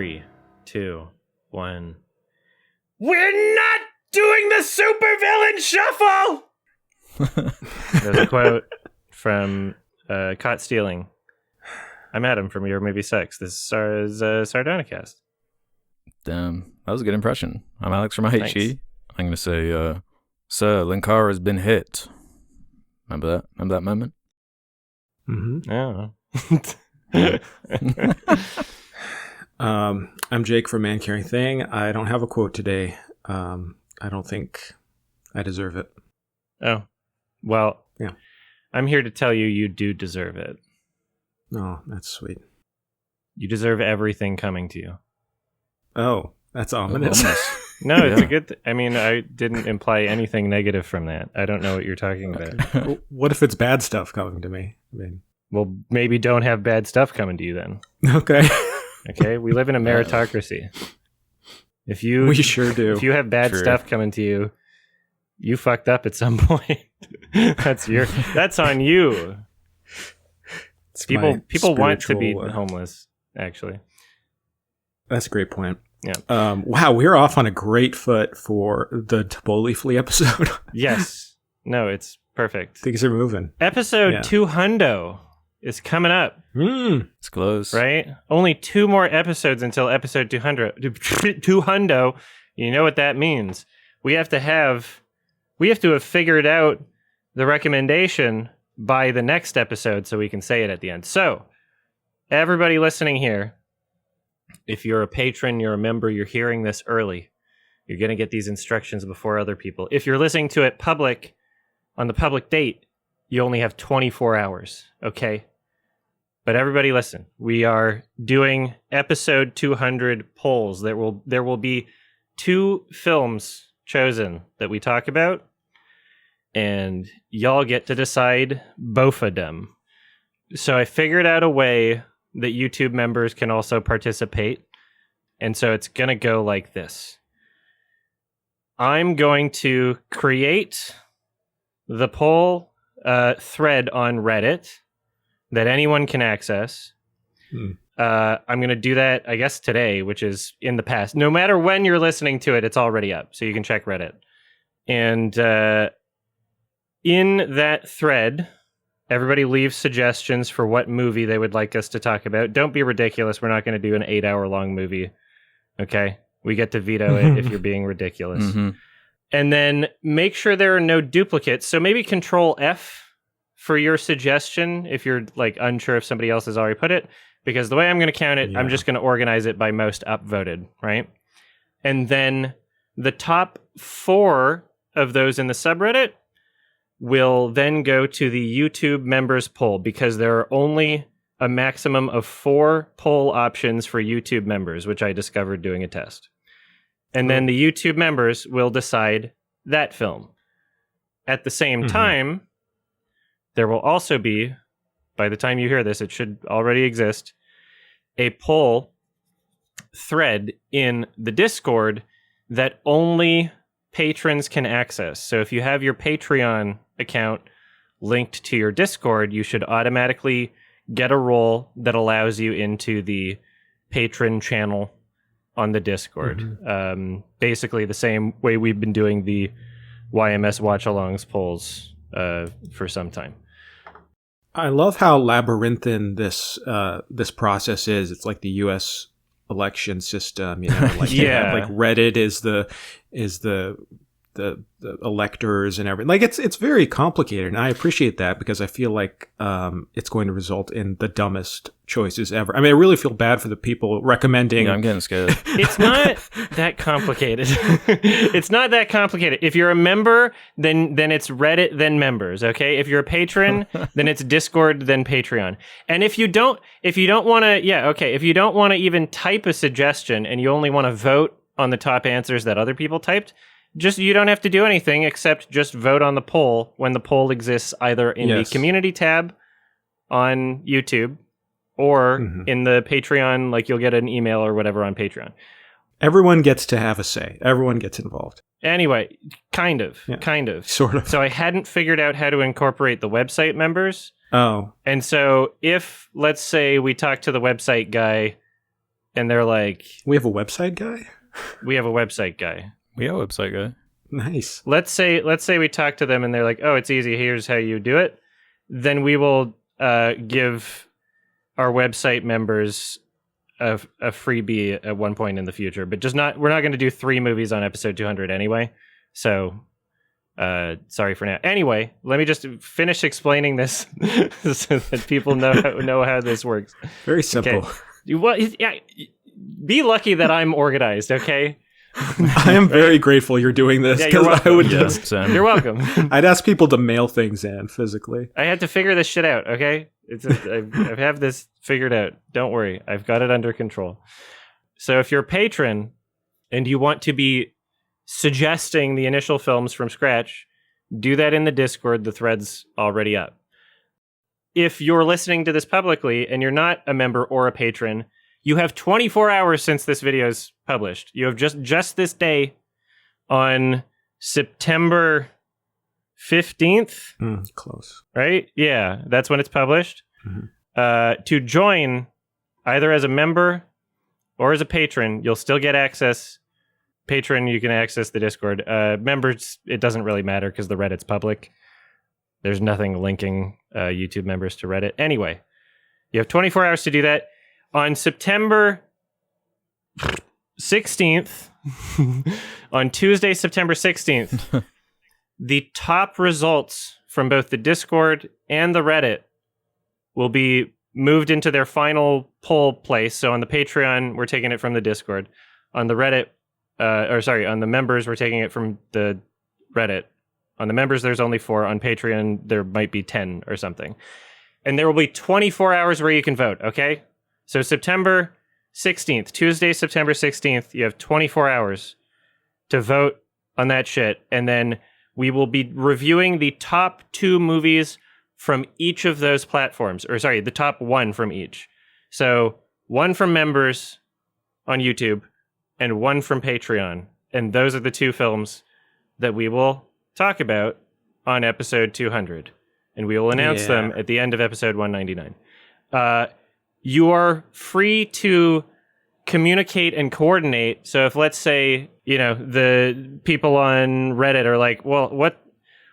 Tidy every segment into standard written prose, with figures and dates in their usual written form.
3, 2, 1. We're not doing the supervillain shuffle! There's a quote from Caught Stealing. I'm Adam from Your Movie Sucks. This is Sardonicast. Damn, that was a good impression. I'm Alex from HE. Thanks. I'm going to say, Sir, Linkara has been hit. Remember that? Remember that moment? I'm Jake from Man Carrying Thing. I don't have a quote today. I don't think I deserve it. Oh, well, yeah. I'm here to tell you you do deserve it. Oh, that's sweet. You deserve everything coming to you. Oh, that's ominous. No, it's a good I mean, I didn't imply anything negative from that. I don't know what you're talking about. Well, what if it's bad stuff coming to me? I mean, Well, maybe don't have bad stuff coming to you then. okay. Okay? We live in a meritocracy. We sure do. If you have bad stuff coming to you, you fucked up at some point. That's on you. People want to be homeless, actually. That's a great point. Yeah. Wow, we're off on a great foot for the Taboli Flea episode. Yes. No, it's perfect. Things are moving. Episode 200 is coming up. It's close. Right? Only 2 more episodes until episode 200. 200. You know what that means. We have to have figured out the recommendation by the next episode so we can say it at the end. So, everybody listening here, if you're a patron, you're a member, you're hearing this early, you're going to get these instructions before other people. If you're listening to it public, on the public date, you only have 24 hours, okay? But everybody listen, we are doing episode 200 polls. There will be 2 films chosen that we talk about, and y'all get to decide both of them. So I figured out a way that YouTube members can also participate, and so it's going to go like this. I'm going to create the poll thread on Reddit that anyone can access. I'm going to do that, I guess, today, which is in the past. No matter when you're listening to it, it's already up, so you can check Reddit. And in that thread, everybody leaves suggestions for what movie they would like us to talk about. Don't be ridiculous. We're not going to do an 8-hour-long movie, okay? We get to veto it if you're being ridiculous. Mm-hmm. And then make sure there are no duplicates. So maybe Control F for your suggestion if you're like unsure if somebody else has already put it, because the way I'm going to count it, I'm just going to organize it by most upvoted, right? And then the top 4 of those in the subreddit will then go to the YouTube members poll, because there are only a maximum of 4 poll options for YouTube members, which I discovered doing a test. And then the YouTube members will decide that film. At the same time, there will also be, by the time you hear this, it should already exist, a poll thread in the Discord that only patrons can access. So if you have your Patreon account linked to your Discord, you should automatically get a role that allows you into the patron channel on the Discord. Basically the same way we've been doing the YMS watch-alongs polls for some time. I love how labyrinthine this process is. It's like the U.S. election system, you know. Like like Reddit is the electors and everything. Like it's very complicated, and I appreciate that, because I feel like it's going to result in the dumbest choices ever. I mean, I really feel bad for the people recommending. Yeah, I'm getting scared. It's not that complicated. It's not that complicated. If you're a member, then it's Reddit, then members. Okay. If you're a patron, then it's Discord, then Patreon. And if you don't want to, if you don't want to even type a suggestion and you only want to vote on the top answers that other people typed, you don't have to do anything except just vote on the poll when the poll exists either in the community tab on YouTube or in the Patreon, like you'll get an email or whatever on Patreon. Everyone gets to have a say. Everyone gets involved. Anyway, kind of. Sort of. So I hadn't figured out how to incorporate the website members. Oh. And so if, let's say, we talk to the website guy and they're like, We have a website guy? we have a website guy. We have a website guy. Nice. Let's say we talk to them and they're like, oh, it's easy. Here's how you do it. Then we will give our website members a freebie at one point in the future, but we're not going to do 3 movies on episode 200 anyway. So sorry for now. Anyway, let me just finish explaining this so that people know how this works. Very simple. Okay. Be lucky that I'm organized, okay? I am very grateful you're doing this. Yeah, you're welcome. I would Same. You're welcome. I'd ask people to mail things in physically. I had to figure this shit out, okay? I have this figured out. Don't worry. I've got it under control. So if you're a patron and you want to be suggesting the initial films from scratch, do that in the Discord. The thread's already up. If you're listening to this publicly and you're not a member or a patron, you have 24 hours since this video is published. You have just this day on September 15th. Close. Right? Yeah, that's when it's published. Mm-hmm. To join either as a member or as a patron, you'll still get access. Patron, you can access the Discord. Members, it doesn't really matter because the Reddit's public. There's nothing linking YouTube members to Reddit. Anyway, you have 24 hours to do that. On September 16th, on Tuesday, September 16th, the top results from both the Discord and the Reddit will be moved into their final poll place. So on the Patreon, we're taking it from the Discord. On the Reddit, on the members, we're taking it from the Reddit. On the members, there's only 4. On Patreon, there might be 10 or something. And there will be 24 hours where you can vote, okay? So September 16th, Tuesday, September 16th, you have 24 hours to vote on that shit. And then we will be reviewing the top 2 movies from each of those platforms. Or sorry, the top 1 from each. So 1 from members on YouTube and 1 from Patreon. And those are the 2 films that we will talk about on episode 200. And we will announce them at the end of episode 199. You are free to communicate and coordinate. So if, let's say, the people on Reddit are like, well,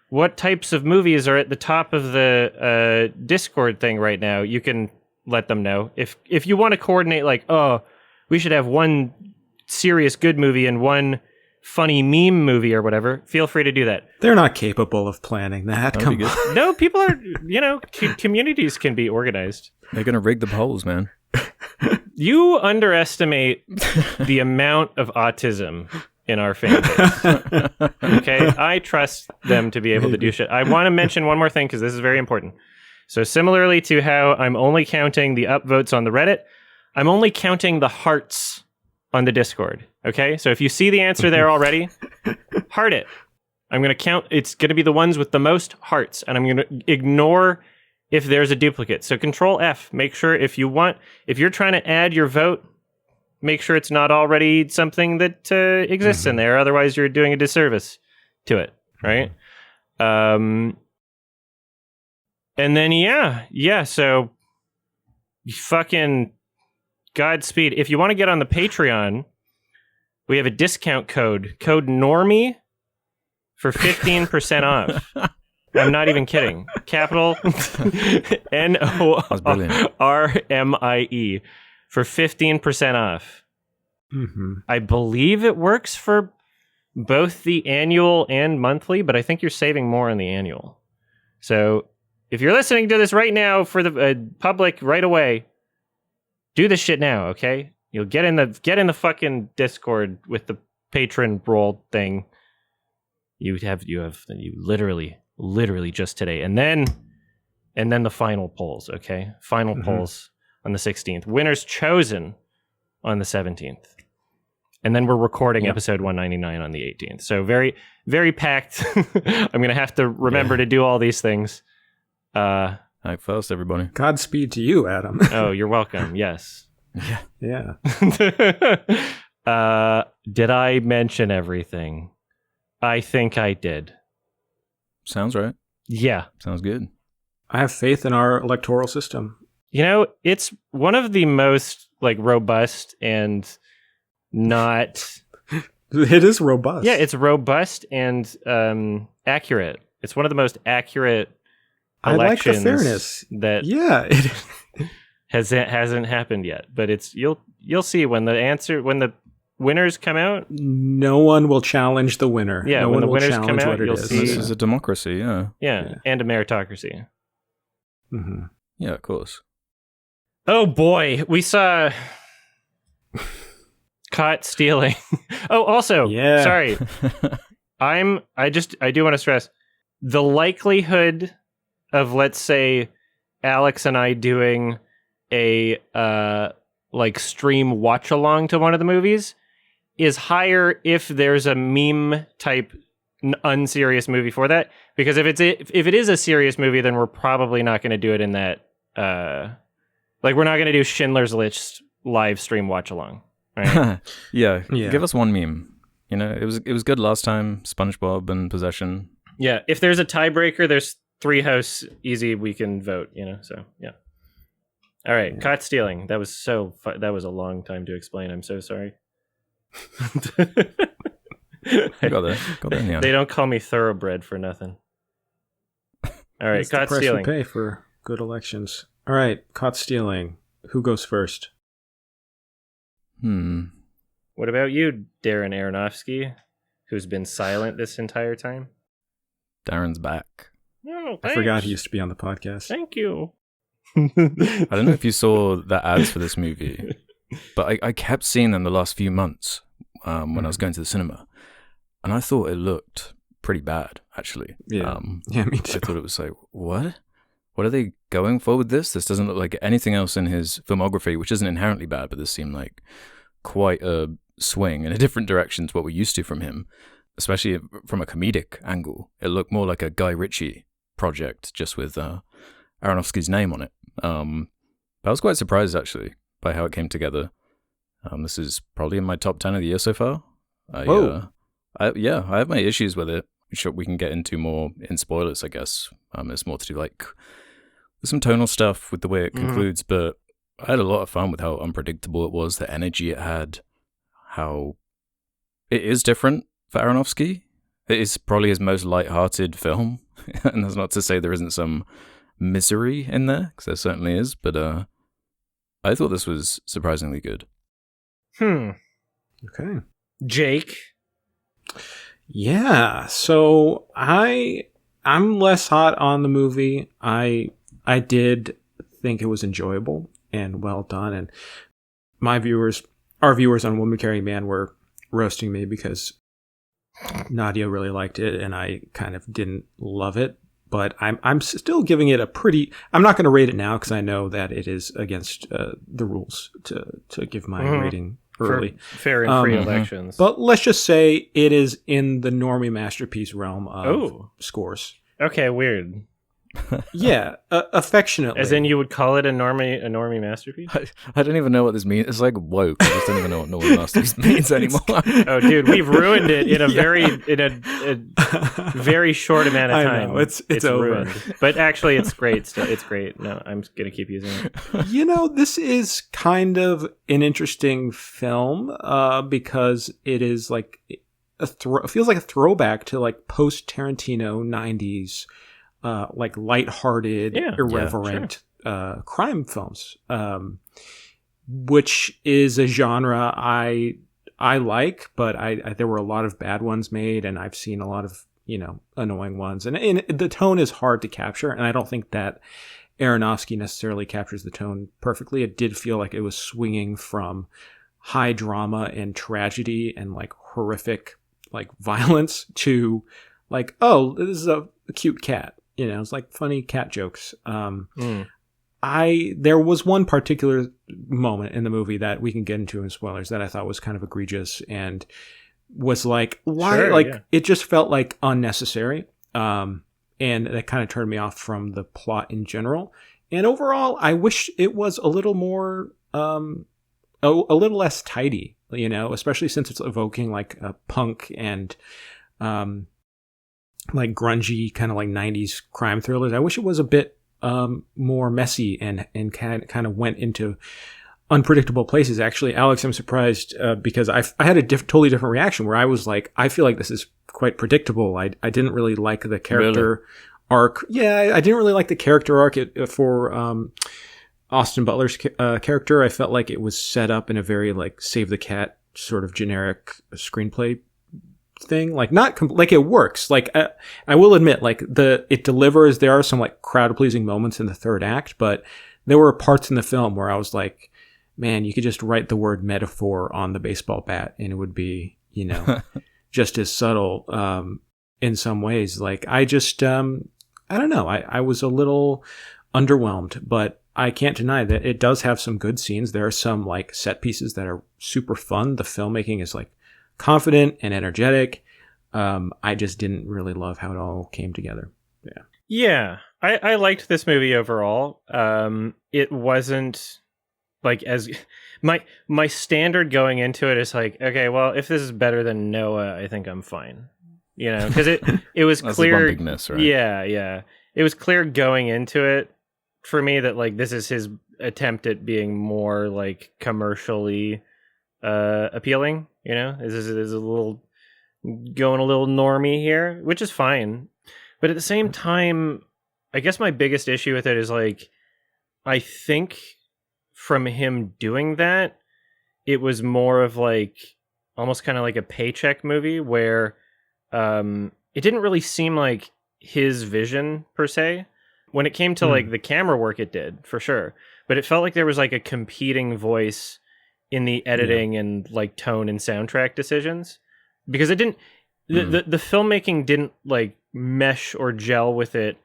what types of movies are at the top of the Discord thing right now, you can let them know. If you want to coordinate, like, oh, we should have 1 serious good movie and 1 funny meme movie or whatever, feel free to do that. They're not capable of planning that. Come on. No, people are, communities can be organized. They're going to rig the polls, man. You underestimate the amount of autism in our fan base. Okay? I trust them to be able to do shit. I want to mention one more thing because this is very important. So similarly to how I'm only counting the upvotes on the Reddit, I'm only counting the hearts on the Discord. Okay? So if you see the answer there already, heart it. I'm going to count. It's going to be the ones with the most hearts, and I'm going to ignore if there's a duplicate. So Control F, make sure if you're trying to add your vote, make sure it's not already something that exists in there. Otherwise, you're doing a disservice to it, right? And then, so fucking Godspeed. If you want to get on the Patreon, we have a discount code NORMIE for 15% off. I'm not even kidding. Capital NORMIE for 15% off. Mm-hmm. I believe it works for both the annual and monthly, but I think you're saving more on the annual. So if you're listening to this right now for the public right away, do this shit now, okay? You'll get in the fucking Discord with the patron role thing. You literally just today, and then the final polls. Okay, polls on the 16th. Winners chosen on the 17th, and then we're recording episode 199 on the 18th. So very, very packed. I'm gonna have to remember to do all these things. Act fast, everybody. Godspeed to you, Adam. Oh, you're welcome. Yes. Yeah. Did I mention everything? I think I did. Sounds right. Yeah. Sounds good. I have faith in our electoral system. You know, it's one of the most like robust and not. It is robust. Yeah, it's robust and accurate. It's one of the most accurate I like the elections fairness. that Yeah. hasn't happened yet. But it's you'll see when the winners come out. No one will challenge the winner. Yeah, no when one the will winners challenge come out, what it you'll is. see- This is a democracy, yeah. Yeah, and a meritocracy. Mm-hmm. Yeah, of course. Oh boy, we saw caught stealing. Oh, also, Yeah. sorry. I do want to stress the likelihood of, let's say, Alex and I doing a like stream watch along to one of the movies is higher if there's a meme type unserious movie for that, because if it is a serious movie, then we're probably not going to do it in that like we're not going to do Schindler's List live stream watch along, right? Yeah, Yeah. give us one meme. You know, it was good last time, SpongeBob and Possession. Yeah, if there's a tiebreaker, there's three hosts easy we can vote, you know. So, yeah. All right, Yeah. caught stealing. That was that was a long time to explain. I'm so sorry. You got there in the end. They don't call me thoroughbred for nothing. All right, That's the caught price stealing. we pay for good elections. All right, caught stealing. Who goes first? What about you, Darren Aronofsky, who's been silent this entire time? Darren's back. Oh, I forgot he used to be on the podcast. Thank you. I don't know if you saw the ads for this movie, but I kept seeing them the last few months when I was going to the cinema, and I thought it looked pretty bad, actually. Yeah, yeah, me I too. thought it was like, what? What are they going for with this? This doesn't look like anything else in his filmography, which isn't inherently bad, but this seemed like quite a swing in a different direction to what we're used to from him, especially from a comedic angle. It looked more like a Guy Ritchie project, just with Aronofsky's name on it. I was quite surprised, actually, by how it came together. This is probably in my top 10 of the year so far. Whoa. I have my issues with it, which we can get into more in spoilers, I guess. It's more to do like with some tonal stuff with the way it concludes, but I had a lot of fun with how unpredictable it was, the energy it had, how it is different for Aronofsky. It is probably his most light-hearted film, and that's not to say there isn't some misery in there, because there certainly is, but I thought this was surprisingly good. Okay. Jake. Yeah, so I'm less hot on the movie. I did think it was enjoyable and well done, and our viewers on Woman Carrying Man were roasting me because Nadia really liked it and I kind of didn't love it. But I'm still giving it a pretty. I'm not going to rate it now because I know that it is against the rules to give my rating early. For fair and free elections. But let's just say it is in the normie masterpiece realm of scores. Okay, weird. Yeah, affectionately. As in, you would call it a normie masterpiece? I don't even know what this means. It's like woke. I just don't even know what normal masterpiece means anymore. Oh, dude, we've ruined it in a very short amount of I time. know, it's over. Ruined. But actually, it's great. Still, it's great. No, I'm gonna keep using it. You know, this is kind of an interesting film because it is like it feels like a throwback to like post Tarantino 90s. Like lighthearted, irreverent crime films, which is a genre I like, but there were a lot of bad ones made, and I've seen a lot of annoying ones, and the tone is hard to capture, and I don't think that Aronofsky necessarily captures the tone perfectly. It did feel like it was swinging from high drama and tragedy and like horrific like violence to like, oh, this is a cute cat. It's like funny cat jokes. There was one particular moment in the movie that we can get into in spoilers that I thought was kind of egregious and was like, why? Sure, it just felt like unnecessary. And that kind of turned me off from the plot in general. And overall, I wish it was a little more, a little less tidy, especially since it's evoking like a punk and, like grungy kind of like 90s crime thrillers. I wish it was a bit more messy and kind of went into unpredictable places. Actually, Alex, I'm surprised because I had a totally different reaction where I was like, I feel like this is quite predictable. I didn't really like the character arc. Yeah, I didn't really like the character arc for Austin Butler's character. I felt like it was set up in a very like Save the Cat sort of generic screenplay thing. Like like it works. Like I will admit, like it delivers. There are some like crowd pleasing moments in the third act, but there were parts in the film where I was like, man, you could just write the word metaphor on the baseball bat and it would be, you know, just as subtle in some ways. Like I just, I don't know. I was a little underwhelmed, but I can't deny that it does have some good scenes. There are some like set pieces that are super fun. The filmmaking is like confident and energetic. I just didn't really love how it all came together. Yeah. Yeah. I liked this movie overall. It wasn't like as my standard going into it is like, okay, well, if this is better than Noah, I think I'm fine. You know, because it was clear. Bigness, right? Yeah. It was clear going into it for me that like this is his attempt at being more like commercially appealing. You know, is a little going a little normie here, which is fine. But at the same time, I guess my biggest issue with it is like, I think from him doing that, it was more of like almost kind of like a paycheck movie where it didn't really seem like his vision per se. When it came to like the camera work, it did for sure, but it felt like there was like a competing voice in the editing and like tone and soundtrack decisions, because it didn't the filmmaking didn't like mesh or gel with it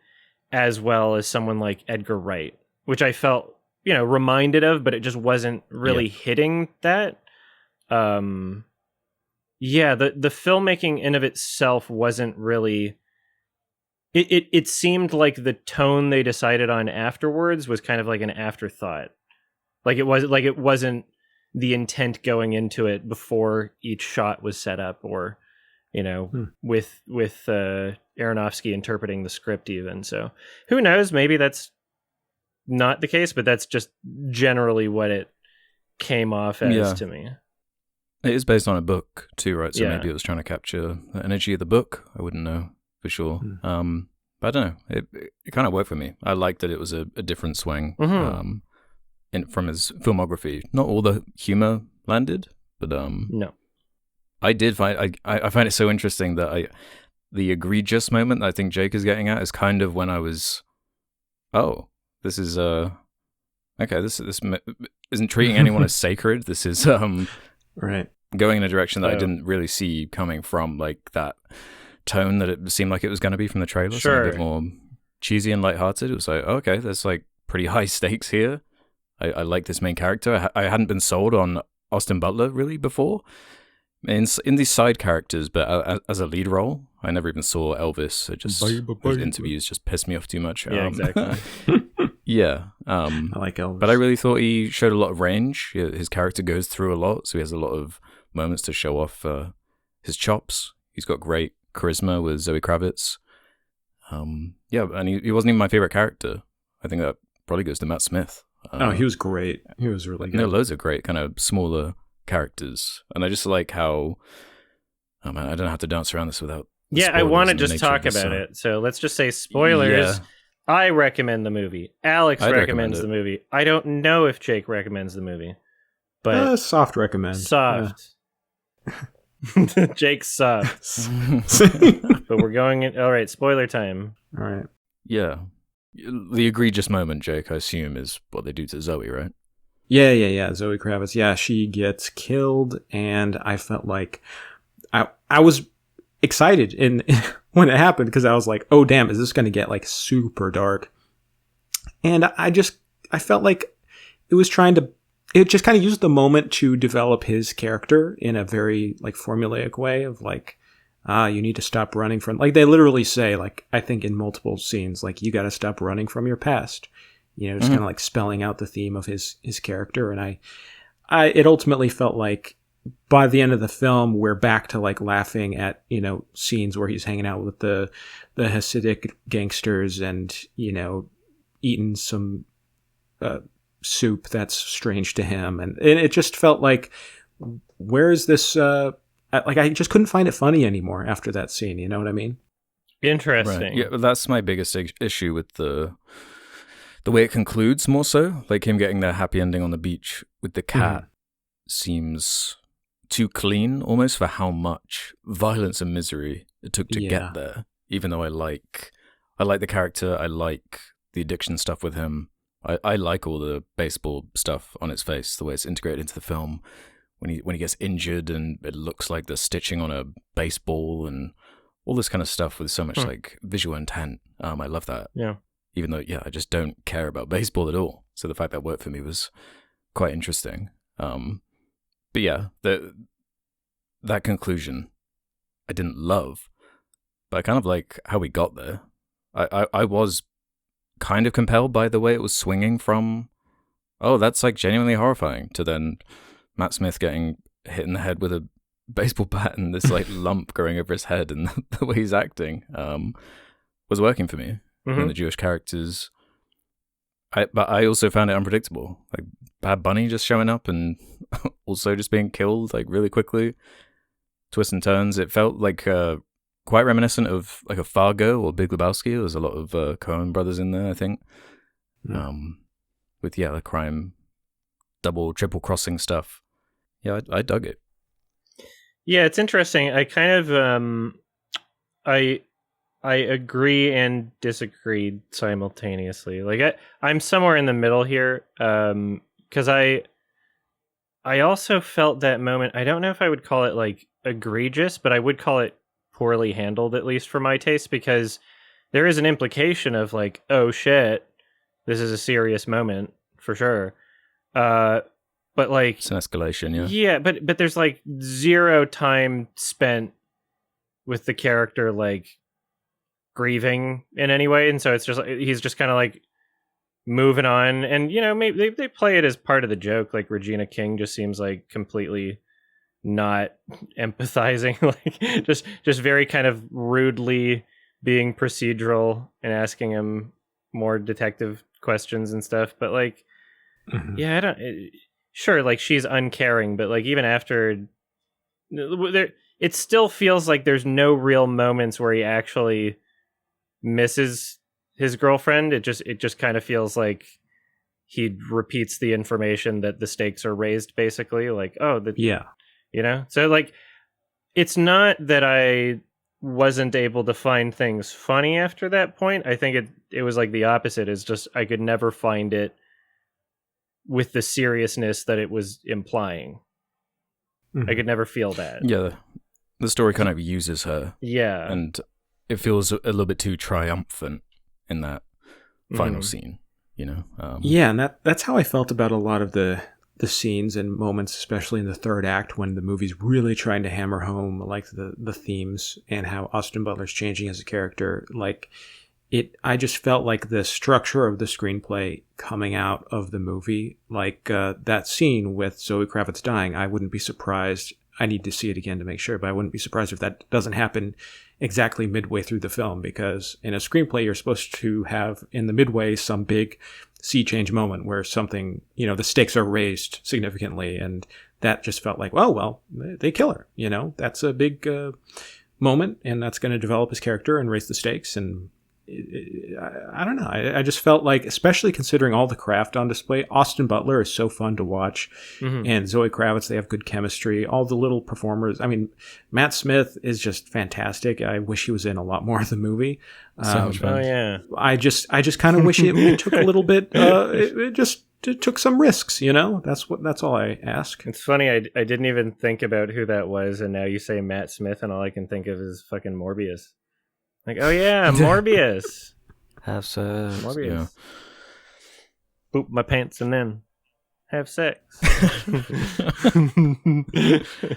as well as someone like Edgar Wright, which I felt, you know, reminded of, but it just wasn't really hitting that. The filmmaking in of itself wasn't really. It seemed like the tone they decided on afterwards was kind of like an afterthought. Like it wasn't the intent going into it before each shot was set up, or you know, with Aronofsky interpreting the script even. So who knows? Maybe that's not the case, but that's just generally what it came off as to me. It is based on a book too, right? So maybe it was trying to capture the energy of the book. I wouldn't know for sure. But I don't know. It kind of worked for me. I liked that it was a different swing from his filmography. Not all the humor landed, but no. I did find I find it so interesting that the egregious moment that I think Jake is getting at is kind of when I was, this is okay, this isn't treating anyone as sacred. This is right, going in a direction that I didn't really see coming from like that tone that it seemed like it was going to be from the trailer. Sure. So a bit more cheesy and lighthearted. It was like, okay, there's like pretty high stakes here. I like this main character. I hadn't been sold on Austin Butler really before. In these side characters, but as a lead role, I never even saw Elvis. It just those interviews just pissed me off too much. Yeah, exactly. I like Elvis, but I really thought he showed a lot of range. His character goes through a lot, so he has a lot of moments to show off his chops. He's got great charisma with Zoe Kravitz. And he wasn't even my favorite character. I think that probably goes to Matt Smith. He was great. He was really good. There are loads of great kind of smaller characters, and I just like how I don't know how to dance around this without I want to just talk about it, so let's just say spoilers. I recommend the movie. Alex recommends the movie. I don't know if Jake recommends the movie, but soft recommend. Jake's soft. But we're going in. All right, spoiler time. All right. Yeah, the egregious moment, Jake, I assume, is what they do to Zoe, right? Yeah. Zoe Kravitz. Yeah, she gets killed, and I felt like I was excited when it happened, because I was like, oh damn, is this going to get like super dark? And I felt like it just kind of used the moment to develop his character in a very like formulaic way of like, you need to stop running from, like they literally say, like I think in multiple scenes, like you got to stop running from your past. You know, just kind of like spelling out the theme of his character. And it ultimately felt like by the end of the film, we're back to like laughing at, you know, scenes where he's hanging out with the Hasidic gangsters and, you know, eaten some soup that's strange to him, and it just felt like, where is this? Like I just couldn't find it funny anymore after that scene. You know what I mean? Interesting. Right. Yeah, but that's my biggest issue with the way it concludes. More so, like him getting their happy ending on the beach with the cat seems too clean, almost, for how much violence and misery it took to get there. Even though I like the character, I like the addiction stuff with him. I like all the baseball stuff on its face, the way it's integrated into the film. When he gets injured and it looks like they're stitching on a baseball and all this kind of stuff with so much like visual intent. I love that. Yeah. Even though, I just don't care about baseball at all. So the fact that worked for me was quite interesting. But yeah, that conclusion I didn't love, but I kind of like how we got there. I was kind of compelled by the way it was swinging from, oh, that's like genuinely horrifying, to then Matt Smith getting hit in the head with a baseball bat and this like lump going over his head, and the way he's acting was working for me. And the Jewish characters, but I also found it unpredictable. Like Bad Bunny just showing up and also just being killed like really quickly. Twists and turns. It felt like quite reminiscent of like a Fargo or Big Lebowski. There's a lot of Coen brothers in there, I think. With the crime, double, triple crossing stuff. Yeah, I dug it. Yeah, it's interesting. I kind of I agree and disagree simultaneously. Like I'm somewhere in the middle here, because I also felt that moment. I don't know if I would call it like egregious, but I would call it poorly handled, at least for my taste, because there is an implication of like, oh shit, this is a serious moment for sure. But like, it's an escalation, yeah. Yeah, but there's like zero time spent with the character like grieving in any way, and so it's just he's just kind of like moving on, and maybe they play it as part of the joke. Like Regina King just seems like completely not empathizing, like just very kind of rudely being procedural and asking him more detective questions and stuff. But like, yeah, I don't. Sure, like she's uncaring, but like even after, it still feels like there's no real moments where he actually misses his girlfriend. It just kind of feels like he repeats the information that the stakes are raised, basically. Like, so like, it's not that I wasn't able to find things funny after that point. I think it was like the opposite. Is just I could never find it with the seriousness that it was implying. I could never feel that. Yeah, the story kind of uses her. Yeah. And it feels a little bit too triumphant in that final scene, Yeah, and that's how I felt about a lot of the scenes and moments, especially in the third act, when the movie's really trying to hammer home like the themes and how Austin Butler's changing as a character. Like, I just felt like the structure of the screenplay coming out of the movie, like that scene with Zoe Kravitz dying, I wouldn't be surprised. I need to see it again to make sure, but I wouldn't be surprised if that doesn't happen exactly midway through the film, because in a screenplay, you're supposed to have in the midway some big sea change moment where something, the stakes are raised significantly. And that just felt like, well, they kill her, that's a big moment, and that's going to develop his character and raise the stakes. And I don't know. I just felt like, especially considering all the craft on display, Austin Butler is so fun to watch, and Zoe Kravitz, they have good chemistry. All the little performers. I mean, Matt Smith is just fantastic. I wish he was in a lot more of the movie. So much fun. Oh yeah. I just kind of wish it took a little bit. It took some risks. That's all I ask. It's funny. I didn't even think about who that was, and now you say Matt Smith, and all I can think of is fucking Morbius. Like, oh yeah, Morbius. Have sex. Morbius. Yeah. Boop my pants and then have sex. But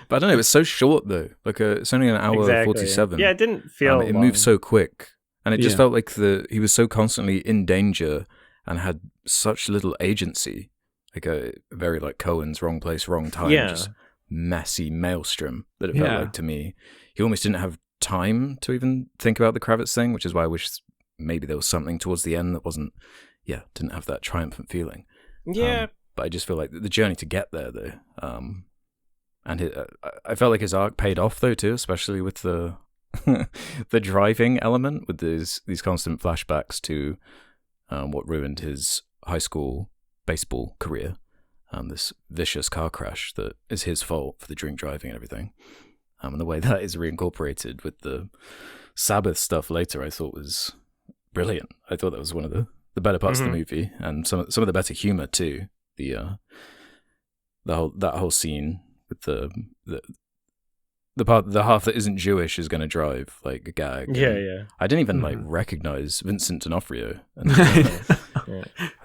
I don't know, it's so short though. Like it's only an hour 47. Yeah, it didn't feel it moved so quick. And it just felt like he was so constantly in danger and had such little agency. Like a very like Cohen's wrong place, wrong time. Yeah. Just messy maelstrom that it felt like to me. He almost didn't have time to even think about the Kravitz thing, which is why I wish maybe there was something towards the end that wasn't didn't have that triumphant feeling. Yeah. But I just feel like the journey to get there, though, and I felt like his arc paid off though too, especially with the the driving element with these constant flashbacks to what ruined his high school baseball career, this vicious car crash that is his fault for the drink driving and everything, and the way that is reincorporated with the Sabbath stuff later, I thought was brilliant. I thought that was one of the better parts of the movie, and some of the better humor too. The whole scene with the half that isn't Jewish is going to drive like a gag. Yeah. I didn't even like recognize Vincent D'Onofrio. And,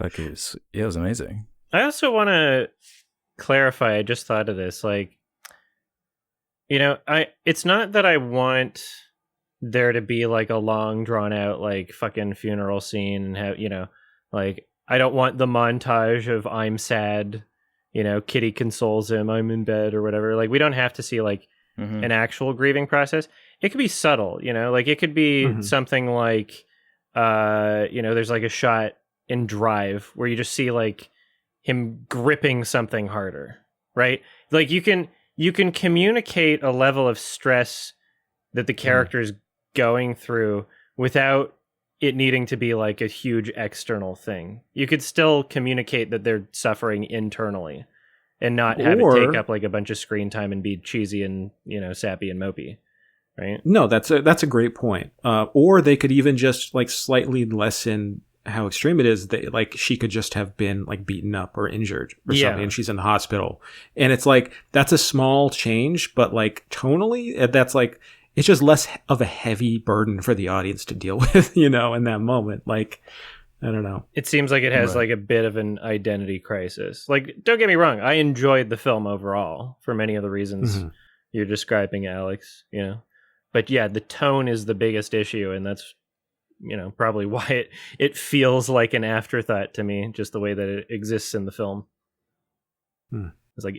like it was amazing. I also want to clarify. I just thought of this. Like, it's not that I want there to be like a long drawn out like fucking funeral scene and have like I don't want the montage of I'm sad, Kitty consoles him, I'm in bed or whatever. Like we don't have to see like an actual grieving process. It could be subtle, like it could be something like there's like a shot in Drive where you just see like him gripping something harder, right? Like you can communicate a level of stress that the character is going through without it needing to be like a huge external thing. You could still communicate that they're suffering internally and not have it take up like a bunch of screen time and be cheesy and, sappy and mopey. Right? No, that's a great point. Or they could even just like slightly lessen how extreme it is. That like she could just have been like beaten up or injured or something, and she's in the hospital. And it's like that's a small change, but like tonally, that's like it's just less of a heavy burden for the audience to deal with, in that moment. Like, I don't know. It seems like it has like a bit of an identity crisis. Like, don't get me wrong, I enjoyed the film overall for many of the reasons you're describing, Alex. But yeah, the tone is the biggest issue, and that's probably why it feels like an afterthought to me, just the way that it exists in the film. It's like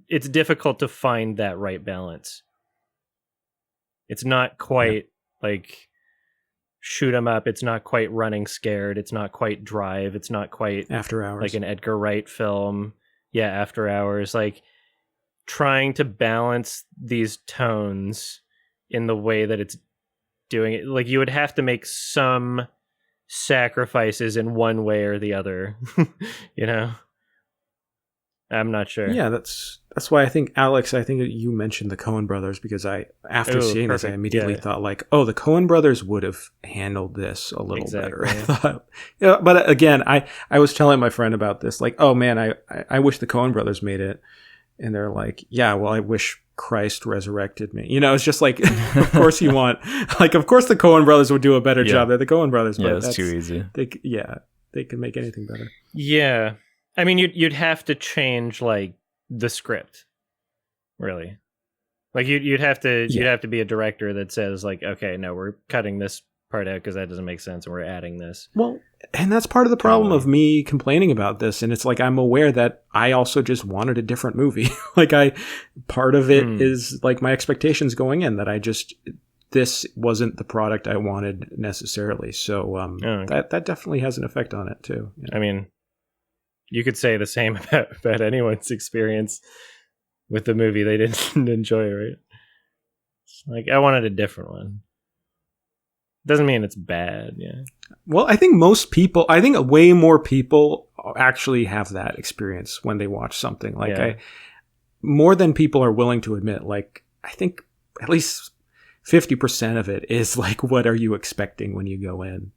it's difficult to find that right balance. It's not quite like shoot 'em up. It's not quite Running Scared. It's not quite Drive. It's not quite After Hours, like an Edgar Wright film. Yeah, After Hours. Like trying to balance these tones in the way that it's doing it. Like you would have to make some sacrifices in one way or the other. I'm not sure. Yeah, that's why I think, Alex, I think you mentioned the Coen brothers, because after seeing this, I immediately thought like, oh, the Coen brothers would have handled this a little better. I thought, but again, I was telling my friend about this, like, oh man, I wish the Coen brothers made it. And they're like, yeah, well, I wish Christ resurrected me. It's just like, of course you want, like, of course the Coen brothers would do a better job. They're the Coen brothers. But that's too easy. They can make anything better. Yeah. I mean, you'd have to change like the script, really. Like you'd have to be a director that says like, okay, no, we're cutting this part out because that doesn't make sense, and we're adding this. Well, and that's part of the problem of me complaining about this. And it's like I'm aware that I also just wanted a different movie. Like part of it is like my expectations going in that this wasn't the product I wanted necessarily. So that definitely has an effect on it too. Yeah. I mean, you could say the same about anyone's experience with the movie they didn't enjoy, right? Like, I wanted a different one. Doesn't mean it's bad, yeah. Well, I think way more people actually have that experience when they watch something. Like, more than people are willing to admit. Like, I think at least 50% of it is like, what are you expecting when you go in?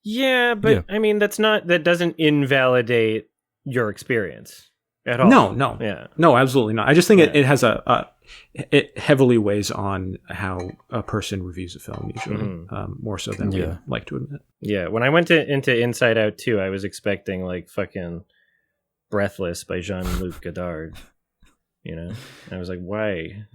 Yeah, but I mean, that doesn't invalidate your experience at all. No, absolutely not. I just think it has it heavily weighs on how a person reviews a film, usually, more so than we like to admit. Yeah, when I went into Inside Out 2, I was expecting like fucking Breathless by Jean-Luc Godard. I was like, why?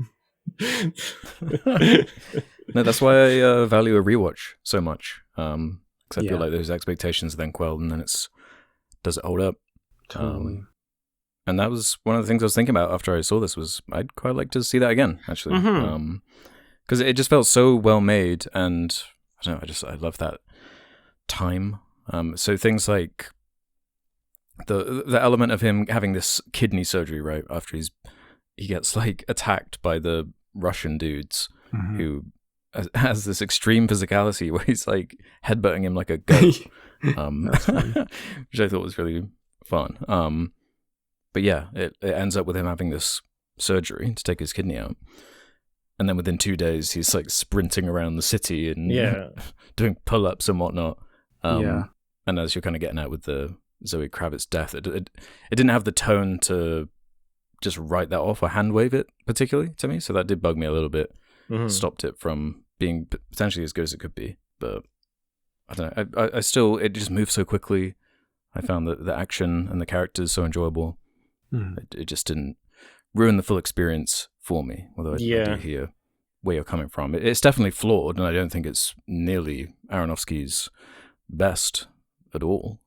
No, that's why I value a rewatch so much. Because I feel like those expectations are then quelled, and then does it hold up? Totally. And that was one of the things I was thinking about after I saw this, was I'd quite like to see that again, actually. Because it just felt so well made, and I don't know, I love that time So things like the element of him having this kidney surgery right after he gets like attacked by the Russian dudes who has this extreme physicality where he's like headbutting him like a goat, which I thought was really fun. But yeah, it ends up with him having this surgery to take his kidney out. And then within 2 days, he's like sprinting around the city and doing pull-ups and whatnot. And as you're kind of getting at with the Zoe Kravitz death, it didn't have the tone to just write that off or hand wave it particularly to me. So that did bug me a little bit. Stopped it from being potentially as good as it could be. But I don't know. I still, it just moved so quickly. I found that the action and the characters so enjoyable. It just didn't ruin the full experience for me. Although I do hear where you're coming from. It's definitely flawed, and I don't think it's nearly Aronofsky's best at all.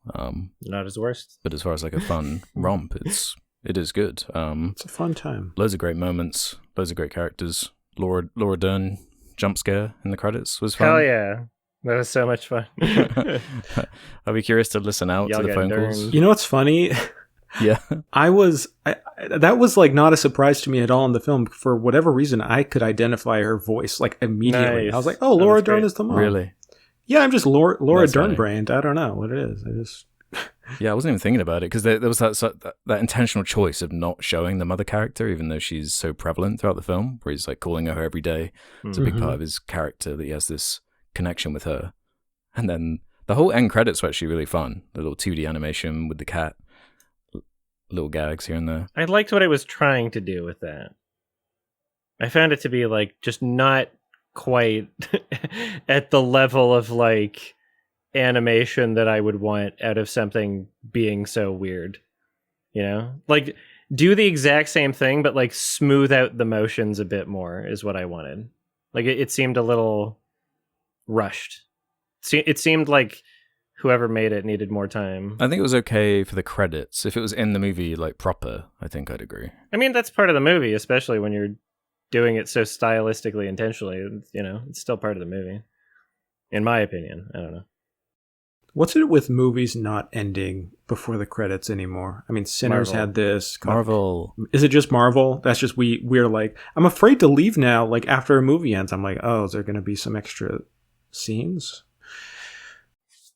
Not his worst. But as far as like a fun romp, it is good. It's a fun time. Loads of great moments, loads of great characters. Laura Dern jump scare in the credits was fun. Hell yeah. That was so much fun. I'll be curious to listen out to the phone calls. You know what's funny? Yeah. That was like not a surprise to me at all in the film. For whatever reason, I could identify her voice like immediately. Nice. I was like, oh, Laura Dern is the mom. Really? Yeah, I'm just Laura Dern funny. brand. I don't know what it is. Yeah, I wasn't even thinking about it because there was that intentional choice of not showing the mother character, even though she's so prevalent throughout the film, where he's like calling her every day. It's a big part of his character that he has this connection with her. And then the whole end credits were actually really fun. The little 2D animation with the cat, little gags here and there. I liked what it was trying to do with that. I found it to be like just not quite at the level of like animation that I would want out of something being so weird. You know? Like do the exact same thing, but like smooth out the motions a bit more is what I wanted. Like it seemed a little rushed. It seemed like whoever made it needed more time. I think it was okay for the credits. If it was in the movie like proper, I think I'd agree. I mean, that's part of the movie, especially when you're doing it so stylistically intentionally. You know, it's still part of the movie. In my opinion. I don't know. What's it with movies not ending before the credits anymore? I mean, Sinners Marvel. had this. Marvel. Is it just Marvel? That's just we're like, I'm afraid to leave now. Like after a movie ends, I'm like, oh, is there going to be some extra scenes?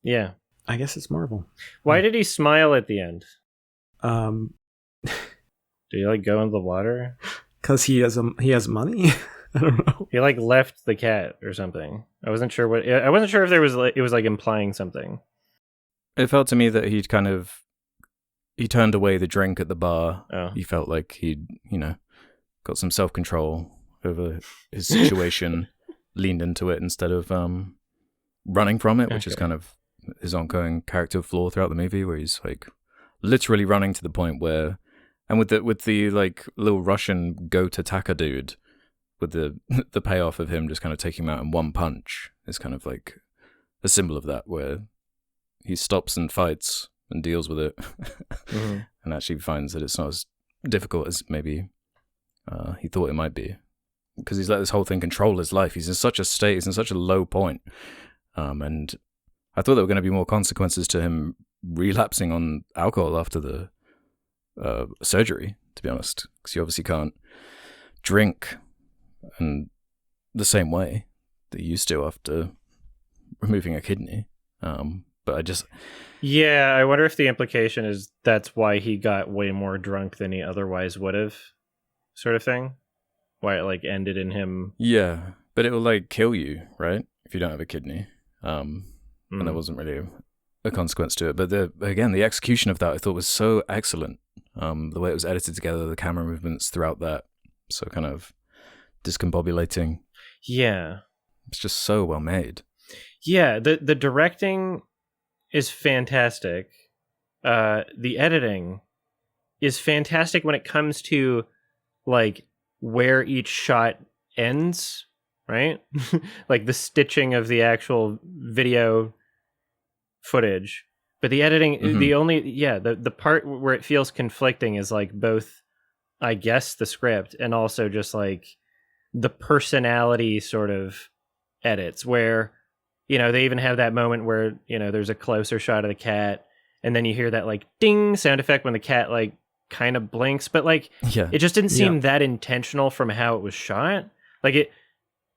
Yeah. I guess it's Marvel. Why did he smile at the end? Did he like go into the water? Because he has money. I don't know. He like left the cat or something. I wasn't sure if there was it was like implying something. It felt to me that he turned away the drink at the bar. Oh. He felt like he'd, got some self-control over his situation, leaned into it instead of running from it, which is kind of his ongoing character flaw throughout the movie, where he's like literally running to the point where, and with the like little Russian goat attacker dude, with the payoff of him just kind of taking him out in one punch is kind of like a symbol of that, where he stops and fights and deals with it, and actually finds that it's not as difficult as maybe he thought it might be, because he's let this whole thing control his life. He's in such a state, he's in such a low point, and I thought there were going to be more consequences to him relapsing on alcohol after the surgery, to be honest, because you obviously can't drink in the same way that you used to after removing a kidney. But I just... Yeah, I wonder if the implication is that's why he got way more drunk than he otherwise would have, sort of thing. Why it like ended in him... Yeah, but it will like kill you, right? If you don't have a kidney. And there wasn't really a consequence to it. But the execution of that I thought was so excellent. The way it was edited together, the camera movements throughout that, so kind of discombobulating. Yeah. It's just so well made. Yeah, the directing is fantastic. The editing is fantastic when it comes to like where each shot ends, right? Like the stitching of the actual video footage. But the editing, the part where it feels conflicting is like both, I guess, the script and also just like the personality sort of edits, where they even have that moment where, there's a closer shot of the cat, and then you hear that like ding sound effect when the cat like kind of blinks, but like it just didn't seem that intentional from how it was shot. Like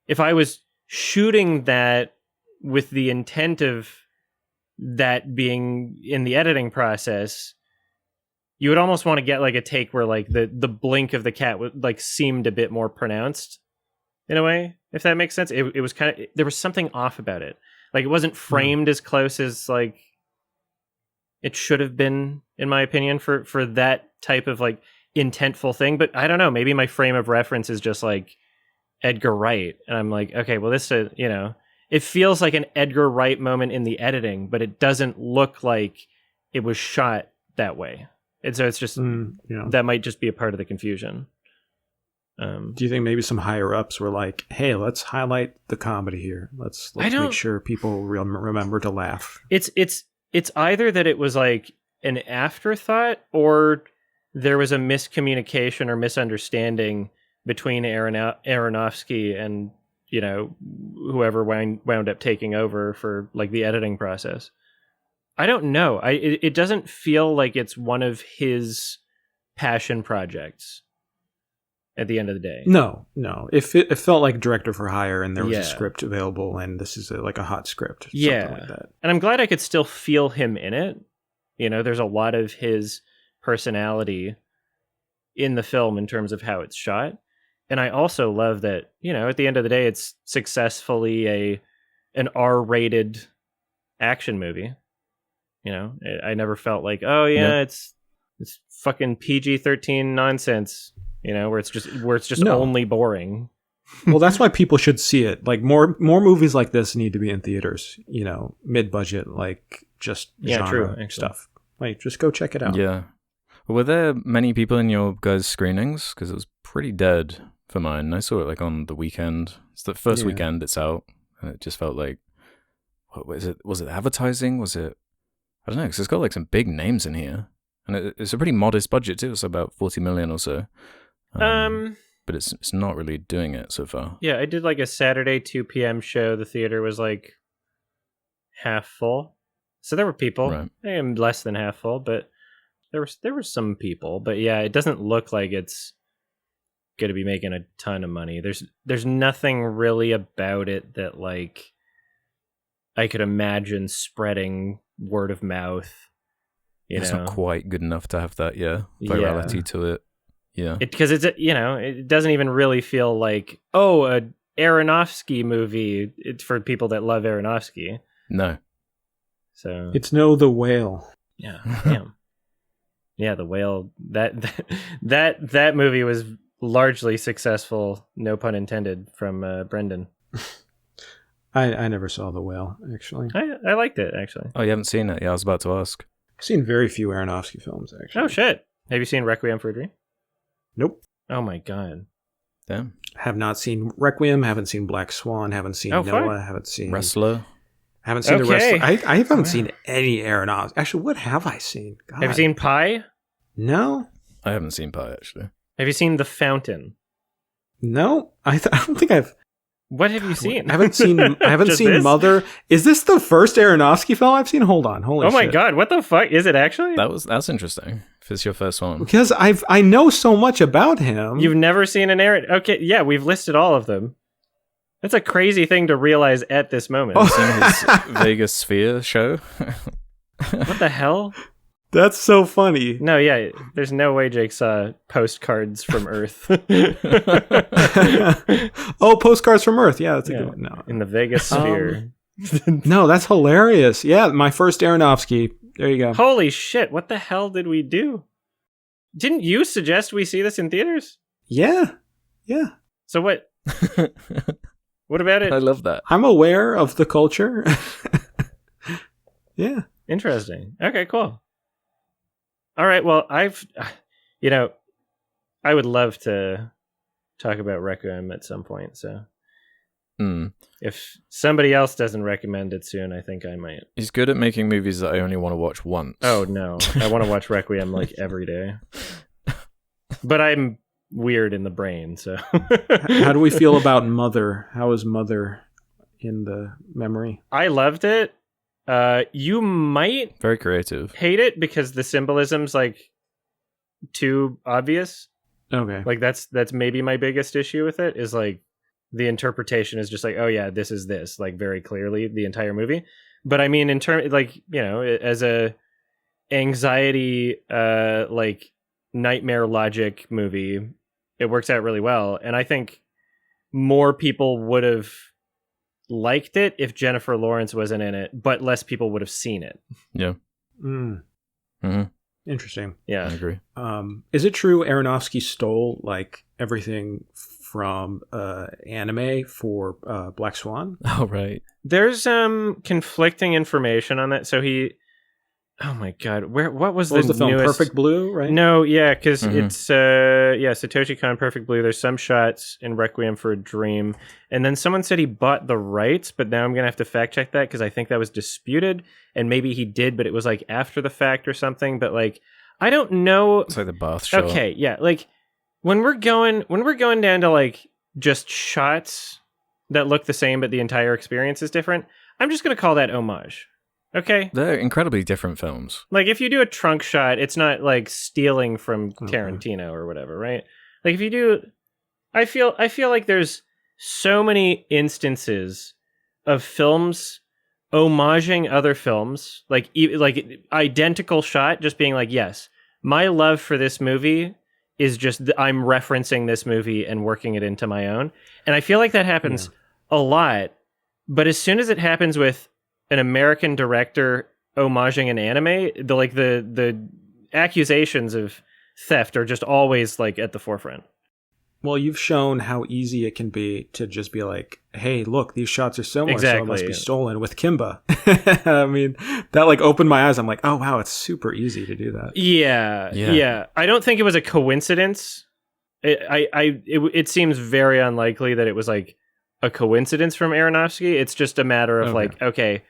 if I was shooting that with the intent of that being in the editing process, you would almost want to get like a take where like the blink of the cat would like seemed a bit more pronounced in a way, if that makes sense. It was kind of, there was something off about it. Like it wasn't framed as close as like it should have been, in my opinion, for that type of like intentful thing. But I don't know, maybe my frame of reference is just like Edgar Wright, and I'm like, okay, well this is, it feels like an Edgar Wright moment in the editing, but it doesn't look like it was shot that way. And so it's just that might just be a part of the confusion. Do you think maybe some higher ups were like, hey, let's highlight the comedy here, let's make sure people remember to laugh? It's either that it was like an afterthought, or there was a miscommunication or misunderstanding between Aronofsky and whoever wound up taking over for like the editing process. I don't know. It doesn't feel like it's one of his passion projects at the end of the day. No. It felt like director for hire, and there was a script available, and this is like a hot script. Something like that. And I'm glad I could still feel him in it. There's a lot of his personality in the film in terms of how it's shot. And I also love that, at the end of the day, it's successfully an R-rated action movie. I never felt like, it's fucking PG-13 nonsense, where it's just only boring. Well, that's why people should see it. Like more movies like this need to be in theaters, mid-budget, like just genre stuff. Like just go check it out. Yeah. Were there many people in your guys' screenings? Because it was pretty dead for mine. I saw it like on the weekend. It's the first weekend it's out, and it just felt like, what was it? Was it advertising? Was it? I don't know, because it's got like some big names in here, and it's a pretty modest budget too. It's about 40 million or so. But it's not really doing it so far. Yeah, I did like a Saturday 2 p.m. show. The theater was like half full, so there were people. Right. Less than half full, but there were some people. But yeah, it doesn't look like it's going to be making a ton of money. There's nothing really about it that like I could imagine spreading word of mouth. It's not quite good enough to have that virality to it. Yeah, because it's it doesn't even really feel like a Aronofsky movie. It's for people that love Aronofsky. No, so it's The Whale. Yeah, damn. Yeah, The Whale. That movie was largely successful, no pun intended, from Brendan. I never saw The Whale, actually. I liked it, actually. Oh, you haven't seen it? Yeah, I was about to ask. I've seen very few Aronofsky films, actually. Oh, shit. Have you seen Requiem for a Dream? Nope. Oh, my God. Damn. Have not seen Requiem, haven't seen Black Swan, haven't seen Noah, fine. Haven't seen... Wrestler. Haven't seen The Wrestler. I haven't seen any Aronofsky. Actually, what have I seen? God. Have you seen Pi? No. I haven't seen Pi, actually. Have you seen The Fountain? No. I don't think I've... What have you seen? I haven't seen Mother. Is this the first Aronofsky film I've seen? Hold on. Holy shit. Oh my God. What the fuck? Is it actually? That's interesting. If it's your first one. Because I know so much about him. You've never seen an Aaron... Okay, yeah, we've listed all of them. That's a crazy thing to realize at this moment. Have you seen his Vegas Sphere show? What the hell? That's so funny. No, yeah, there's no way Jake saw Postcards from Earth. Oh, Postcards from Earth. Yeah, that's a good one. No. In the Vegas Sphere. No, that's hilarious. Yeah, my first Aronofsky. There you go. Holy shit, what the hell did we do? Didn't you suggest we see this in theaters? Yeah. So what? What about it? I love that. I'm aware of the culture. Yeah. Interesting. Okay, cool. All right, well, I would love to talk about Requiem at some point, so if somebody else doesn't recommend it soon, I think I might. He's good at making movies that I only want to watch once. Oh, no. I want to watch Requiem like every day. But I'm weird in the brain, so. How do we feel about Mother? How is Mother in the memory. I loved it. You might Very creative. hate it because the symbolism's like too obvious. Okay. Like that's maybe my biggest issue with it is like the interpretation is just like, oh yeah, this is this, like very clearly the entire movie. But I mean, in terms, like, you know, as a anxiety, like nightmare logic movie, it works out really well. And I think more people would have liked it if Jennifer Lawrence wasn't in it, but less people would have seen it. Yeah. Mm-hmm. Interesting. Yeah. I agree. Is it true Aronofsky stole like everything from anime for Black Swan? Oh, right. There's conflicting information on that. So he, oh my god, what was the film newest... Perfect Blue, right? No, yeah, because it's Satoshi Kon Perfect Blue. There's some shots in Requiem for a Dream, and then someone said he bought the rights, but now I'm gonna have to fact check that because I think that was disputed, and maybe he did, but it was like after the fact or something. But like, I don't know. It's like the bath shot. Okay, yeah, like when we're going down to like just shots that look the same, but the entire experience is different, I'm just gonna call that homage. Okay. They're incredibly different films. Like if you do a trunk shot, it's not like stealing from Tarantino or whatever, right? Like if you do, I feel like there's so many instances of films homaging other films, like identical shot, just being like, yes, my love for this movie is just I'm referencing this movie and working it into my own, and I feel like that happens a lot. But as soon as it happens with an American director homaging an anime, the accusations of theft are just always like at the forefront. Well, you've shown how easy it can be to just be like, hey, look, these shots are similar, so it must be stolen with Kimba. I mean, that like opened my eyes. I'm like, oh wow, it's super easy to do that. Yeah. I don't think it was a coincidence. It seems very unlikely that it was like a coincidence from Aronofsky. It's just a matter of like, okay,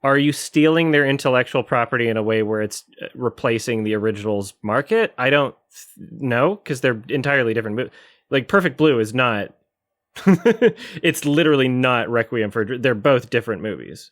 are you stealing their intellectual property in a way where it's replacing the original's market? I don't know, because they're entirely different. Like Perfect Blue is not. It's literally not Requiem for a Dream. They're both different movies.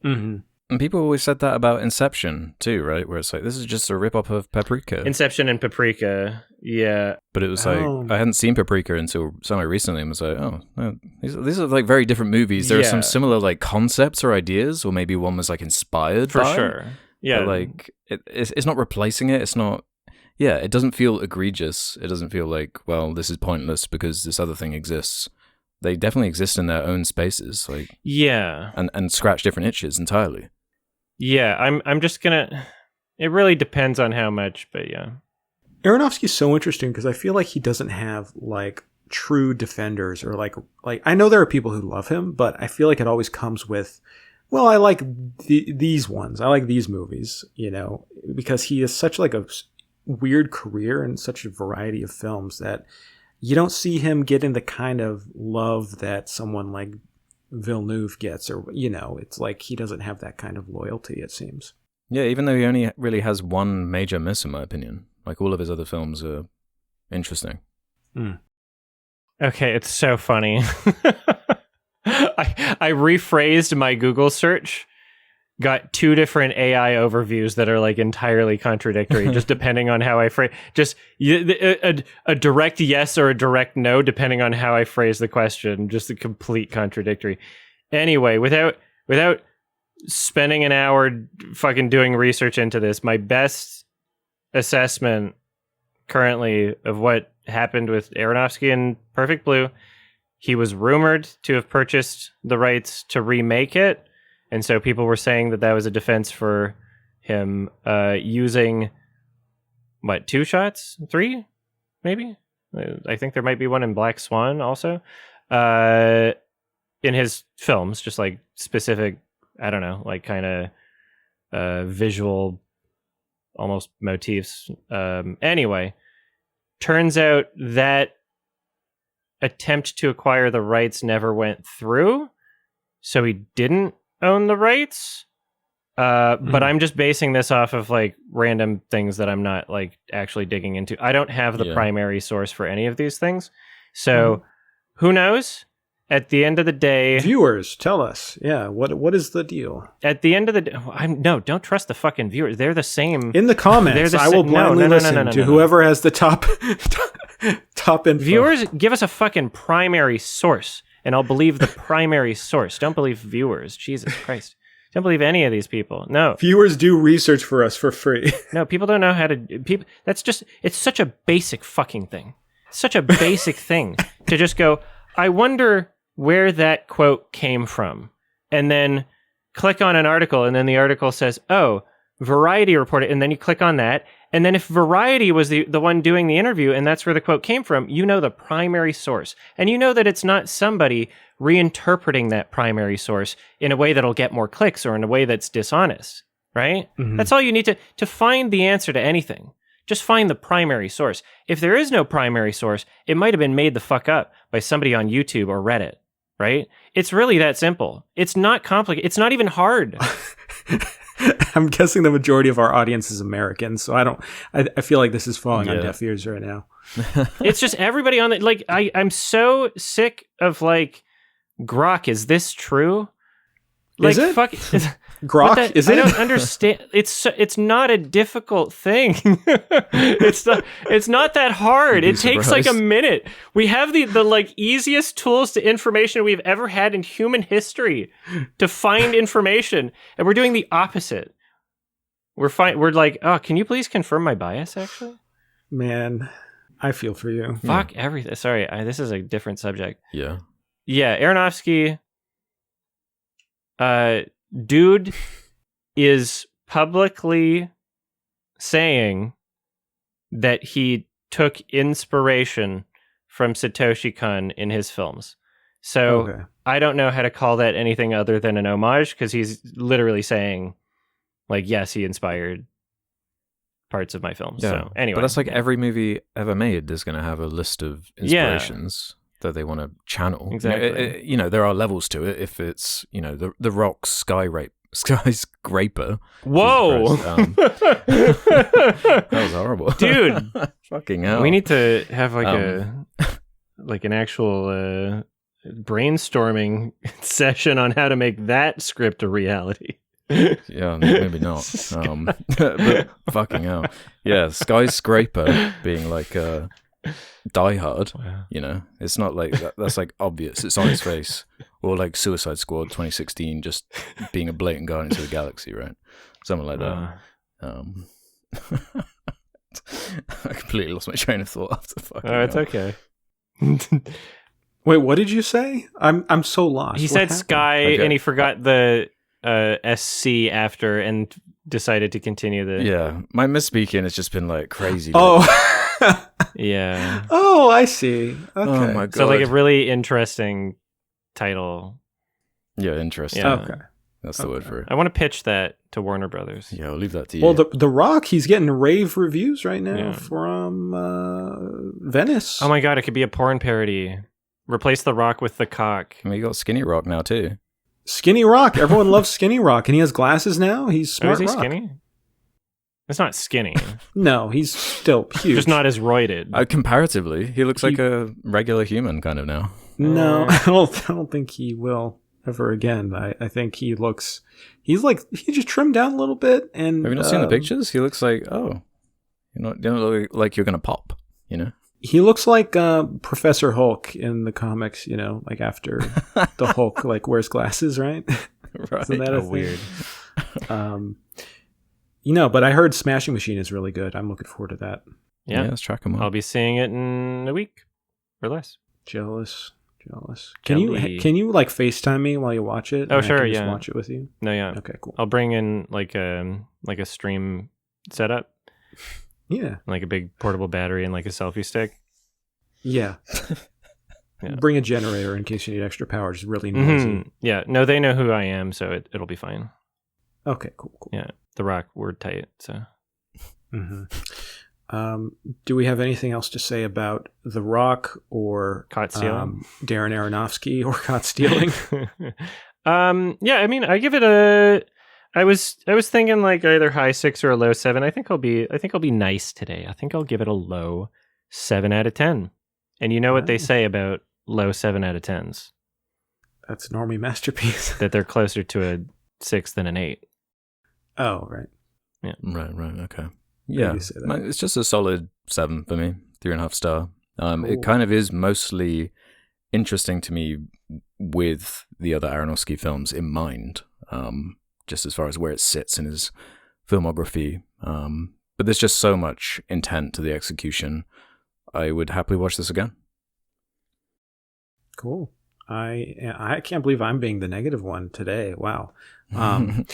Mm-hmm. And people always said that about Inception too, right? Where it's like, this is just a rip-off of Paprika. Inception and Paprika, yeah. But it was like, I hadn't seen Paprika until semi recently, and was like, oh, no, these are like very different movies. There are some similar like concepts or ideas, or maybe one was like inspired for by. Sure. Yeah, but like it's not replacing it. It's not. Yeah, it doesn't feel egregious. It doesn't feel like, well, this is pointless because this other thing exists. They definitely exist in their own spaces, like and scratch different itches entirely. Yeah, I'm just gonna. It really depends on how much, but yeah. Aronofsky's so interesting because I feel like he doesn't have like true defenders or like I know there are people who love him, but I feel like it always comes with, well, I like these ones. I like these movies, you know, because he has such like a weird career and such a variety of films that you don't see him getting the kind of love that someone like Villeneuve gets, or, you know, it's like he doesn't have that kind of loyalty, it seems. Yeah, even though he only really has one major miss, in my opinion. Like, all of his other films are interesting. Okay, it's so funny. I rephrased my Google search, got two different AI overviews that are like entirely contradictory, just depending on how I phrase. Just a direct yes or a direct no, depending on how I phrase the question. Just a complete contradictory. Anyway, without spending an hour fucking doing research into this, my best assessment currently of what happened with Aronofsky and Perfect Blue, he was rumored to have purchased the rights to remake it. And so people were saying that was a defense for him using, what, 2 shots? 3? Maybe? I think there might be one in Black Swan also. In his films, just like specific, I don't know, like kind of visual almost motifs. Anyway, turns out that attempt to acquire the rights never went through. So he didn't own the rights, but I'm just basing this off of like random things that I'm not like actually digging into. I don't have the primary source for any of these things, so who knows? at the end of the day, viewers, tell us. Yeah, what is the deal? At the end of the day, no, don't trust the fucking viewers. They're the same. In the comments, I will blindly listen to whoever has the top info. Viewers, give us a fucking primary source, and I'll believe the primary source. Don't believe viewers. Jesus Christ. Don't believe any of these people. No. Viewers do research for us for free. No, people don't know how to... it's such a basic fucking thing. Such a basic thing to just go, I wonder where that quote came from, and then click on an article, and then the article says, oh, Variety reported, and then you click on that, and then if Variety was the one doing the interview, and that's where the quote came from, you know the primary source, and you know that it's not somebody reinterpreting that primary source in a way that'll get more clicks or in a way that's dishonest, right? Mm-hmm. That's all you need to find the answer to anything. Just find the primary source. If there is no primary source, it might have been made the fuck up by somebody on YouTube or Reddit, right? It's really that simple. It's not complicated. It's not even hard. I'm guessing the majority of our audience is American, so I feel like this is falling on deaf ears right now. It's just everybody on the, like, I'm so sick of, like, Grok, is this true? Like, is it? Fuck, Grok, is it? I don't understand. It's not a difficult thing. It's not that hard. It takes like a minute. We have the like easiest tools to information we've ever had in human history to find information, and we're doing the opposite. We're like, oh, can you please confirm my bias? Actually, man, I feel for you. Fuck everything. Sorry, this is a different subject. Yeah. Aronofsky. Dude is publicly saying that he took inspiration from Satoshi Kon in his films. So I don't know how to call that anything other than an homage, because he's literally saying, like, yes, he inspired parts of my films. Yeah. So anyway, but that's like every movie ever made is going to have a list of inspirations that they want to channel. Exactly. You know, there are levels to it. If it's, you know, the Rock's skyscraper. Whoa! That was horrible, dude. Fucking hell. We need to have like an actual brainstorming session on how to make that script a reality. Yeah, maybe not. But fucking hell. Yeah, skyscraper being like Die Hard, you know, it's not like that's like obvious. It's on his face. Or like Suicide Squad 2016, just being a blatant Guardians of the Galaxy, right? Something like that. I completely lost my train of thought after fucking. Oh, it's okay. Wait, what did you say? I'm so lost. He said Sky, and he forgot the SC after, and decided to continue the. Yeah, my misspeaking has just been like crazy. Oh. Yeah. Oh, I see. Okay. Oh my god. So like a really interesting title. Yeah, interesting. Yeah. Okay. That's the word for it. I want to pitch that to Warner Brothers. Yeah, I'll leave that to you. Well, the Rock, he's getting rave reviews right now from Venice. Oh my god, it could be a porn parody. Replace The Rock with the cock. I mean, you got Skinny Rock now too. Skinny Rock. Everyone loves Skinny Rock, and he has glasses now. He's smart. Is he Rock. skinny? It's not skinny. No, he's still huge. Just not as roided. Comparatively, he looks like a regular human kind of now. No, I don't think he will ever again. I think he just trimmed down a little bit. And have you not seen the pictures? He looks like, you don't look like you're gonna pop, you know? He looks like Professor Hulk in the comics, you know, like after the Hulk like wears glasses, right? Right. Isn't that weird? You know, but I heard Smashing Machine is really good. I'm looking forward to that. Yeah, let's track him up. I'll be seeing it in a week or less. Jealous. Can you like FaceTime me while you watch it? Oh, sure, just watch it with you. No, yeah. Okay, cool. I'll bring in like a stream setup. Yeah. Like a big portable battery and like a selfie stick. Yeah. Yeah. Bring a generator in case you need extra power. Just really noisy. Mm-hmm. Yeah. No, they know who I am, so it'll be fine. Okay, cool. Yeah. The Rock, we're tight, so. Mm-hmm. Do we have anything else to say about The Rock or caught stealing? Darren Aronofsky or caught stealing? Yeah, I mean, I give it I was thinking like either high 6 or a low 7. I think I'll be nice today. I think I'll give it a low 7 out of 10. And you know what they say about low 7 out of 10s? That's normie masterpiece. that they're closer to a 6 than an 8. Oh, right. Right, okay. Yeah, You say that. it's just a solid 7 for me, 3.5 star. Cool. It kind of is mostly interesting to me with the other Aronofsky films in mind, just as far as where it sits in his filmography. But there's just so much intent to the execution. I would happily watch this again. Cool. I can't believe I'm being the negative one today. Wow. I'm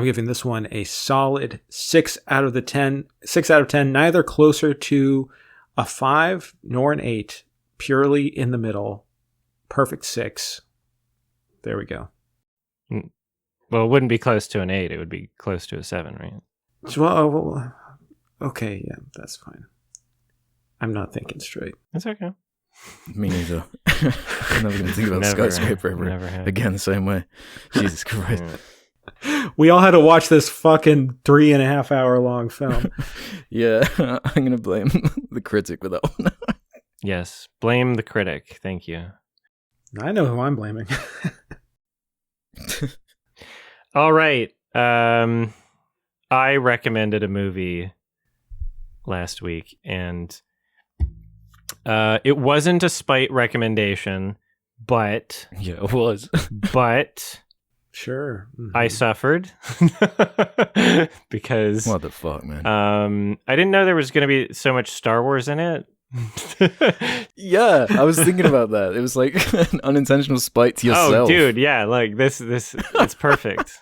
giving this one a solid 6 out of 10. 6 out of 10. Neither closer to a 5 nor an 8. Purely in the middle. Perfect 6. There we go. Well, it wouldn't be close to an 8. It would be close to a 7, right? Well, okay, yeah, that's fine. I'm not thinking straight. That's okay. Me neither. I'm never going to think about Skyscraper ever again the same way. Jesus Christ. We all had to watch this fucking 3.5 hour long film. Yeah, I'm going to blame the critic for that one. Yes, blame the critic. Thank you. I know who I'm blaming. All right. I recommended a movie last week, and it wasn't a spite recommendation, but Yeah, it was. but Sure. Mm-hmm. I suffered because What the fuck, man? I didn't know there was going to be so much Star Wars in it. Yeah, I was thinking about that. It was like an unintentional spite to yourself. Oh, dude, yeah, like this, it's perfect.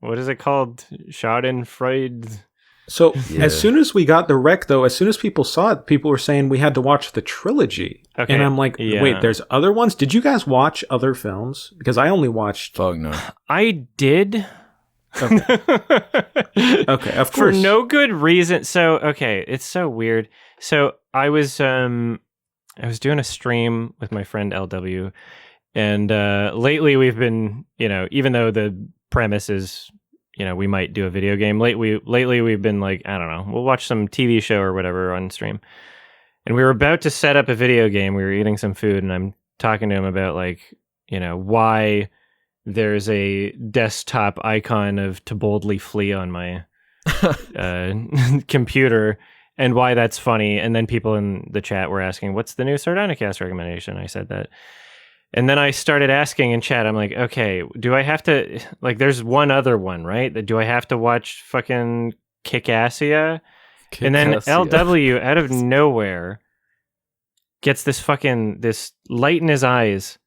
What is it called? Schadenfreude. So Yeah. as soon as we got the rec, though, as soon as people saw it, people were saying we had to watch the trilogy. Okay, And I'm like, yeah. wait, there's other ones? Did you guys watch other films? Because I only watched... Fuck no. I did. Okay, of For course. no good reason. So, okay, it's so weird. So I was doing a stream with my friend LW, and lately we've been, even though the premise is, we might do a video game. Lately we've been like, I don't know, we'll watch some TV show or whatever on stream. And we were about to set up a video game. We were eating some food, and I'm talking to him about why there's a desktop icon of To Boldly Flee on my computer, and why that's funny. And then people in the chat were asking, what's the new Sardonicast recommendation? I said that. And then I started asking in chat, I'm like, okay, do I have to, there's one other one, right? Do I have to watch fucking Kick-Assia? And then LW, out of nowhere, gets this light in his eyes,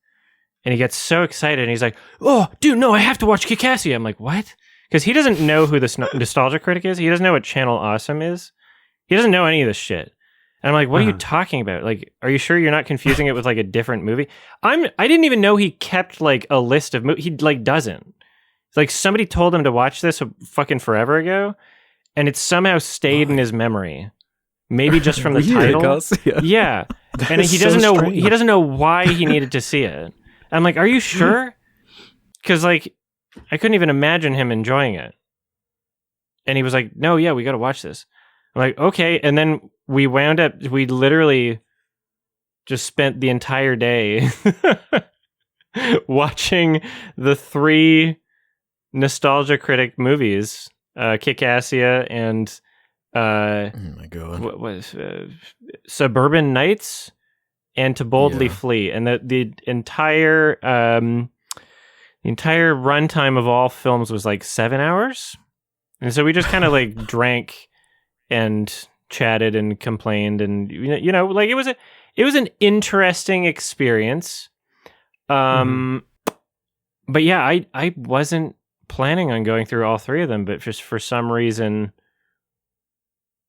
and he gets so excited, and he's like, oh, dude, no, I have to watch Kick-Assia. I'm like, what? Because he doesn't know who the Nostalgia Critic is. He doesn't know what Channel Awesome is. He doesn't know any of this shit. And I'm like, what are you talking about? Are you sure you're not confusing it with a different movie? I didn't even know he kept a list of movies. He doesn't. It's somebody told him to watch this fucking forever ago, and it somehow stayed in his memory. Maybe just from the title. Yeah. And he doesn't know strange. he doesn't know why he needed to see it. I'm like, are you sure? Because I couldn't even imagine him enjoying it. And he was like, no, yeah, we got to watch this. I'm like, okay. And then we literally just spent the entire day watching the 3 Nostalgia Critic movies, Kick-Assia and oh my God. what was Suburban Nights and To Boldly Flee. And the entire runtime of all films was 7 hours. And so we just kind of drank and chatted and complained, and it was an interesting experience. But yeah, I wasn't planning on going through all 3 of them, but just for some reason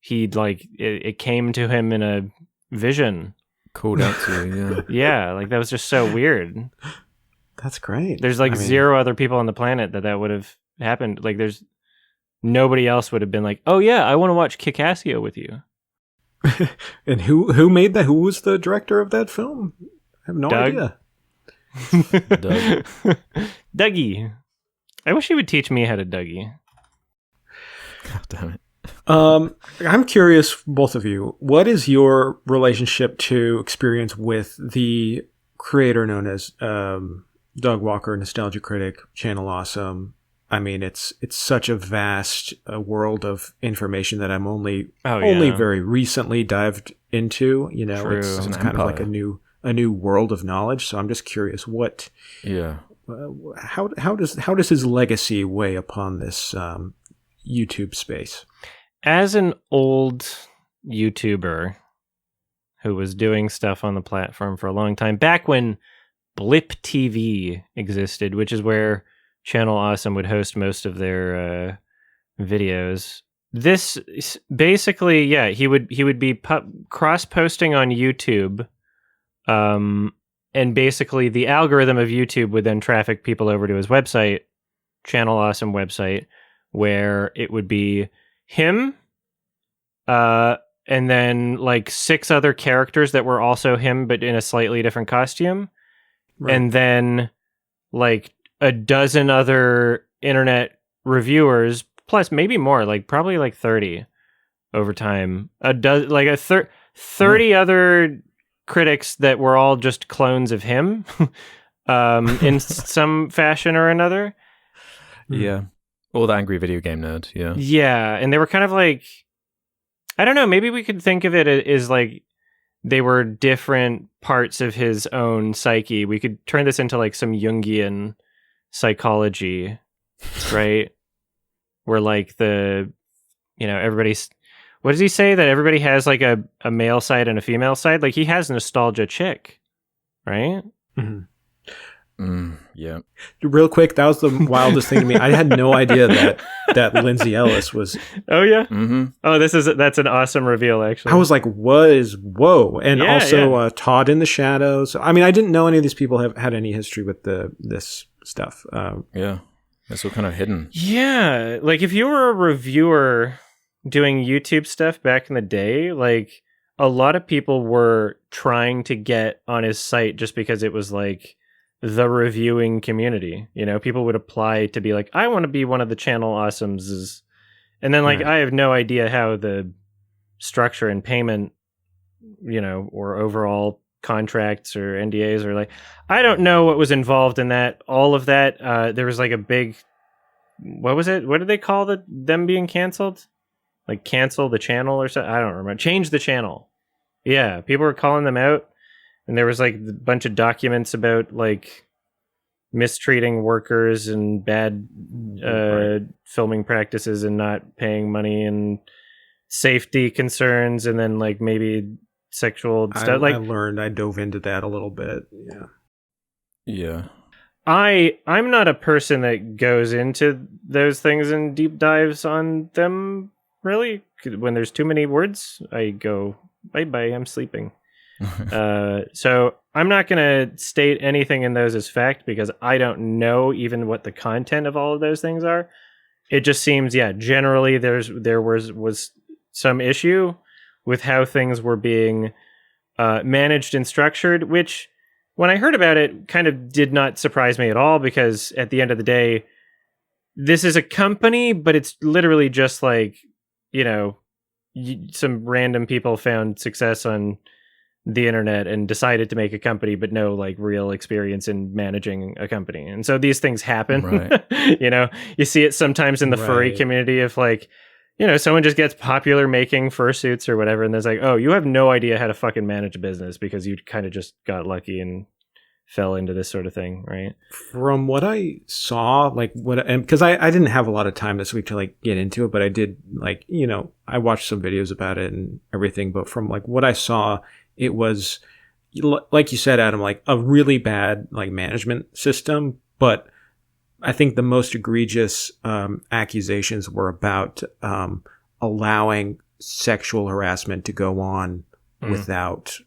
it came to him in a vision. Called out to you, yeah. That was just so weird. That's great. There's zero other people on the planet that would have happened. There's nobody else would have been like, oh yeah, I want to watch Kick-Assia with you. And who made that? Who was the director of that film? I have no idea. Doug. Dougie. I wish he would teach me how to Dougie. God damn it. I'm curious, both of you, what is your relationship to experience with the creator known as Doug Walker, Nostalgia Critic, Channel Awesome. I mean, it's such a vast world of information that I'm only very recently dived into. You know, True. it's An kind of like empire. a new world of knowledge. So I'm just curious, what Yeah. how does his legacy weigh upon this YouTube space? As an old YouTuber who was doing stuff on the platform for a long time, back when Blip TV existed, which is where Channel Awesome would host most of their videos. This basically, yeah, he would be cross posting on YouTube, and basically the algorithm of YouTube would then traffic people over to his website, Channel Awesome website, where it would be him, and then like 6 other characters that were also him but in a slightly different costume, Right. and then like a dozen other internet reviewers, plus maybe more, like probably like 30 over time. 30 other critics that were all just clones of him, in some fashion or another. Yeah. Or the angry video game nerd. Yeah. Yeah, and they were kind of like, I don't know, maybe we could think of it as like they were different parts of his own psyche. We could turn this into like some Jungian psychology, right? Where like everybody's, what does he say, that everybody has like a male side and a female side? Like he has nostalgia chick, right? Yeah. Real quick, that was the wildest thing to me. I had no idea that Lindsay Ellis was. Oh yeah. Mm-hmm. Oh, that's an awesome reveal, actually. I was like, whoa. And Yeah, also Todd in the Shadows. I mean, I didn't know any of these people have had any history with this stuff. Yeah. That's all kind of hidden. Yeah, like if you were a reviewer doing YouTube stuff back in the day, like a lot of people were trying to get on his site just because it was like the reviewing community. You know, people would apply to be like, I want to be one of the Channel Awesomes. And then like, Right. I have no idea how the structure and payment, or overall contracts or NDAs, or like, I don't know what was involved in that. All of that. There was like a big, what was it? What did they call them being canceled? Like cancel the channel or something? I don't remember. Change the channel. Yeah. People were calling them out. And there was like a bunch of documents about like mistreating workers and bad filming practices and not paying money and safety concerns, and then like maybe sexual stuff. I dove into that a little bit. Yeah. Yeah. I'm not a person that goes into those things and deep dives on them, really. When there's too many words, I go, bye-bye, I'm sleeping. So I'm not going to state anything in those as fact because I don't know even what the content of all of those things are. It just seems, generally there was some issue with how things were being managed and structured, which when I heard about it kind of did not surprise me at all, because at the end of the day, this is a company, but it's literally just like, some random people found success on the internet and decided to make a company, but no like real experience in managing a company. And so these things happen. Right. You see it sometimes in the furry Right. community of like, someone just gets popular making fursuits or whatever, and there's like, oh, you have no idea how to fucking manage a business because you kind of just got lucky and fell into this sort of thing, right? From what I saw, because I didn't have a lot of time this week to like get into it, but I did I watched some videos about it and everything. But from like what I saw, it was, like you said, Adam, like a really bad like management system. But I think the most egregious accusations were about allowing sexual harassment to go on without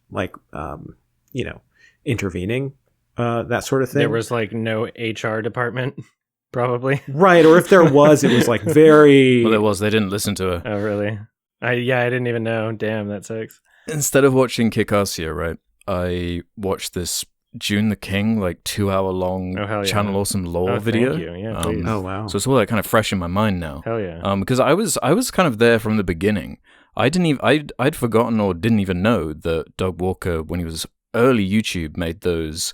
intervening, that sort of thing. There was like no HR department, probably. Right. Or if there was, it was like very... Well, there was. They didn't listen to her. Oh, really? I didn't even know. Damn, that sucks. Instead of watching Kick-Ass here, right, I watched this June the King, like 2-hour long Channel Awesome lore video. Thank you. Yeah, please. Oh, wow. So it's all like kind of fresh in my mind now. Hell yeah. Because I was kind of there from the beginning. I'd forgotten or didn't even know that Doug Walker, when he was early YouTube, made those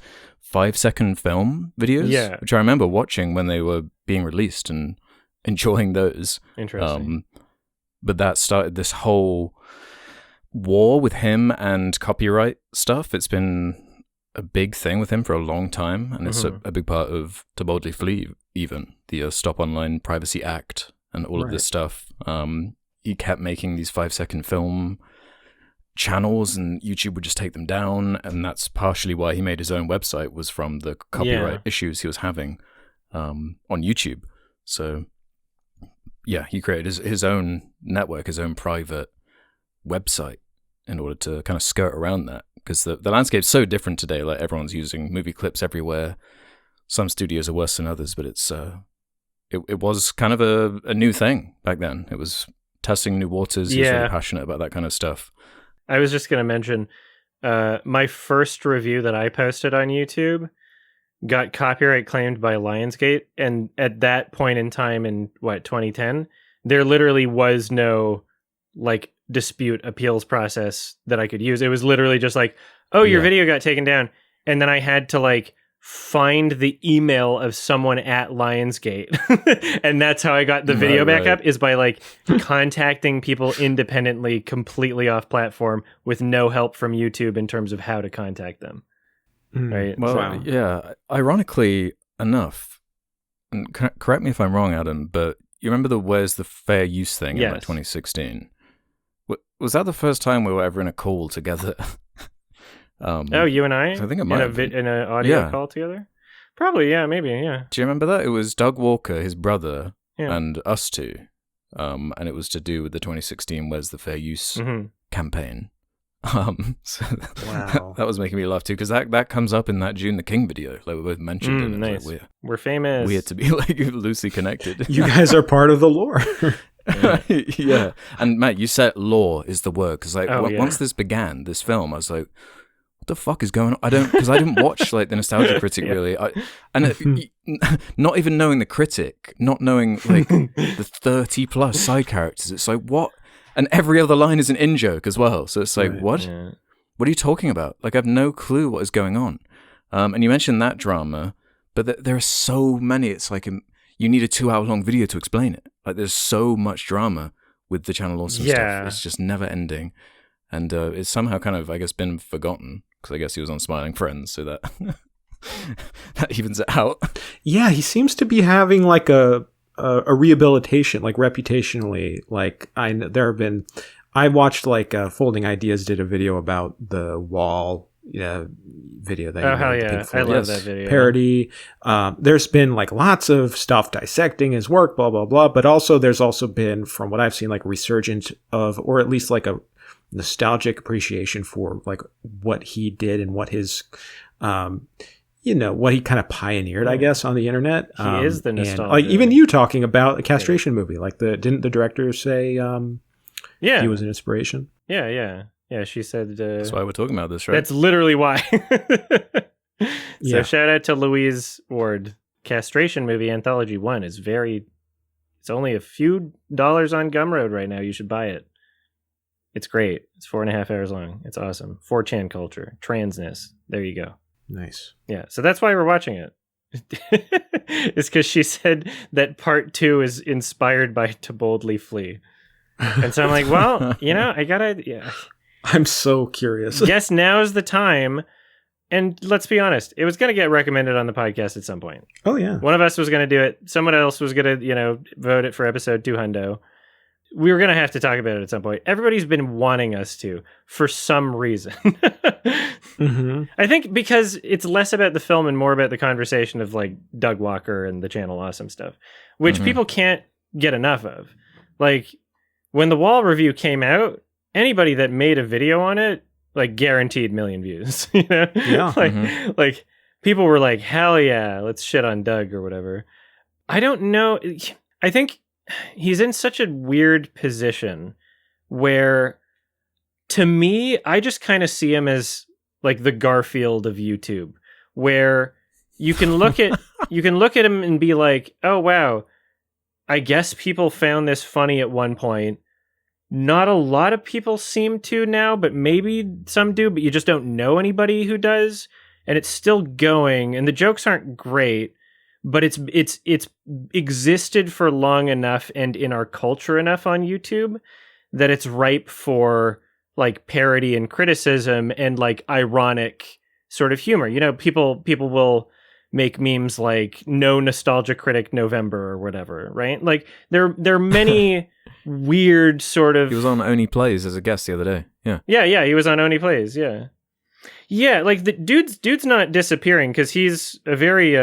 5-second film videos, Yeah. which I remember watching when they were being released and enjoying those. Interesting. But that started this whole war with him and copyright stuff. It's been a big thing with him for a long time, and it's a big part of To Boldly Flee, even the Stop Online Privacy Act and all of this stuff. He kept making these 5-second film channels, and YouTube would just take them down, and that's partially why he made his own website, was from the copyright issues he was having on YouTube. So yeah, he created his own network, his own private website in order to kind of skirt around that, because the landscape's so different today. Like, everyone's using movie clips everywhere. Some studios are worse than others, but it was kind of a new thing back then. It was testing new waters. He was really passionate about that kind of stuff. I was just going to mention my first review that I posted on YouTube got copyright claimed by Lionsgate, and at that point in time in 2010, there literally was no like dispute appeals process that I could use. It was literally just like, oh, your video got taken down, and then I had to like find the email of someone at Lionsgate, and that's how I got the video back up, is by like contacting people independently, completely off platform, with no help from YouTube in terms of how to contact them. Right. Well, yeah. Ironically enough, and correct me if I'm wrong, Adam, but you remember the Where's the Fair Use thing in like 2016? Was that the first time we were ever in a call together? You and I? I think it might have been. In an audio call together? Probably, yeah, maybe, yeah. Do you remember that? It was Doug Walker, his brother, and us two. And it was to do with the 2016 Where's the Fair Use campaign. So that was making me laugh too, because that comes up in that June the King video. Like, we both mentioned it. Nice. Like, we're famous. Weird to be like loosely connected. You guys are part of the lore. Yeah. And Matt, you said law is the word, because like once this began, this film, I was like, what the fuck is going on? Because I didn't watch like the Nostalgia Critic really, not even knowing the critic, not knowing like the 30 plus side characters. It's like, what? And every other line is an in-joke as well. So it's like, what? Yeah. What are you talking about? Like, I have no clue what is going on. And you mentioned that drama, but there are so many. It's like you need a 2-hour-long video to explain it. Like, there's so much drama with the Channel Awesome stuff. It's just never ending. And it's somehow kind of, I guess, been forgotten, because I guess he was on Smiling Friends, so that that evens it out. Yeah, he seems to be having like a rehabilitation, like reputationally. Like, I watched like Folding Ideas did a video about the Wall video that hell yeah, I love that video parody. There's been like lots of stuff dissecting his work, blah blah blah, but also there's also been, from what I've seen, like resurgence of, or at least like a nostalgic appreciation for like what he did and what his what he kind of pioneered, I guess, on the internet. He is the nostalgia. And, like, even you talking about a castration movie, like didn't the director say he was an inspiration? Yeah. She said that's why we're talking about this, right? That's literally why. So shout out to Louise Ward. Castration movie Anthology 1 is it's only a few dollars on Gumroad right now. You should buy it. It's great. It's 4.5 hours long. It's awesome. 4chan culture, transness. There you go. Nice. Yeah, so that's why we're watching it. It's because she said that part 2 is inspired by To Boldly Flee. And so I'm like, well, I gotta... Yeah. I'm so curious. Guess now's the time. And let's be honest, it was going to get recommended on the podcast at some point. Oh, yeah. One of us was going to do it. Someone else was going to, vote it for episode 200. We were going to have to talk about it at some point. Everybody's been wanting us to, for some reason. I think because it's less about the film and more about the conversation of like Doug Walker and the Channel Awesome stuff, which people can't get enough of. Like, when the Wall review came out, anybody that made a video on it, like, guaranteed million views. Yeah. Like people were like, hell yeah, let's shit on Doug or whatever. I don't know. I think he's in such a weird position where, to me, I just kind of see him as like the Garfield of YouTube, where you can look at him and be like, oh wow, I guess people found this funny at one point. Not a lot of people seem to now, but maybe some do, but you just don't know anybody who does. and it's still going, and the jokes aren't great, but it's existed for long enough and in our culture enough on YouTube that it's ripe for like parody and criticism and like ironic sort of humor. You know, people will make memes like "No Nostalgia Critic November" or whatever, right? Like there are many weird sort of. He was on Only Plays as a guest the other day. Yeah. Yeah, he was on Only Plays. Yeah, like the dude's not disappearing because he's a very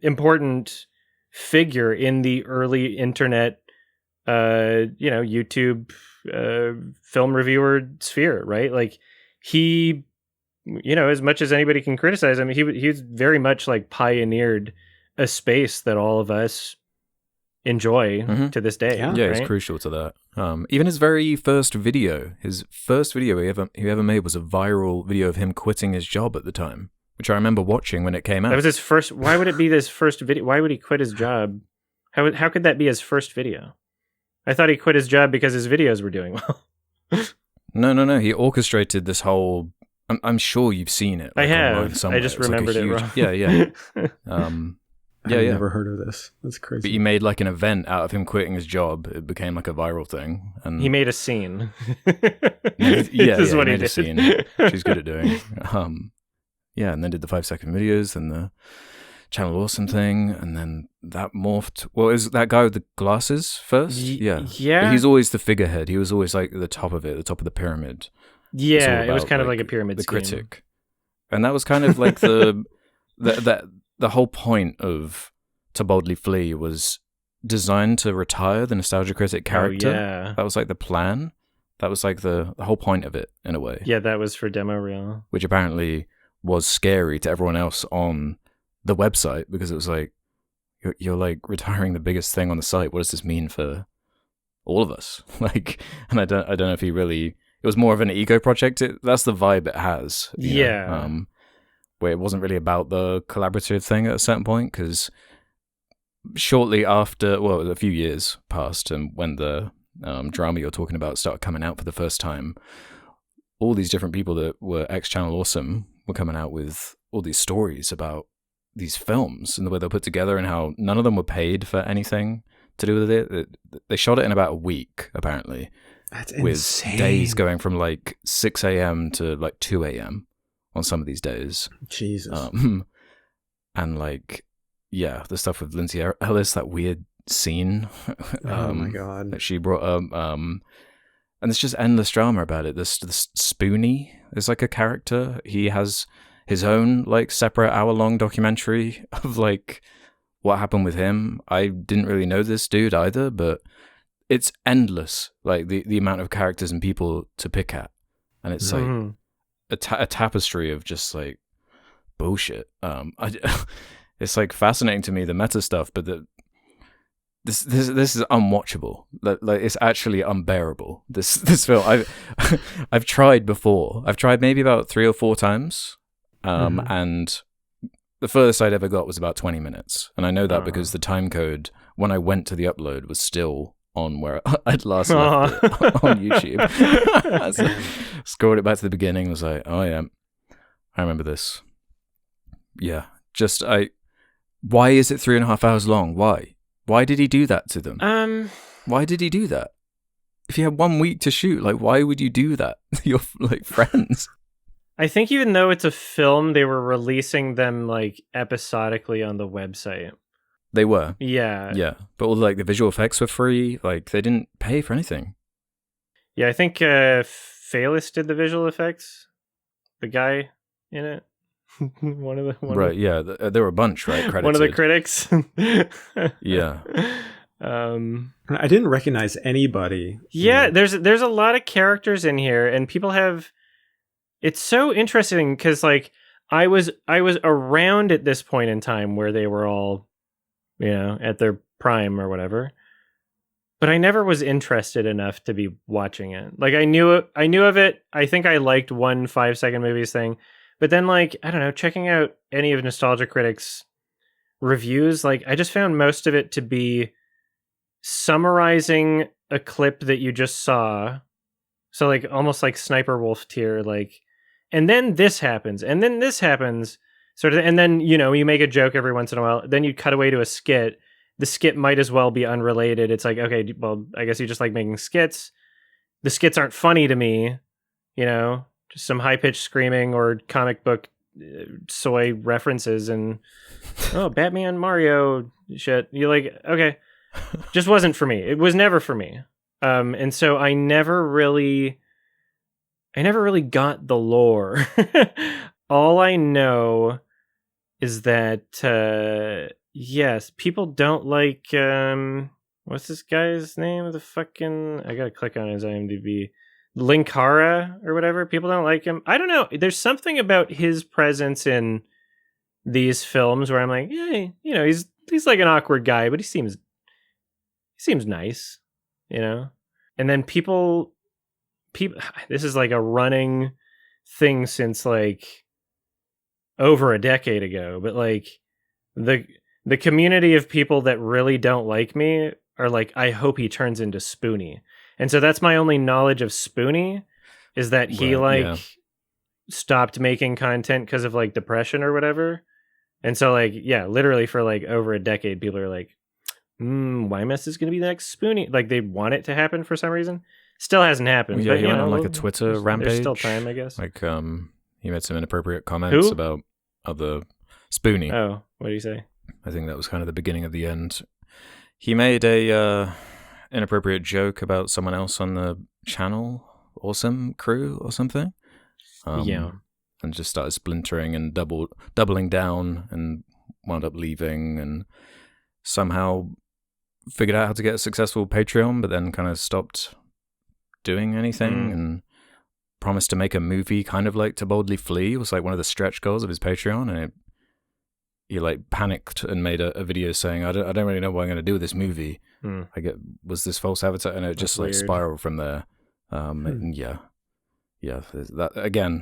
important figure in the early internet, YouTube film reviewer sphere, right? Like he, as much as anybody can criticize him, he's very much like pioneered a space that all of us enjoy to this day. Yeah, right? It's crucial to that. Even his very first video he ever made was a viral video of him quitting his job at the time, which I remember watching when it came out. That was his first. Why would it be his first video? Why would he quit his job? How could that be his first video? I thought he quit his job because his videos were doing well. No. He orchestrated this whole. I'm sure you've seen it. I have. I just remembered it wrong. Yeah. I've never heard of this. That's crazy. But he made like an event out of him quitting his job. It became like a viral thing. And he made a scene. This is what he made a scene. She's good at doing. And then did the 5-second videos and the Channel Awesome thing, and then that morphed. Well, is that guy with the glasses first? Yeah. Yeah. But he's always the figurehead. He was always like the top of it, the top of the pyramid. Yeah, it was kind of like a pyramid the scheme. Critic. And that was kind of like the whole point of To Boldly Flee was designed to retire the Nostalgia Critic character. Oh, yeah. That was like the plan. That was like the whole point of it, in a way. Yeah, that was for demo reel. Which apparently was scary to everyone else on the website, because it was like, you're like retiring the biggest thing on the site. What does this mean for all of us? Like, and I don't know if he really, it was more of an ego project. That's the vibe it has. Yeah. Where it wasn't really about the collaborative thing at a certain point, because shortly after, a few years passed, and when the drama you're talking about started coming out for the first time, all these different people that were ex-Channel Awesome were coming out with all these stories about these films and the way they're put together, and how none of them were paid for anything to do with it. They shot it in about a week, apparently. That's with insane. Days going from like 6 a.m. to like 2 a.m. on some of these days. Jesus. And like, yeah, the stuff with Lindsay Ellis, that weird scene. Oh my God. That she brought up. And there's just endless drama about it. This Spoonie is like a character. He has his own like separate hour-long documentary of like what happened with him. I didn't really know this dude either, but it's endless, like the amount of characters and people to pick at, and it's like a tapestry of just like bullshit. It's like fascinating to me, the meta stuff, but this is unwatchable. Like it's actually unbearable. This film, I've tried before. I've tried maybe about 3 or 4 times. And the furthest I'd ever got was about 20 minutes. And I know that because the time code, when I went to the upload, was still on where I'd last left it on YouTube. So, scrolled it back to the beginning, was like, oh yeah, I remember this. Yeah, why is it 3.5 hours long? Why did he do that to them? Why did he do that? If you had 1 week to shoot, like, why would you do that? You're like friends. I think even though it's a film, they were releasing them like episodically on the website. They were. Yeah. Yeah. But all like the visual effects were free. Like they didn't pay for anything. Yeah, I think Phalis did the visual effects. The guy in it. There were a bunch, right? Credited. One of the critics. Yeah. I didn't recognize anybody. Yeah, there's a lot of characters in here, and people have. It's so interesting because like I was around at this point in time where they were all, at their prime or whatever, but I never was interested enough to be watching it. Like I knew of it. I think I liked one 5-second movies thing, but then like I don't know, checking out any of Nostalgia Critic's reviews, like I just found most of it to be summarizing a clip that you just saw. So like almost like Sniper Wolf tier, like. And then this happens, and then this happens, sort of. And then, you know, you make a joke every once in a while. Then you cut away to a skit. The skit might as well be unrelated. It's like, okay, well, I guess you just like making skits. The skits aren't funny to me, you know, just some high-pitched screaming or comic book soy references and, oh, Batman, Mario shit. You're like, okay, just wasn't for me. It was never for me. And so I never really got the lore. All I know is that, yes, people don't like, what's this guy's name? I gotta click on his IMDb. Linkara or whatever. People don't like him. I don't know. There's something about his presence in these films where I'm like, yeah, you know, he's like an awkward guy, but he seems nice, you know? And then people, this is like a running thing since like over a decade ago, but like the community of people that really don't like me are like, I hope he turns into Spoonie. And so that's my only knowledge of Spoonie, is that he stopped making content because of like depression or whatever. And so like, yeah, literally for like over a decade, people are like, YMS is going to be the next Spoonie. Like they want it to happen for some reason. Still hasn't happened. Well, yeah, but, he went on like a Twitter rampage. There's still time, I guess. Like he made some inappropriate comments about other Spoonie. Oh, what did he say? I think that was kind of the beginning of the end. He made a inappropriate joke about someone else on the channel, Awesome Crew or something. And just started splintering and doubling down and wound up leaving and somehow figured out how to get a successful Patreon, but then kind of stopped doing anything and promised to make a movie kind of like To Boldly Flee. It was like one of the stretch goals of his Patreon, and he like panicked and made a video saying, I don't really know what I'm going to do with this movie. Was this false advertising? And it just like spiraled from there. And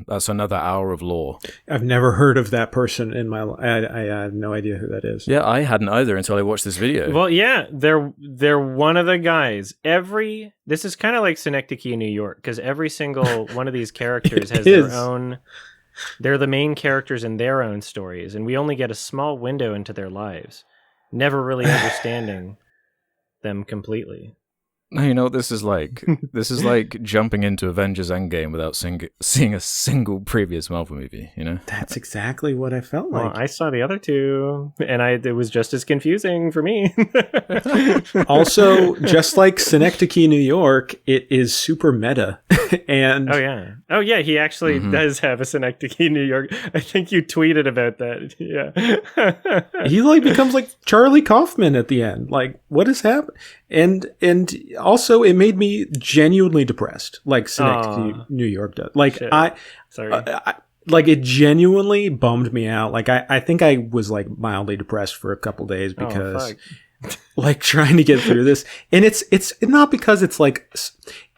that's another hour of lore. I've never heard of that person in my life. I have no idea who that is. Yeah, I hadn't either until I watched this video. Well, yeah, they're one of the guys. This is kind of like Synecdoche, New York, because every single one of these characters has their own. They're the main characters in their own stories, and we only get a small window into their lives, never really understanding them completely. No, you know what this is like? This is like jumping into Avengers Endgame without seeing a single previous Marvel movie, you know? That's exactly what I felt like. Well, I saw the other two, and it was just as confusing for me. Also, just like Synecdoche, New York, it is super meta. And oh yeah, he actually does have a Synecdoche, New York. I think you tweeted about that. Yeah. He like becomes like Charlie Kaufman at the end. Like, what has happened? And also, it made me genuinely depressed, like Synecdoche, New York does. Like, shit. Like it genuinely bummed me out. Like, I think I was like mildly depressed for a couple days because, like, trying to get through this. And it's not because it's like.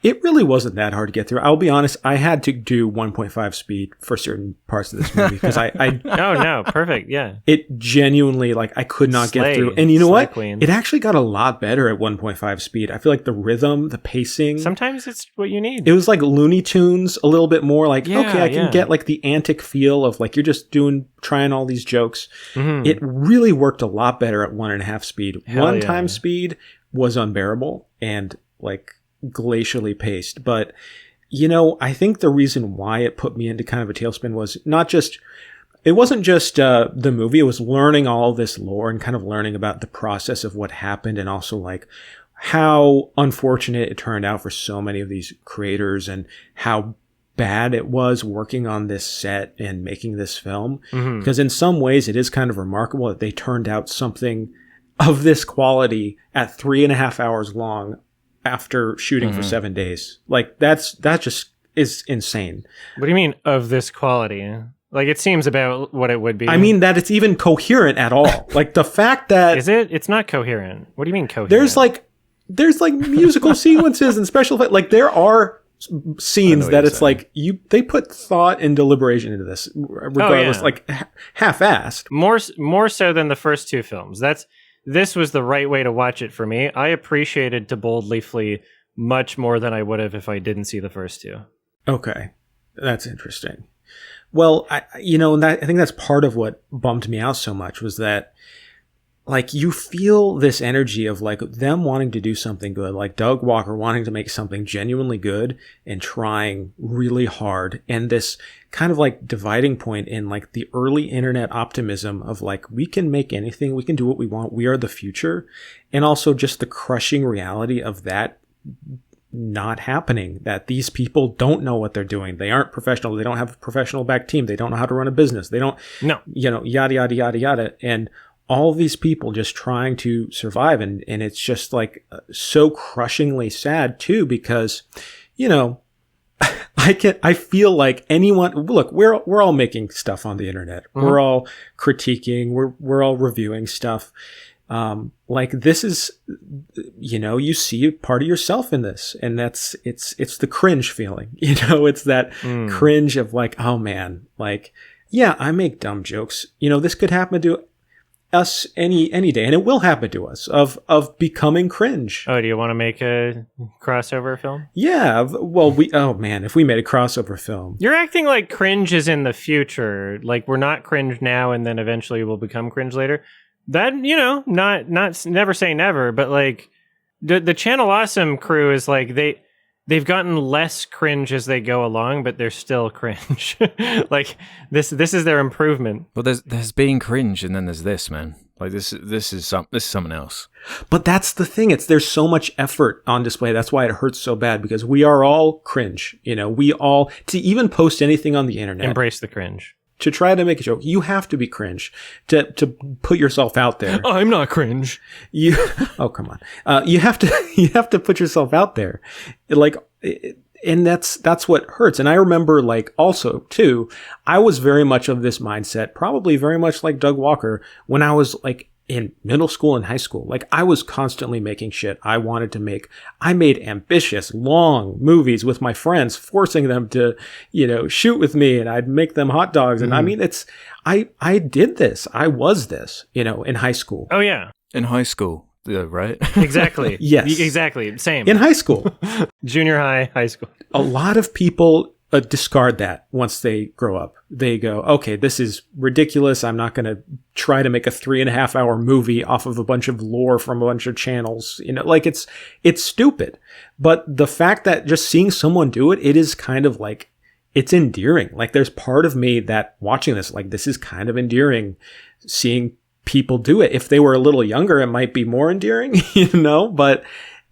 It really wasn't that hard to get through. I'll be honest. I had to do 1.5 speed for certain parts of this movie because I oh no, perfect, yeah. It genuinely, like, I could not get through. And you know what? Queen. It actually got a lot better at 1.5 speed. I feel like the rhythm, the pacing. Sometimes it's what you need. It was like Looney Tunes a little bit more. Like, okay, I can get like the antic feel of like you're just trying all these jokes. It really worked a lot better at 1.5 speed. One time speed was unbearable and like glacially paced. But, you know, I think the reason why it put me into kind of a tailspin was it wasn't just the movie. It was learning all this lore and kind of learning about the process of what happened, and also like how unfortunate it turned out for so many of these creators and how bad it was working on this set and making this film. Because in some ways it is kind of remarkable that they turned out something of this quality at 3.5 hours long after shooting for 7 days. Like that just is insane. What do you mean of this quality? Like, it seems about what it would be. I mean that it's even coherent at all. Like the fact that is it? It's not coherent. What do you mean coherent? There's like musical sequences and special effects. Like there are scenes that it's saying. Like they put thought and deliberation into this, regardless, like half-assed. More so than the first two films. This was the right way to watch it for me. I appreciated To Boldly Flee much more than I would have if I didn't see the first two. Okay. That's interesting. Well, and I think that's part of what bummed me out so much was that, like, you feel this energy of like them wanting to do something good, like Doug Walker wanting to make something genuinely good and trying really hard. And this kind of like dividing point in like the early internet optimism of like, we can make anything, we can do what we want, we are the future. And also just the crushing reality of that not happening, that these people don't know what they're doing. They aren't professional. They don't have a professional back team. They don't know how to run a business. They don't, yada, yada, yada, yada. And all these people just trying to survive. And it's just like so crushingly sad too, because, I feel like anyone, look, we're all making stuff on the internet. Mm-hmm. We're all critiquing. We're all reviewing stuff. Like this is, you see part of yourself in this, and it's the cringe feeling, it's that cringe of like, oh man, like, yeah, I make dumb jokes. This could happen to us any day, and it will happen to us of becoming cringe. Oh, do you want to make a crossover film? Yeah. Well, if we made a crossover film. You're acting like cringe is in the future. Like we're not cringe now and then eventually we'll become cringe later. That, not never say never, but like the Channel Awesome crew is like they've gotten less cringe as they go along, but they're still cringe. Like this is their improvement. Well, there's being cringe, and then there's this, man. Like this is something else. But that's the thing. There's so much effort on display. That's why it hurts so bad, because we are all cringe. We all, to even post anything on the internet, embrace the cringe. To try to make a joke, you have to be cringe to put yourself out there. Oh, I'm not cringe. Oh, come on. You have to put yourself out there, like, and that's what hurts. And I remember, like, also too, I was very much of this mindset, probably very much like Doug Walker, when I was like in middle school and high school. Like I was constantly making shit I made ambitious, long movies with my friends, forcing them to, shoot with me, and I'd make them hot dogs. And I mean, I did this. I was this, in high school. Oh yeah. In high school. Yeah, right? Exactly. Yes. Exactly. Same. In high school. Junior high, high school. A lot of people discard that once they grow up. They go, okay, this is ridiculous. I'm not going to try to make a 3.5 hour movie off of a bunch of lore from a bunch of channels. Like it's stupid. But the fact that just seeing someone do it is kind of like, it's endearing. Like there's part of me that watching this, like this is kind of endearing, seeing people do it. If they were a little younger, it might be more endearing, but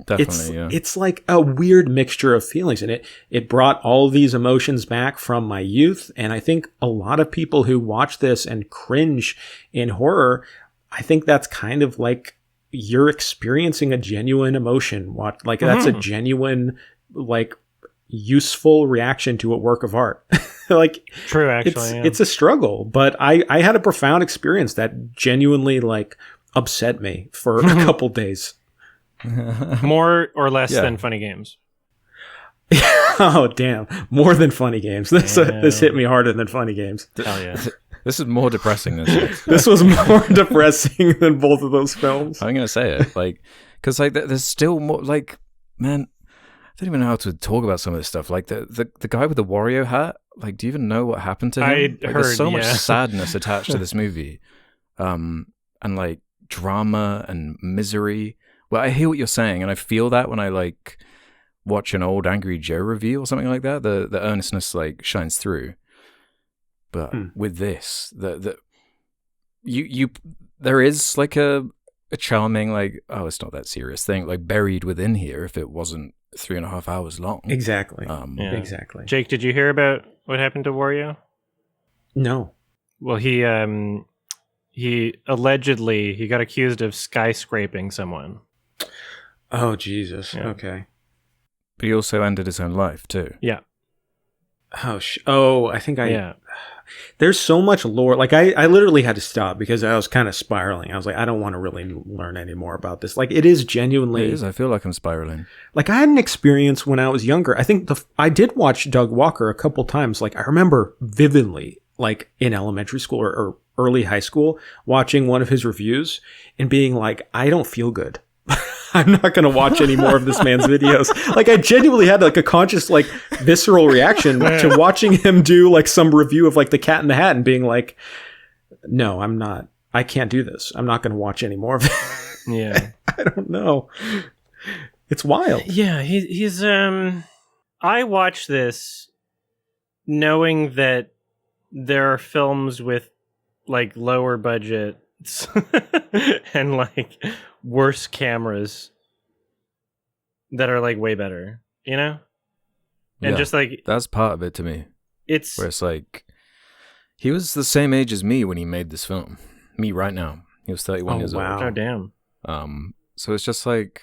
definitely, it's like a weird mixture of feelings, and it brought all of these emotions back from my youth. And I think a lot of people who watch this and cringe in horror, I think that's kind of like you're experiencing a genuine emotion. That's a genuine, like, useful reaction to a work of art. Like, true, actually, it's a struggle, but I had a profound experience that genuinely like upset me for a couple days. More or less than Funny Games. Oh damn! More than Funny Games. This hit me harder than Funny Games. Hell yeah! This is more depressing than this. This was more depressing than both of those films. I'm gonna say it, like, because like there's still more. Like, man, I don't even know how to talk about some of this stuff. Like the guy with the Wario hat. Like, do you even know what happened to him? I heard, there's so much sadness attached to this movie, and like drama and misery. Well, I hear what you're saying, and I feel that when I like watch an old Angry Joe review or something like that. The earnestness like shines through. But with this, you there is like a charming, like, oh, it's not that serious thing, like buried within here. If it wasn't 3.5 hours long, exactly. Exactly. Jake, did you hear about what happened to Wario? No. Well, he allegedly got accused of skyscraping someone. Oh Jesus! Yeah. Okay. But he also ended his own life too. Yeah. I think there's so much lore. Like I literally had to stop because I was kind of spiraling. I was like, I don't want to really learn any more about this. Like it is genuinely. It is. I feel like I'm spiraling. Like I had an experience when I was younger. I think I did watch Doug Walker a couple times. Like I remember vividly, like in elementary school or early high school, watching one of his reviews and being like, I don't feel good. I'm not going to watch any more of this man's videos. Like, I genuinely had like a conscious, like, visceral reaction to watching him do like some review of like the Cat in the Hat and being like, no, I'm not. I can't do this. I'm not going to watch any more of it. Yeah. I don't know. It's wild. Yeah, he's I watch this knowing that there are films with like lower budgets and like worse cameras that are like way better, you know? And just like that's part of it to me. It's where it's like he was the same age as me when he made this film. Me right now. He was 31 years old. Oh damn. So it's just like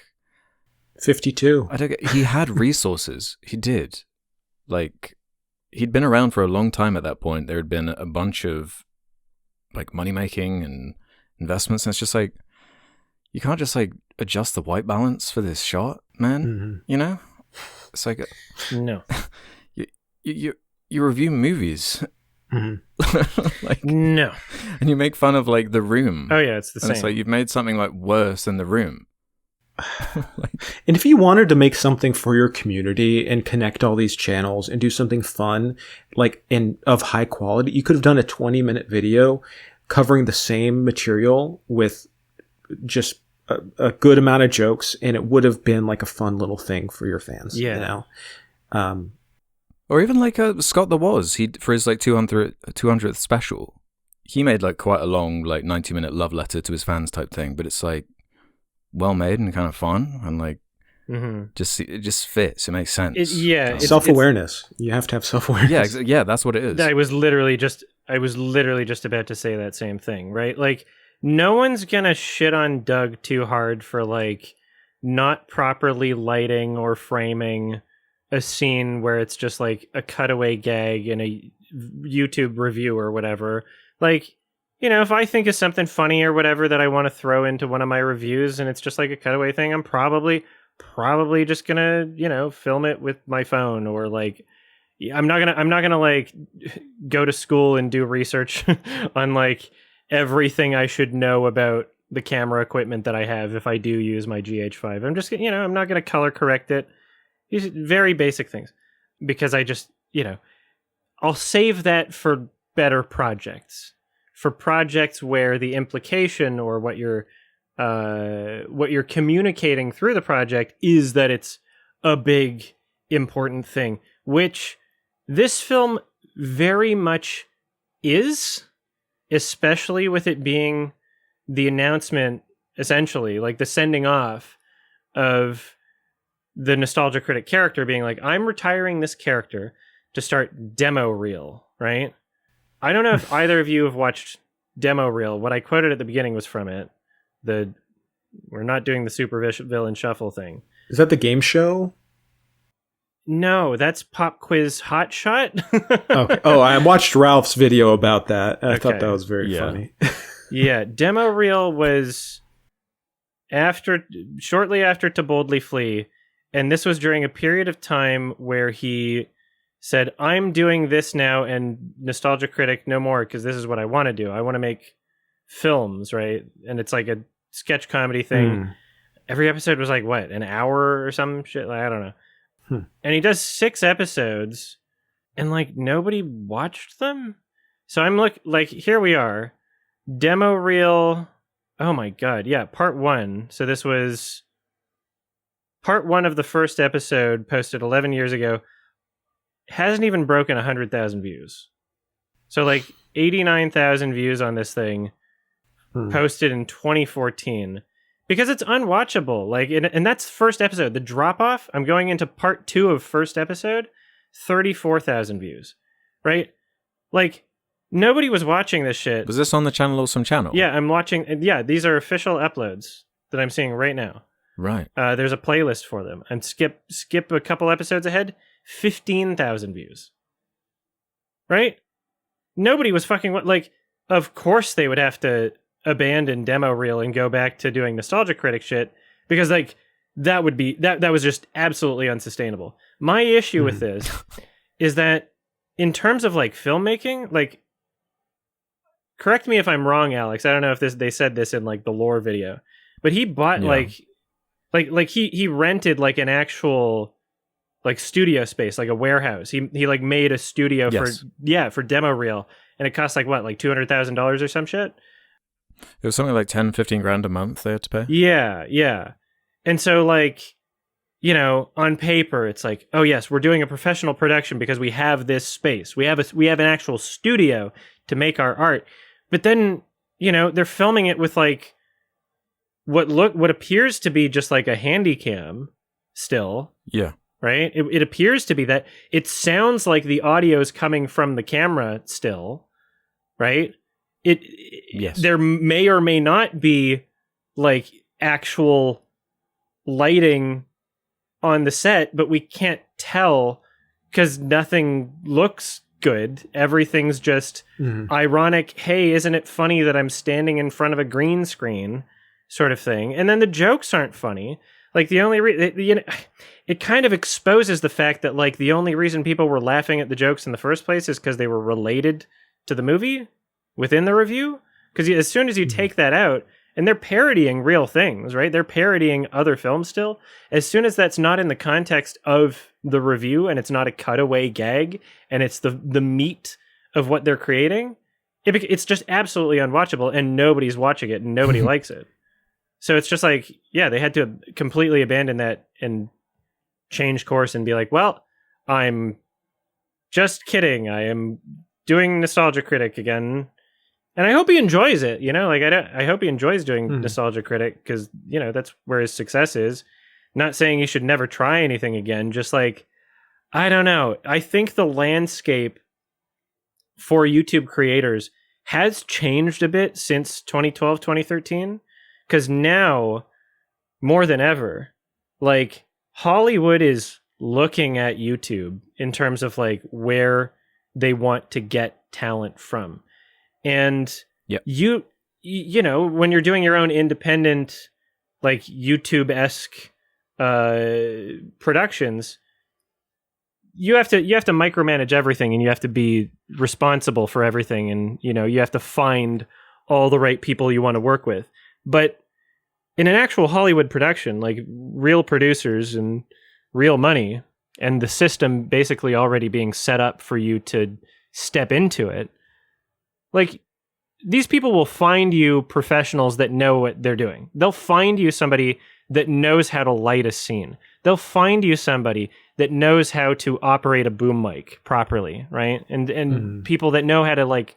52. I don't get, he had resources. He did. Like, he'd been around for a long time at that point. There had been a bunch of like money making and investments, and it's just like you can't just like adjust the white balance for this shot, man. Mm-hmm. You know, it's like no. you review movies, Mm-hmm. No, and you make fun of like The Room. Oh yeah, it's the and same. It's like you've made something like worse than The Room. And if you wanted to make something for your community and connect all these channels and do something fun, like and of high quality, you could have done a 20-minute video covering the same material with just a good amount of jokes, and it would have been like a fun little thing for your fans. Yeah. You know? Or even like Scott the Woz, he for his like 200th special, he made like quite a long like 90-minute love letter to his fans type thing, but it's like well made and kind of fun and like it just fits. It makes sense. Self-awareness. You have to have self-awareness. Yeah, that's what it is. I was literally just about to say that same thing, right? Like, no one's gonna shit on Doug too hard for like not properly lighting or framing a scene where it's just like a cutaway gag in a YouTube review or whatever. Like, you know, if I think of something funny or whatever that I want to throw into one of my reviews and it's just like a cutaway thing, I'm probably just gonna, you know, film it with my phone, or like I'm not gonna like go to school and do research on like everything I should know about the camera equipment that I have if I do use my GH5. I'm just, you know, I'm not gonna color correct it. These very basic things, because I just, you know, I'll save that for better projects. For projects where the implication or what you're communicating through the project is that it's a big, important thing, which this film very much is, especially with it being the announcement, essentially, like the sending off of the Nostalgia Critic character being like, I'm retiring this character to start Demo Reel, right? I don't know if either of you have watched Demo Reel. What I quoted at the beginning was from it. We're not doing the super villain shuffle thing. Is that the game show? No, that's Pop Quiz Hot Shot. Okay. Oh, I watched Ralph's video about that. I thought that was very funny. Yeah, Demo Reel was shortly after To Boldly Flee, and this was during a period of time where he said, I'm doing this now, and Nostalgia Critic no more, because this is what I want to do. I want to make films, right? And it's like a sketch comedy thing. Every episode was like, what, an hour or some shit? Like, I don't know. And he does 6 episodes, and like nobody watched them. So I'm like, here we are. Demo Reel. Oh my God. Yeah, part 1. So this was part 1 of the first episode, posted 11 years ago. Hasn't even broken 100,000 views. So like 89,000 views on this thing, posted in 2014, because it's unwatchable. Like, and that's first episode. The drop off, I'm going into part 2 of first episode, 34,000 views, right? Like, nobody was watching this shit. Was this on the Channel Awesome channel? Yeah, I'm watching. Yeah, these are official uploads that I'm seeing right now. Right. There's a playlist for them. And skip a couple episodes ahead, 15,000 views. Right? Nobody was fucking like. Of course they would have to abandon Demo Reel and go back to doing Nostalgia Critic shit, because like that would be that was just absolutely unsustainable. My issue with this is that in terms of like filmmaking, like, correct me if I'm wrong, Alex. I don't know if they said this in like the lore video, but he bought like Like he rented like an actual like studio space, like a warehouse. He like made a studio for demo reel, and it cost like what, like $200,000 or some shit. It was something like 10-15 grand a month they had to pay. Yeah. And so like, you know, on paper it's like, oh yes, we're doing a professional production because we have this space. We have an actual studio to make our art. But then, you know, they're filming it with like what appears to be just like a handy cam still. Yeah. Right? It appears to be that. It sounds like the audio is coming from the camera still, right? Yes. There may or may not be like actual lighting on the set, but we can't tell because nothing looks good. Everything's just ironic. Hey, isn't it funny that I'm standing in front of a green screen sort of thing? And then the jokes aren't funny. Like the only it kind of exposes the fact that like the only reason people were laughing at the jokes in the first place is because they were related to the movie within the review. Because as soon as you take that out, and they're parodying real things, right? They're parodying other films still. As soon as that's not in the context of the review and it's not a cutaway gag and it's the meat of what they're creating, it's just absolutely unwatchable and nobody's watching it and nobody likes it. So it's just like, yeah, they had to completely abandon that and change course and be like, well, I'm just kidding. I am doing Nostalgia Critic again. And I hope he enjoys it, you know? Like, I hope he enjoys doing Nostalgia Critic because, you know, that's where his success is. Not saying he should never try anything again. Just like, I don't know. I think the landscape for YouTube creators has changed a bit since 2012, 2013. Because now, more than ever, like, Hollywood is looking at YouTube in terms of, like, where they want to get talent from. And you know, when you're doing your own independent, like, YouTube-esque productions, you have to micromanage everything and you have to be responsible for everything. And, you know, you have to find all the right people you want to work with. But in an actual Hollywood production, like real producers and real money, and the system basically already being set up for you to step into it, like these people will find you professionals that know what they're doing. They'll find you somebody that knows how to light a scene. They'll find you somebody that knows how to operate a boom mic properly, right? And people that know how to like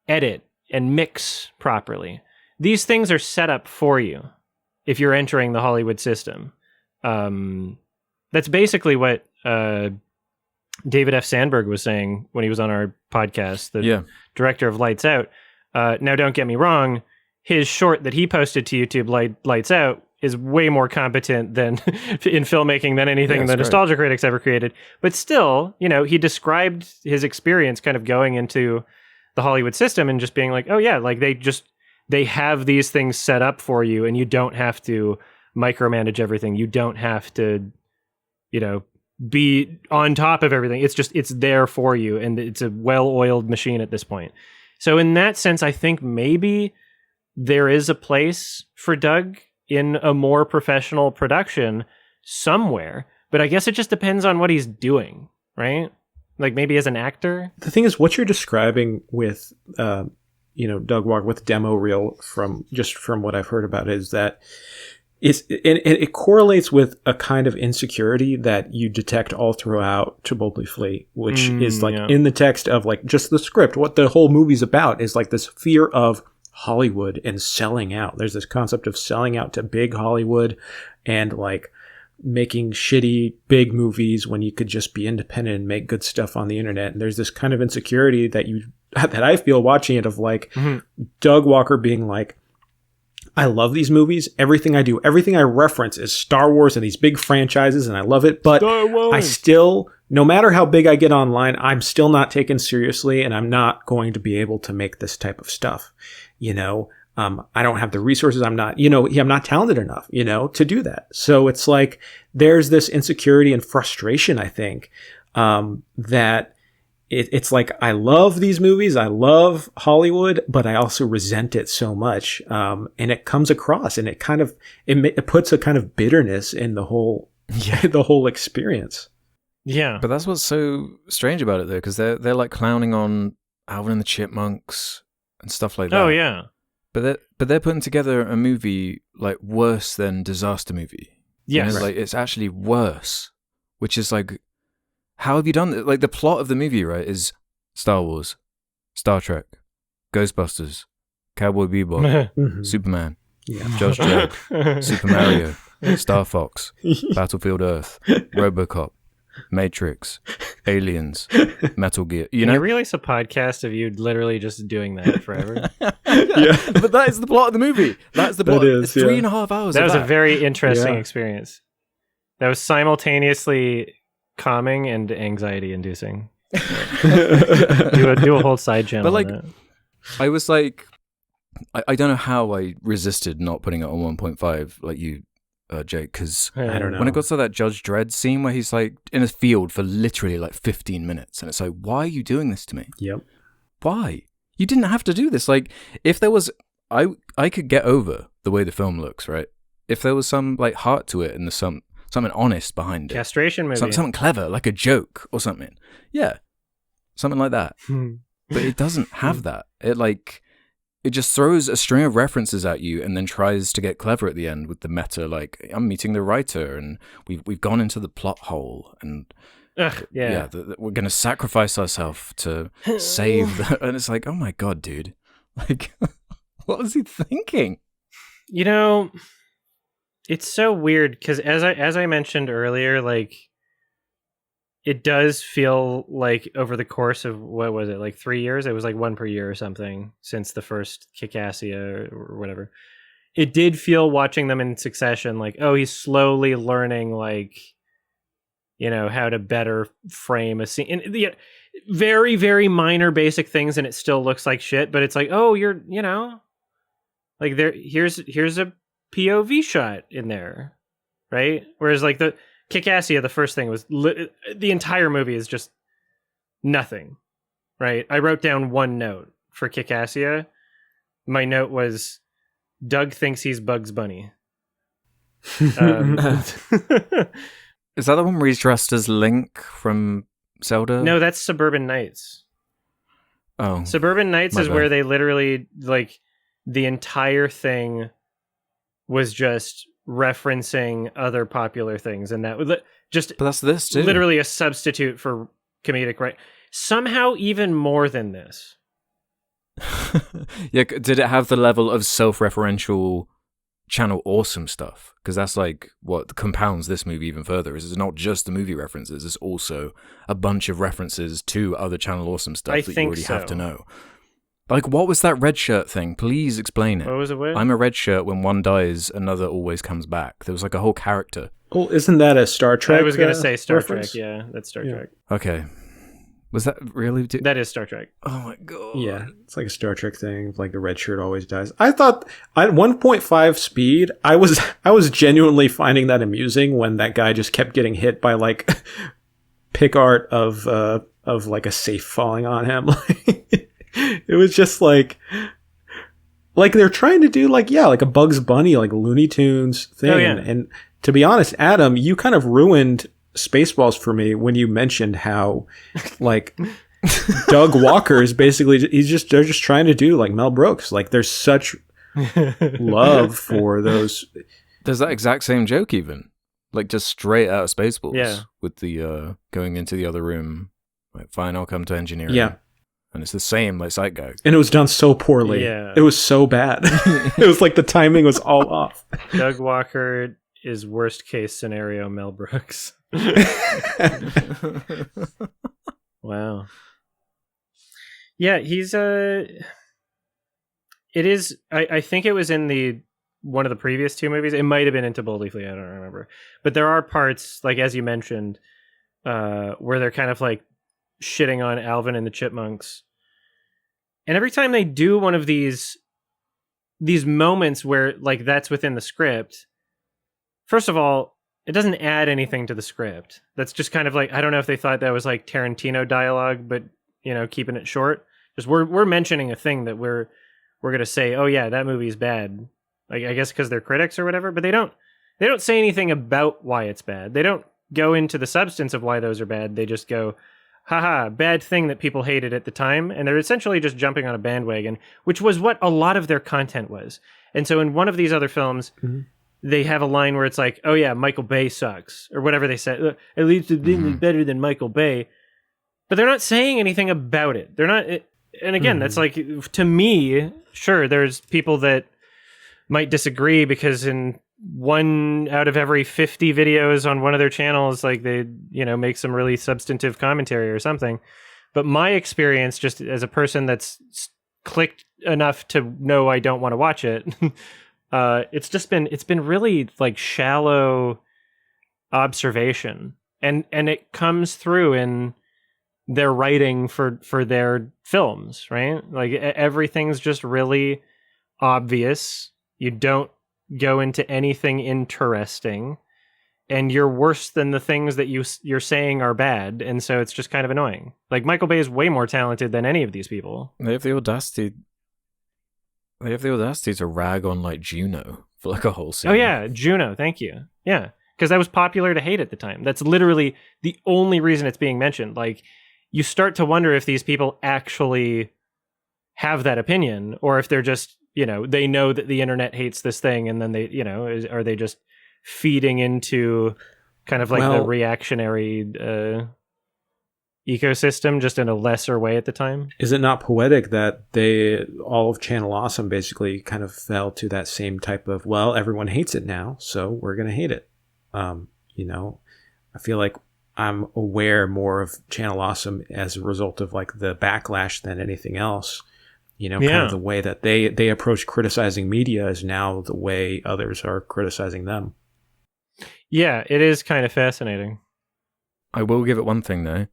edit and mix properly. These things are set up for you if you're entering the Hollywood system. That's basically what David F. Sandberg was saying when he was on our podcast, the director of Lights Out. Now, don't get me wrong, his short that he posted to YouTube, Lights Out, is way more competent than in filmmaking than anything the Nostalgia Critics ever created. But still, you know, he described his experience kind of going into the Hollywood system and just being like, oh yeah, like they have these things set up for you and you don't have to micromanage everything. You don't have to, you know, be on top of everything. It's there for you. And it's a well-oiled machine at this point. So in that sense, I think maybe there is a place for Doug in a more professional production somewhere, but I guess it just depends on what he's doing, right? Like maybe as an actor. The thing is, what you're describing with, you know, Doug Walker with demo reel from what I've heard about is that it correlates with a kind of insecurity that you detect all throughout To Boldly Flee, which is like in the text of like just the script. What the whole movie's about is like this fear of Hollywood and selling out. There's this concept of selling out to big Hollywood and like making shitty big movies when you could just be independent and make good stuff on the internet. And there's this kind of insecurity that I feel watching it of like Doug Walker being like, I love these movies. Everything I do, everything I reference is Star Wars and these big franchises, and I love it. But I still, no matter how big I get online, I'm still not taken seriously, and I'm not going to be able to make this type of stuff. You know, I don't have the resources. I'm not talented enough, you know, to do that. So it's like there's this insecurity and frustration, I think, that it's like I love these movies, I love Hollywood, but I also resent it so much, and it comes across, and it kind of it puts a kind of bitterness in the whole the whole experience. Yeah, But that's what's so strange about it, though, because they're like clowning on Alvin and the Chipmunks and stuff like that. Oh yeah. But they're putting together a movie like worse than Disaster Movie. Yes. You know, like it's actually worse, which is like, how have you done it? Like the plot of the movie, right, is Star Wars, Star Trek, Ghostbusters, Cowboy Bebop, Mhm. Superman, Yeah. Judge Dredd, Super Mario, Star Fox, Battlefield Earth, RoboCop, Matrix, Aliens, Metal Gear. You Can know, you release a podcast of you literally just doing that forever? Yeah. But that is the plot of the movie. That's the plot. That is, It's 3.5 hours. That of was a very interesting Yeah. experience. That was simultaneously calming and anxiety inducing. Do a whole side channel. But, like, on that. I was like, I don't know how I resisted not putting it on 1.5 like you, Jake, because I don't know. when it got to that Judge Dredd scene where he's like in a field for literally like 15 minutes, and it's like, why are you doing this to me? Yep. Why? You didn't have to do this. Like, if there was, I could get over the way the film looks, right? If there was some like heart to it and there's something honest behind it, Castration movie. something clever, like a joke or something. Yeah, something like that. But it doesn't have that. It just throws a string of references at you and then tries to get clever at the end with the meta, like, I'm meeting the writer and we've gone into the plot hole and Ugh, yeah. we're going to sacrifice ourselves to save and it's like, oh my God, dude. Like, what was he thinking? You know, it's so weird because as I mentioned earlier, like it does feel like over the course of what was it, like 3 years? It was like one per year or something since the first Kick-Assia or whatever. It did feel watching them in succession like, oh, he's slowly learning like, you know, how to better frame a scene. And the very, very minor basic things, and it still looks like shit, but it's like, oh, you're, you know, like here's a POV shot in there, right? Whereas like the Kick-Assia, the first thing was the entire movie is just nothing, right? I wrote down one note for Kick-Assia. My note was, Doug thinks he's Bugs Bunny. Is that the one where he's dressed as Link from Zelda? No, that's Suburban Nights. Oh. Suburban Nights My is bad. where they literally, like, the entire thing was just referencing other popular things, and that was just But that's this too. literally a substitute for comedic right. Somehow even more than this. Yeah, did it have the level of self-referential channel awesome stuff? Because that's like what compounds this movie even further. Is it's not just the movie references, it's also a bunch of references to other channel awesome stuff I that you think already have so. to know. Like, what was that red shirt thing? Please explain it. What was it with? I'm a red shirt. When one dies, another always comes back. There was like a whole character. Well, isn't that a Star Trek? I was going to say Star reference? Trek. Yeah, that's Star Yeah. Trek. Okay. Was that really? That is Star Trek. Oh my God. Yeah, it's like a Star Trek thing. Like the red shirt always dies. I thought at 1.5 speed, I was genuinely finding that amusing when that guy just kept getting hit by like pic art of like a safe falling on him. It was just like they're trying to do like a Bugs Bunny, like Looney Tunes thing. Oh, yeah. And to be honest, Adam, you kind of ruined Spaceballs for me when you mentioned how like Doug Walker is basically they're just trying to do like Mel Brooks. Like there's such love for those. There's that exact same joke even. Like just straight out of Spaceballs. Yeah. With the going into the other room. Like, fine, I'll come to engineering. Yeah. And it's the same like Zeitgeist. And it was done so poorly. Yeah. It was so bad. It was like the timing was all off. Doug Walker is worst case scenario Mel Brooks. Wow. Yeah, he's it is I think it was in the one of the previous two movies. It might have been into Boldly Flea, I don't remember. But there are parts, like as you mentioned, where they're kind of like shitting on Alvin and the Chipmunks. And every time they do one of these moments where like that's within the script, first of all, it doesn't add anything to the script. That's just kind of like, I don't know if they thought that was like Tarantino dialogue, but keeping it short. Just we're mentioning a thing that we're gonna say, oh yeah, that movie's bad. Like, I guess because they're critics or whatever, but they don't say anything about why it's bad. They don't go into the substance of why those are bad. They just go, haha, bad thing that people hated at the time. And they're essentially just jumping on a bandwagon, which was what a lot of their content was. And so in one of these other films, they have a line where it's like, oh yeah, Michael Bay sucks, or whatever they said. At least it's better than Michael Bay. But they're not saying anything about it. They're not... And again, that's like, to me, sure, there's people that might disagree because in 1 out of every 50 videos on one of their channels, like they, make some really substantive commentary or something. But my experience, just as a person that's clicked enough to know I don't want to watch it, it's been really like shallow observation, and it comes through in their writing for their films, right? Like everything's just really obvious. You don't go into anything interesting, and you're worse than the things that you're saying are bad, and so it's just kind of annoying. Like Michael Bay is way more talented than any of these people. They have the audacity to rag on like Juno for like a whole scene. Oh yeah, Juno, thank you. Yeah, because that was popular to hate at the time. That's literally the only reason it's being mentioned. Like, you start to wonder if these people actually have that opinion, or if they're just, they know that the internet hates this thing, and then they, are they just feeding into kind of like the reactionary ecosystem, just in a lesser way at the time? Is it not poetic that all of Channel Awesome basically kind of fell to that same type of, well, everyone hates it now, so we're going to hate it. I feel like I'm aware more of Channel Awesome as a result of like the backlash than anything else. Kind of the way that they approach criticizing media is now the way others are criticizing them. Yeah, it is kind of fascinating. I will give it one thing though.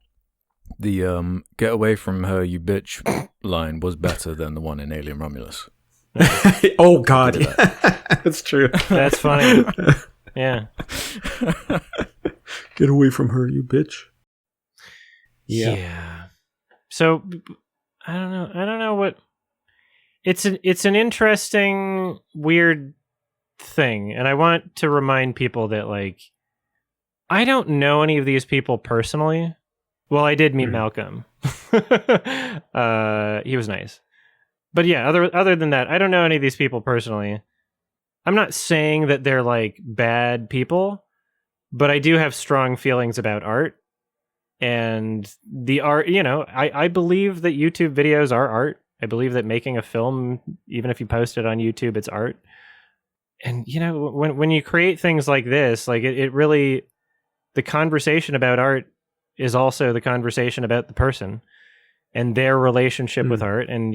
The "get away from her, you bitch" line was better than the one in Alien Romulus. Oh God, that's true. That's funny. Yeah. Get away from her, you bitch. Yeah. So I don't know what. It's an interesting, weird thing, and I want to remind people that, like, I don't know any of these people personally. Well, I did meet Malcolm. He was nice. But yeah, other than that, I don't know any of these people personally. I'm not saying that they're like bad people, but I do have strong feelings about art. And the art, I believe that YouTube videos are art. I believe that making a film, even if you post it on YouTube, it's art. And, when you create things like this, like it really, the conversation about art is also the conversation about the person and their relationship with art. And,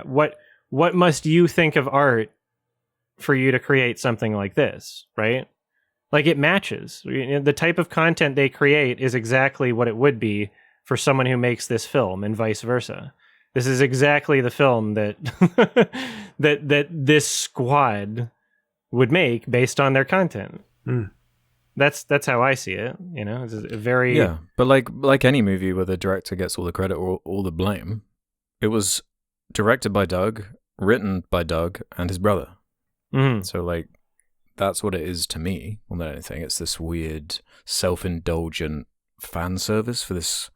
what must you think of art for you to create something like this, right? Like, it matches. The type of content they create is exactly what it would be for someone who makes this film, and vice versa. This is exactly the film that that this squad would make based on their content. That's how I see it. It's a very But like any movie where the director gets all the credit or all the blame, it was directed by Doug, written by Doug and his brother. So like, that's what it is to me more than anything. It's this weird self-indulgent fan service for this.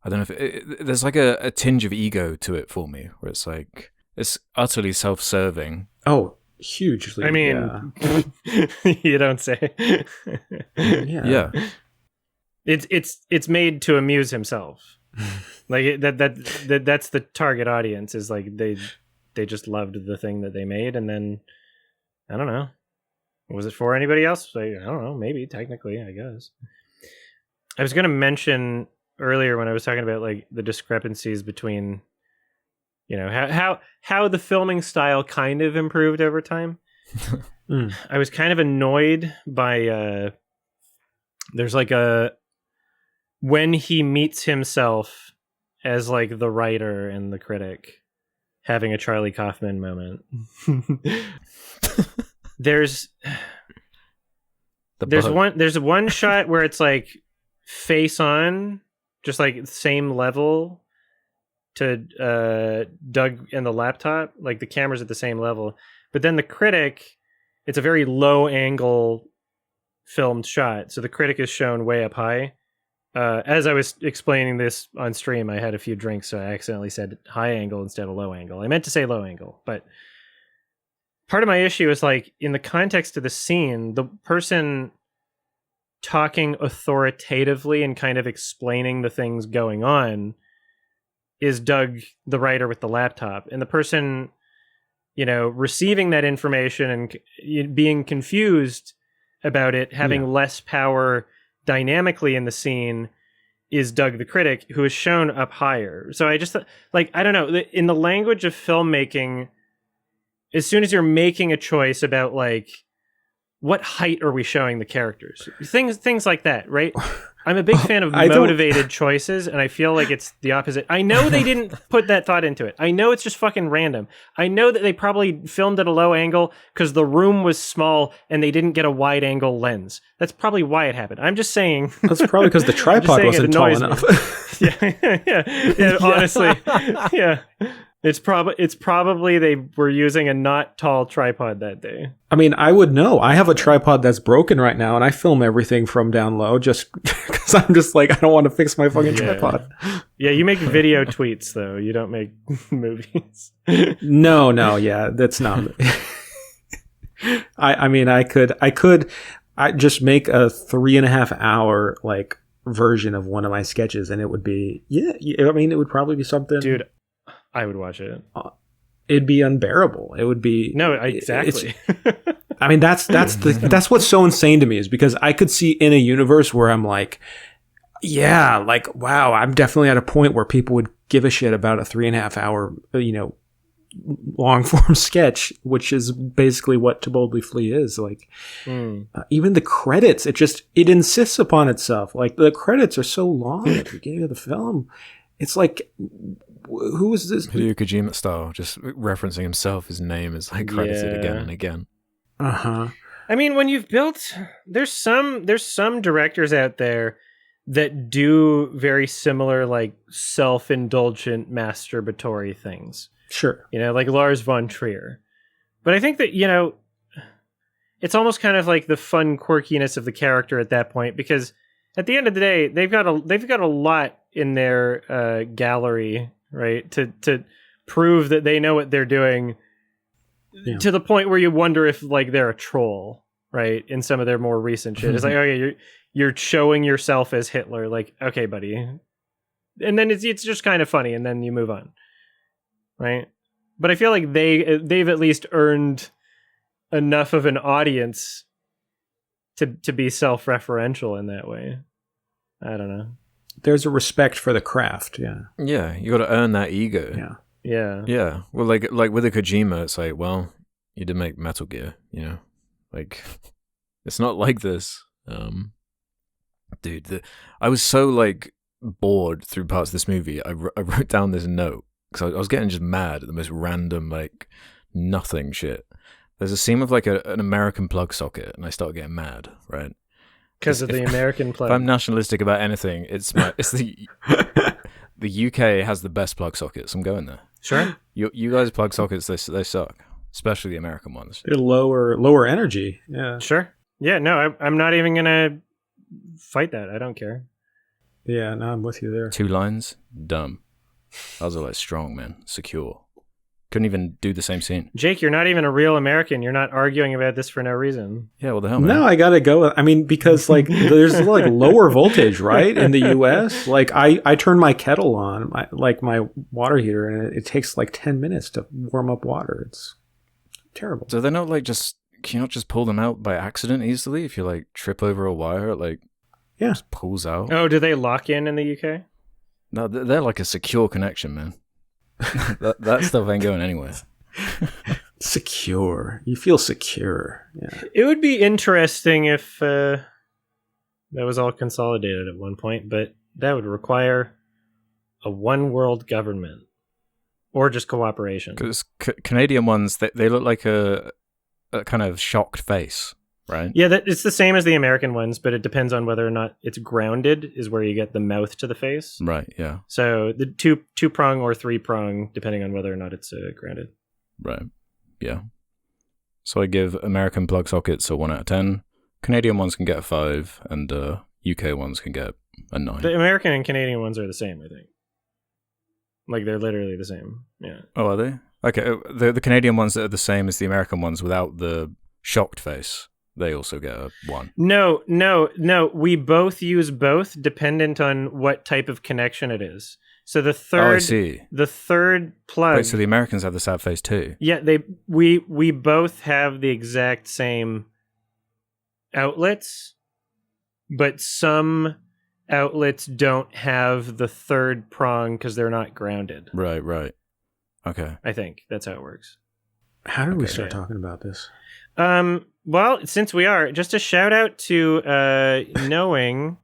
I don't know if there's like a tinge of ego to it for me, where it's like, it's utterly self-serving. Oh, hugely. I mean, you don't say. Yeah. It's made to amuse himself. Like that's the target audience, is like they just loved the thing that they made, and then I don't know. Was it for anybody else? I don't know. Maybe, technically, I guess. I was going to mention earlier when I was talking about like the discrepancies between, how the filming style kind of improved over time. I was kind of annoyed by there's like when he meets himself as like the writer and the critic, having a Charlie Kaufman moment. There's one shot where it's like face on, just like same level, Doug and the laptop. Like the camera's at the same level, but then the critic, it's a very low angle filmed shot, so the critic is shown way up high. As I was explaining this on stream, I had a few drinks, so I accidentally said high angle instead of low angle. I meant to say low angle, but part of my issue is like in the context of the scene, the person talking authoritatively and kind of explaining the things going on is Doug, the writer with the laptop, and the person, receiving that information and being confused about it, having less power dynamically in the scene, is Doug the critic, who is shown up higher. So I just I don't know, in the language of filmmaking, as soon as you're making a choice about like what height are we showing the characters, things like that, right? I'm a big fan of motivated choices, and I feel like it's the opposite. I know they didn't put that thought into it. I know it's just fucking random. I know that they probably filmed at a low angle because the room was small and they didn't get a wide angle lens. That's probably why it happened. I'm just saying. That's probably because the tripod wasn't tall enough. yeah, honestly, yeah. It's probably they were using a not tall tripod that day. I mean, I would know. I have a tripod that's broken right now, and I film everything from down low just because I'm just like, I don't want to fix my fucking tripod. Yeah, you make video tweets, though. You don't make movies. No, yeah, that's not. I mean, I could just make a 3.5 hour like version of one of my sketches, and it would be I mean, it would probably be something, dude. I would watch it. It'd be unbearable. It would be exactly. I mean, that's what's so insane to me, is because I could see in a universe where I'm like, yeah, like wow, I'm definitely at a point where people would give a shit about a 3.5 hour, long form sketch, which is basically what To Boldly Flee is. Like, even the credits, it insists upon itself. Like the credits are so long at the beginning of the film. It's like, who is this? Hideo Kojima style, just referencing himself, his name is like credited again and again. I mean, when you've built, there's some directors out there that do very similar, like self-indulgent, masturbatory things. Sure, like Lars von Trier. But I think that it's almost kind of like the fun quirkiness of the character at that point, because at the end of the day, they've got a lot in their gallery, right, to prove that they know what they're doing, to the point where you wonder if like they're a troll, right, in some of their more recent shit. It's like, okay, you're showing yourself as Hitler, like, okay, buddy, and then it's just kind of funny, and then you move on, right? But I feel like they've at least earned enough of an audience to be self-referential in that way. I don't know. There's a respect for the craft, yeah. Yeah, you got to earn that ego. Yeah. Well, like with a Kojima, it's like, well, you did make Metal Gear, like it's not like this. Dude, I was so like bored through parts of this movie. I wrote down this note because I was getting just mad at the most random, like nothing shit. There's a scene with like an American plug socket, and I start getting mad, right? Because of the American plug. If I'm nationalistic about anything, it's the UK has the best plug sockets. I'm going there. Sure. You guys' plug sockets, they suck, especially the American ones. They're lower energy. Yeah. Sure. Yeah. No, I'm not even gonna fight that. I don't care. Yeah. No, I'm with you there. 2 lines, dumb. Those are like strong, man, secure. Couldn't even do the same scene. Jake, you're not even a real American. You're not arguing about this for no reason. Yeah, what the hell, man? No, I gotta go. I mean, because like there's like lower voltage, right, in the U.S. Like I turn my kettle on, my water heater, and it takes like 10 minutes to warm up water. It's terrible. So they're not like can you not just pull them out by accident easily if you like trip over a wire? Like, yeah, just pulls out. Oh, do they lock in the UK? No, they're like a secure connection, man. that stuff ain't going anywhere. Secure. You feel secure. Yeah. It would be interesting if that was all consolidated at one point, but that would require a one world government or just cooperation. Because Canadian ones, they look like a kind of shocked face. right? Yeah, it's the same as the American ones, but it depends on whether or not it's grounded is where you get the mouth to the face. Right, yeah. So the two prong or three prong, depending on whether or not it's grounded. Right, yeah. So I give American plug sockets a 1 out of 10. Canadian ones can get a 5, and UK ones can get a 9. The American and Canadian ones are the same, I think. Like, they're literally the same. Yeah. Oh, are they? Okay, the Canadian ones that are the same as the American ones without the shocked face, they also get a 1. No. We both use both dependent on what type of connection it is. So the third, I see. The third plug. Wait, so the Americans have the sad face too? Yeah, we both have the exact same outlets, but some outlets don't have the third prong because they're not grounded. Right. Okay. I think that's how it works. How did we start talking about this? Well, since we are, just a shout out to knowing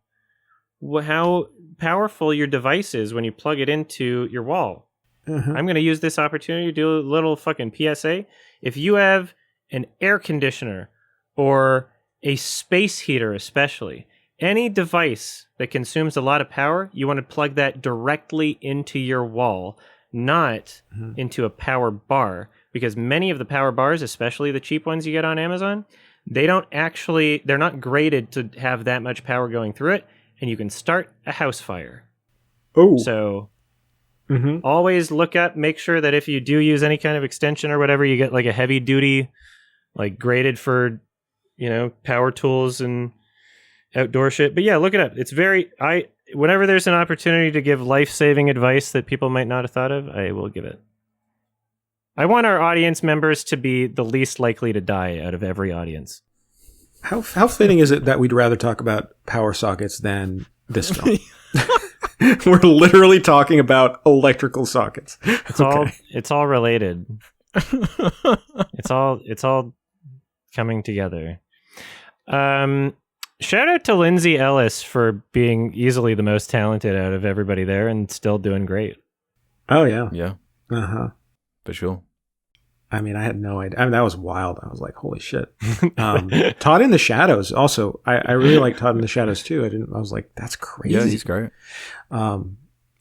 how powerful your device is when you plug it into your wall. I'm going to use this opportunity to do a little fucking PSA. If you have an air conditioner or a space heater, especially, any device that consumes a lot of power, you want to plug that directly into your wall, not into a power bar, because many of the power bars, especially the cheap ones you get on Amazon, they're not graded to have that much power going through it, and you can start a house fire. Oh. So always make sure that if you do use any kind of extension or whatever, you get like a heavy duty, like graded for, power tools and outdoor shit. But yeah, look it up. It's whenever there's an opportunity to give life-saving advice that people might not have thought of, I will give it. I want our audience members to be the least likely to die out of every audience. How fitting is it that we'd rather talk about power sockets than this film? We're literally talking about electrical sockets. It's all related. It's all coming together. Shout out to Lindsay Ellis for being easily the most talented out of everybody there and still doing great. Oh yeah. Yeah. For sure. I mean, I had no idea. I mean, that was wild. I was like, holy shit. Todd in the Shadows also. I really like Todd in the Shadows too. I was like, that's crazy. Yeah, he's great. But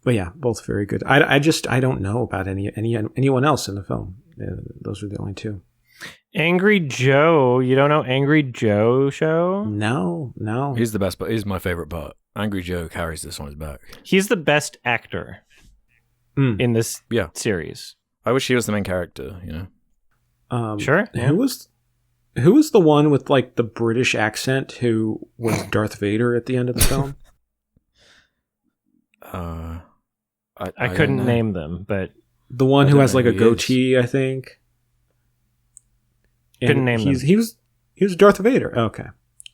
yeah, both very good. I don't know about anyone else in the film. Those are the only two. Angry Joe. You don't know Angry Joe show? No. He's the best, but he's my favorite part. Angry Joe carries this on his back. He's the best actor in this series. I wish he was the main character, Sure. Yeah. Who was the one with like the British accent who was Darth Vader at the end of the film? I couldn't name them, but the one who has like a goatee, I think. And couldn't name them. He was Darth Vader. Okay,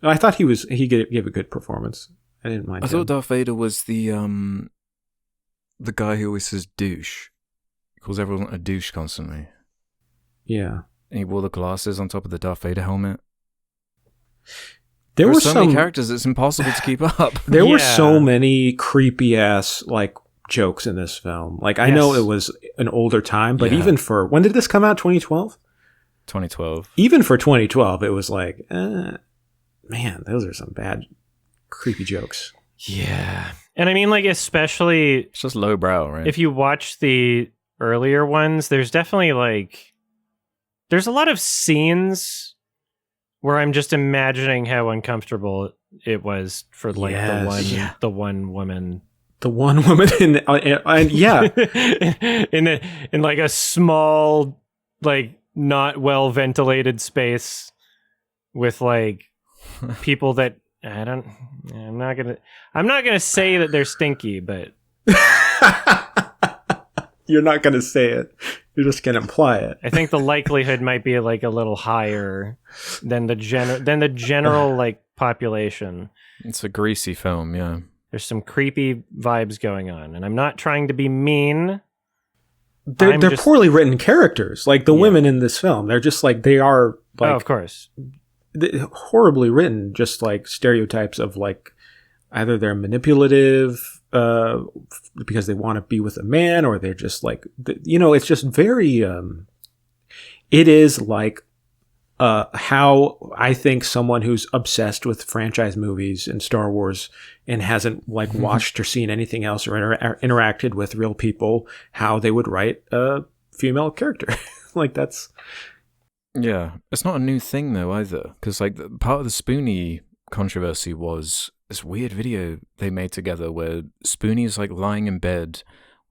I thought he gave a good performance. I didn't mind. I thought Darth Vader was the guy who always says douche. He calls everyone a douche constantly. Yeah. And he wore the glasses on top of the Darth Vader helmet. There were so many characters, it's impossible to keep up. There were so many creepy ass like jokes in this film. Like I know it was an older time, but even for when did this come out? 2012? 2012. Even for 2012, it was like, man, those are some bad creepy jokes. Yeah. And I mean, like, especially it's just lowbrow, right? If you watch the earlier ones, there's definitely there's a lot of scenes where I'm just imagining how uncomfortable it was for the one woman. The one woman in like a small, like not well ventilated space with like people that I'm not gonna say that they're stinky, but you're not gonna say it. You're just gonna imply it. I think the likelihood might be like a little higher than the general like population. It's a greasy film, yeah. There's some creepy vibes going on, and I'm not trying to be mean. They're poorly written characters. Like the women in this film, they're just like they are. Like, of course, horribly written. Just like stereotypes of like either they're manipulative because they want to be with a man, or they're just like it's just very. It is like how I think someone who's obsessed with franchise movies and Star Wars and hasn't like watched or seen anything else or interacted with real people, how they would write a female character. Like that's... Yeah, it's not a new thing though either, because like part of the Spoonie controversy was this weird video they made together where Spoonie is like lying in bed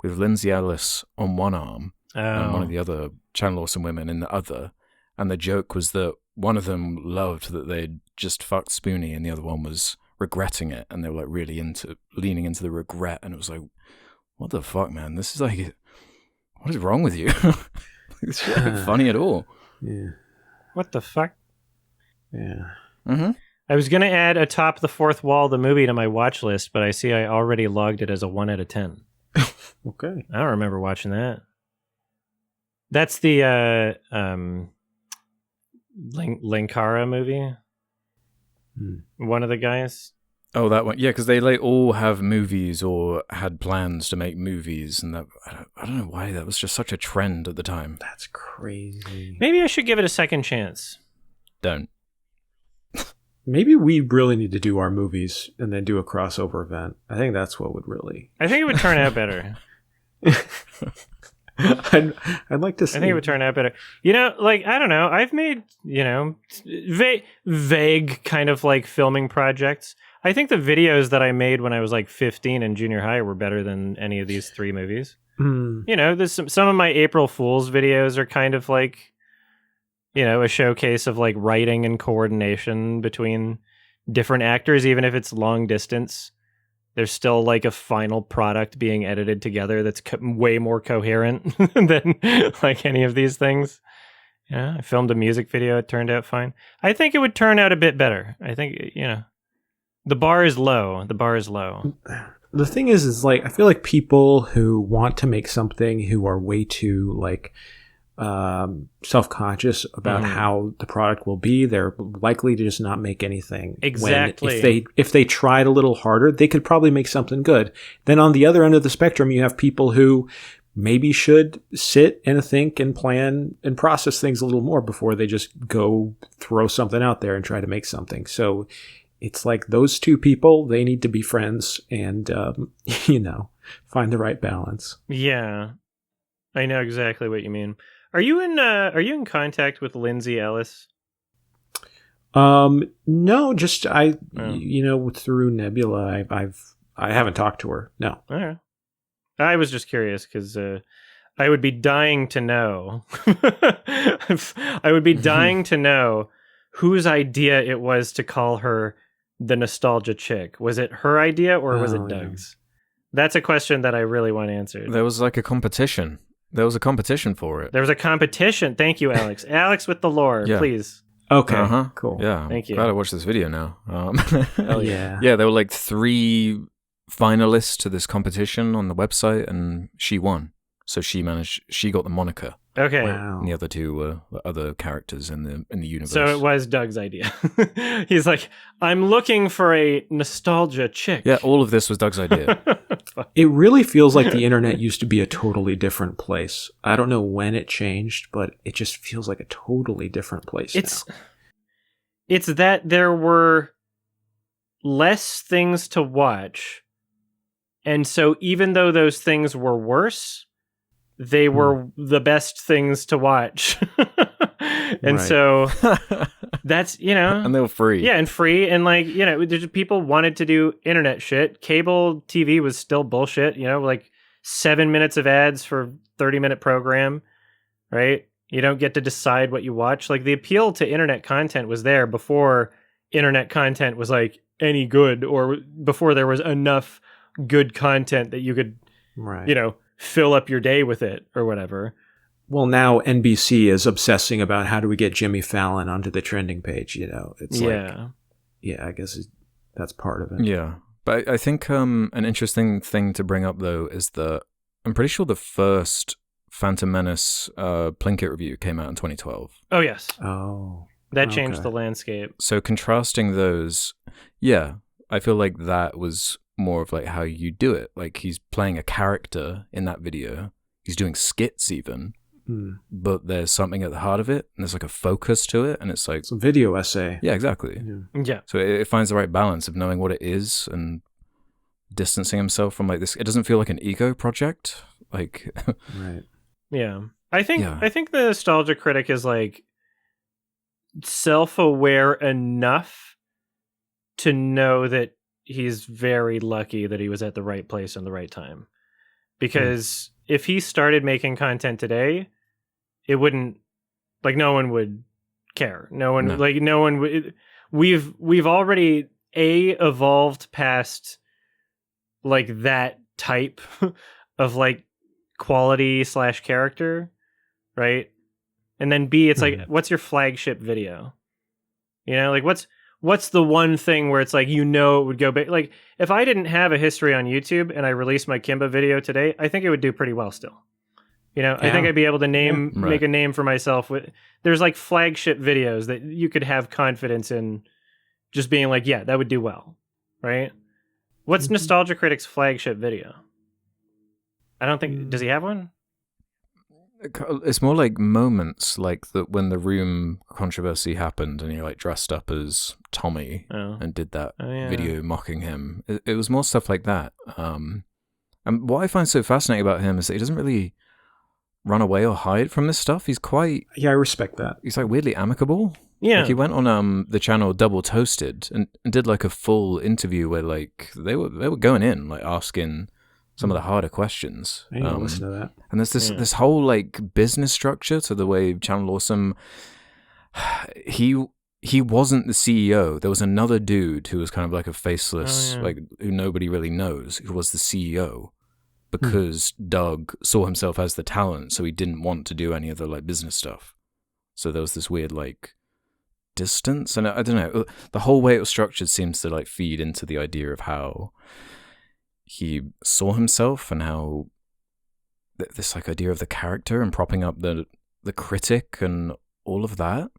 with Lindsay Ellis on one arm and one of the other Channel Awesome women in the other. And the joke was that one of them loved that they'd just fucked Spoonie and the other one was regretting it. And they were like really leaning into the regret. And it was like, what the fuck, man? This is like, what is wrong with you? It's not funny at all. Yeah. What the fuck? Yeah. Mm-hmm. I was going to add Atop the Fourth Wall, the movie, to my watch list, but I see I already logged it as a 1 out of 10. Okay. I don't remember watching that. That's the Linkara movie. One of the guys. Oh, that one. Yeah, because they like all have movies or had plans to make movies, and that I don't know why that was just such a trend at the time. That's crazy. Maybe I should give it a second chance. Don't. Maybe we really need to do our movies and then do a crossover event. I think that's what would really... I think it would turn out better. I'd like to see. I think it would turn out better. You know, like, I don't know. I've made, you know, vague kind of like filming projects. I think the videos that I made when I was like 15 in junior high were better than any of these 3 movies. You know, there's some of my April Fool's videos are kind of like, you know, a showcase of like writing and coordination between different actors, even if it's long distance. There's still like a final product being edited together that's way more coherent than like any of these things. Yeah, I filmed a music video. It turned out fine. I think it would turn out a bit better. I think, you know, the bar is low. The bar is low. The thing is like, I feel like people who want to make something who are way too like self-conscious about how the product will be, they're likely to just not make anything. Exactly. When if they tried a little harder, they could probably make something good. Then on the other end of the spectrum, you have people who maybe should sit and think and plan and process things a little more before they just go throw something out there and try to make something. So it's like those two people, they need to be friends and, you know, find the right balance. Yeah, I know exactly what you mean. Are you in contact with Lindsay Ellis? No, just you know, through Nebula, I haven't talked to her. No. All right. I was just curious because I would be dying to know. I would be dying to know whose idea it was to call her the nostalgia chick. Was it her idea or was it Doug's? Yeah. That's a question that I really want answered. There was like a competition. There was a competition for it. There was a competition. Thank you, Alex. Alex with the lore, please. Okay, cool. Yeah, thank you. Glad I watched this video now. Hell yeah. Yeah, there were like 3 finalists to this competition on the website, and she won. So she got the moniker. Okay. Wow. And the other 2 were other characters in the universe. So it was Doug's idea. He's like, I'm looking for a nostalgia chick. Yeah, all of this was Doug's idea. It really feels like the internet used to be a totally different place. I don't know when it changed, but it just feels like a totally different place now. It's that there were less things to watch. And so even though those things were worse, they were the best things to watch. And so that's, you know. And they were free. Yeah, and free. And like, you know, people wanted to do internet shit. Cable TV was still bullshit, you know, like 7 minutes of ads for a 30-minute program, right? You don't get to decide what you watch. Like the appeal to internet content was there before internet content was like any good, or before there was enough good content that you could, you know, fill up your day with it or whatever. Well, now NBC is obsessing about how do we get Jimmy Fallon onto the trending page, you know. It's I guess that's part of it. Yeah. But I think an interesting thing to bring up, though, is that I'm pretty sure the first Phantom Menace Plinkett review came out in 2012. Oh, yes. Oh. That changed the landscape. So contrasting those, yeah, I feel like that was more of like how you do it. Like he's playing a character in that video. He's doing skits even. but there's something at the heart of it, and there's like a focus to it, and it's like It's a video essay. yeah, exactly. Yeah. So it finds the right balance of knowing what it is and distancing himself from like this. It doesn't feel like an ego project, like Right. Yeah. I think the Nostalgia Critic is like self-aware enough to know that he's very lucky that he was at the right place in the right time. Because if he started making content today, it wouldn't, like, no one would care. No one would. We've already evolved past like that type of like quality / character, right? And then B, it's like, what's your flagship video? You know, like what's the one thing where it's like, you know, it would go big? Like, if I didn't have a history on YouTube and I released my Kimba video today, I think it would do pretty well still. You know, I think I'd be able to make a name for myself with. There's like flagship videos that you could have confidence in, just being like, yeah, that would do well, right? What's Nostalgia Critic's flagship video? I don't think. Does he have one? it's more like moments like that when the Room controversy happened and he like dressed up as Tommy and did that video mocking him. It was more stuff like that. And what I find so fascinating about him is that he doesn't really run away or hide from this stuff. He's quite... Yeah, I respect that. He's like weirdly amicable. Yeah. Like he went on the channel Double Toasted and did like a full interview where like they were going in, like asking some of the harder questions. I need to listen to that. And there's this whole like business structure to the way Channel Awesome. He wasn't the CEO. There was another dude who was kind of like a faceless, like who nobody really knows, who was the CEO. Because Doug saw himself as the talent, so he didn't want to do any of the like business stuff. So there was this weird like distance, and I don't know. The whole way it was structured seems to like feed into the idea of how he saw himself and how this like idea of the character and propping up the critic and all of that.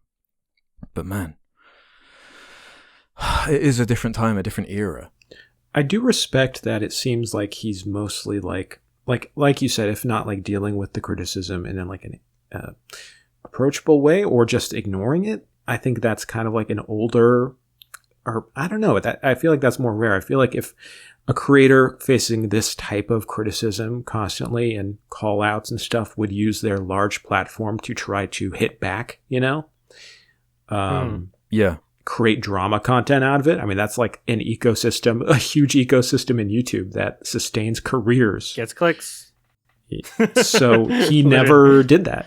But man, it is a different time, a different era. I do respect that it seems like he's mostly like you said, if not like dealing with the criticism in like an approachable way or just ignoring it. I think that's kind of like an older, or I don't know, that I feel like that's more rare. I feel like if a creator facing this type of criticism constantly and call outs and stuff would use their large platform to try to hit back, you know? Create drama content out of it. I mean, that's like an ecosystem, a huge ecosystem in YouTube that sustains careers. Gets clicks. So he never did that,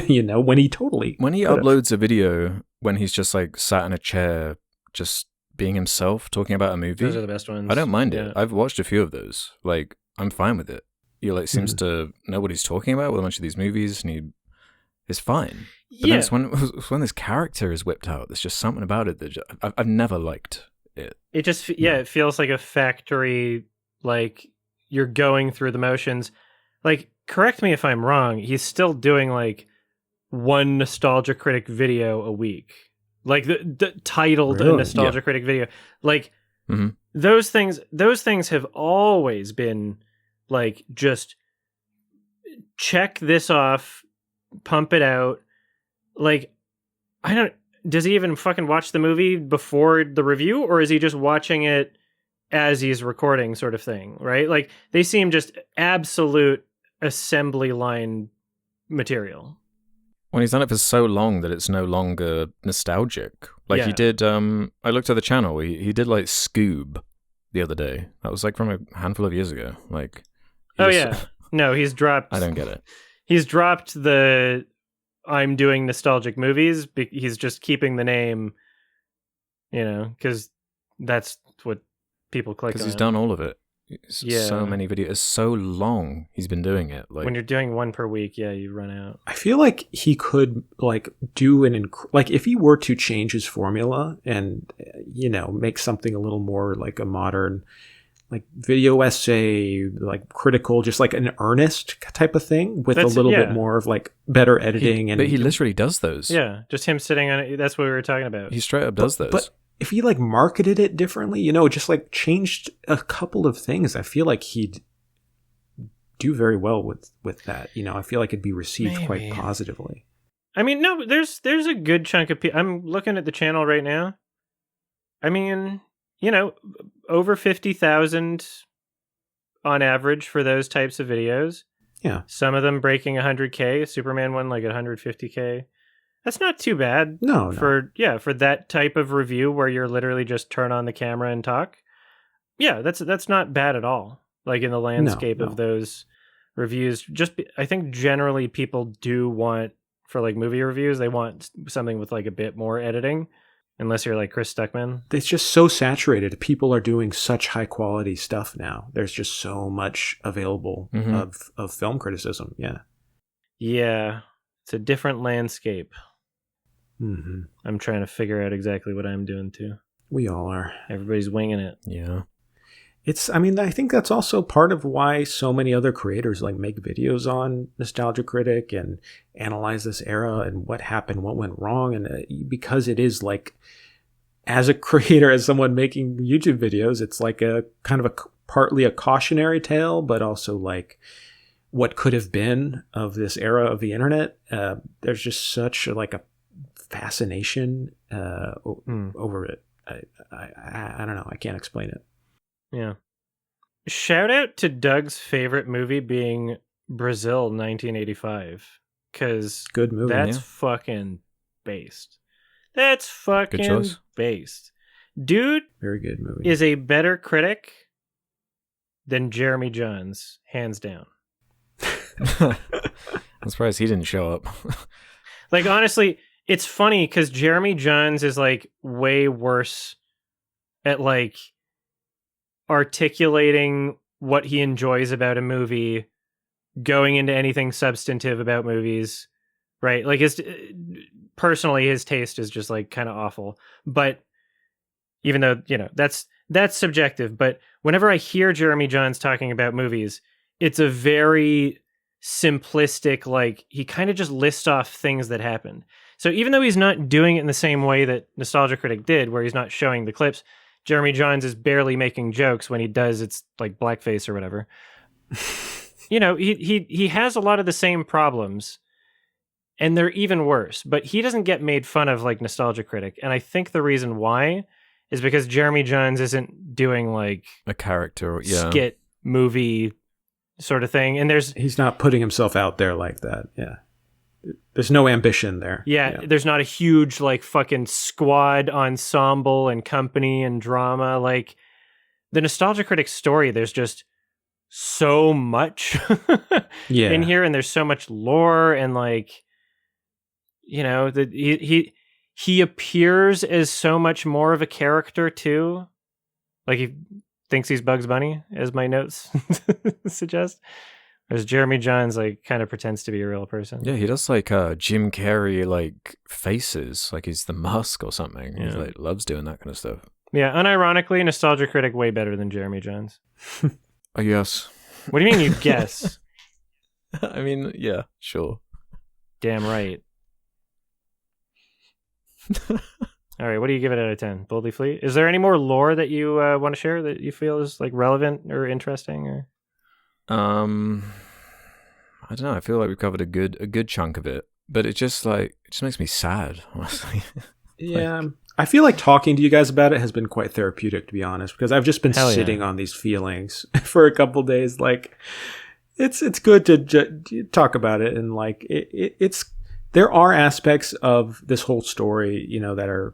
you know, when he uploads a video, when he's just like sat in a chair, just being himself, talking about a movie. Those are the best ones. I don't mind it. I've watched a few of those. Like, I'm fine with it. He like seems to know what he's talking about with a bunch of these movies, and it's fine. But then it's when this character is whipped out, there's just something about it that I've never liked it. It just, it feels like a factory, like you're going through the motions. Like, correct me if I'm wrong, he's still doing like one Nostalgia Critic video a week. Like the titled a Nostalgia Critic video. Like those things have always been like, just check this off, pump it out. Like, does he even fucking watch the movie before the review, or is he just watching it as he's recording, sort of thing, right? Like, they seem just absolute assembly line material. When he's done it for so long that it's no longer nostalgic. Like he did, I looked at the channel, he did like Scoob the other day. That was like from a handful of years ago. Like, no, he's dropped. I don't get it. He's dropped the I'm doing nostalgic movies. He's just keeping the name, you know, because that's what people click on. Because he's done all of it. So many videos. It's so long he's been doing it. Like, when you're doing one per week, you run out. I feel like he could like do like if he were to change his formula and, you know, make something a little more like a modern like video essay, like critical, just like an earnest type of thing with a little bit more of like better editing. But he literally does those. Yeah, just him sitting on it. That's what we were talking about. He straight up does those. But if he like marketed it differently, you know, just like changed a couple of things, I feel like he'd do very well with that. You know, I feel like it'd be received Maybe. quite positively. I mean, no, there's a good chunk of people. I'm looking at the channel right now. I mean, you know, over 50,000 on average for those types of videos. Yeah. Some of them breaking 100K. Superman one like at 150K. That's not too bad. No. For that type of review where you're literally just turn on the camera and talk. Yeah, that's not bad at all. Like in the landscape of those reviews, I think generally people do want, for like movie reviews, they want something with like a bit more editing, unless you're like Chris Stuckman. It's just so saturated. People are doing such high quality stuff now. There's just so much available of film criticism. Yeah. Yeah, it's a different landscape. Mm-hmm. I'm trying to figure out exactly what I'm doing too. We all are. Everybody's winging it. Yeah. I think that's also part of why so many other creators like make videos on Nostalgia Critic and analyze this era and what happened, what went wrong. And because it is like, as a creator, as someone making YouTube videos, it's like a kind of partly a cautionary tale, but also like what could have been of this era of the internet. There's just such like a fascination over it. I don't know. I can't explain it. Yeah. Shout out to Doug's favorite movie being Brazil 1985. Because good movie. That's fucking based. That's fucking based. Dude very good movie. Is a better critic than Jeremy Jahns, hands down. I'm surprised he didn't show up. Like, honestly, it's funny because Jeremy Jahns is like way worse at like articulating what he enjoys about a movie, going into anything substantive about movies, right? Like personally, his taste is just like kind of awful. But even though, you know, that's subjective. But whenever I hear Jeremy Jahns talking about movies, it's a very simplistic, like he kind of just lists off things that happened. So even though he's not doing it in the same way that Nostalgia Critic did, where he's not showing the clips, Jeremy Jahns is barely making jokes. When he does, it's like blackface or whatever. You know, he has a lot of the same problems, and they're even worse. But he doesn't get made fun of like Nostalgia Critic, and I think the reason why is because Jeremy Jahns isn't doing like a character, skit movie sort of thing, and he's not putting himself out there like that. Yeah. There's no ambition there. Yeah, there's not a huge like fucking squad ensemble and company and drama. Like the Nostalgia Critic story, there's just so much in here, and there's so much lore, and like, you know, he appears as so much more of a character too. Like he thinks he's Bugs Bunny, as my notes suggest. Whereas Jeremy Jahns like kind of pretends to be a real person. Yeah, he does like Jim Carrey like faces, like he's the Musk or something. Yeah. He like loves doing that kind of stuff. Yeah, unironically, Nostalgia Critic way better than Jeremy Jahns. I guess. What do you mean you guess? I mean, yeah, sure. Damn right. All right, what do you give it out of 10? Boldly Fleet? Is there any more lore that you want to share that you feel is like relevant or interesting? Or I don't know. I feel like we've covered a good chunk of it, but it just makes me sad, honestly. Yeah, I feel like talking to you guys about it has been quite therapeutic, to be honest, because I've just been sitting on these feelings for a couple days. Like, it's good to talk about it, and like it's there are aspects of this whole story, you know, that are,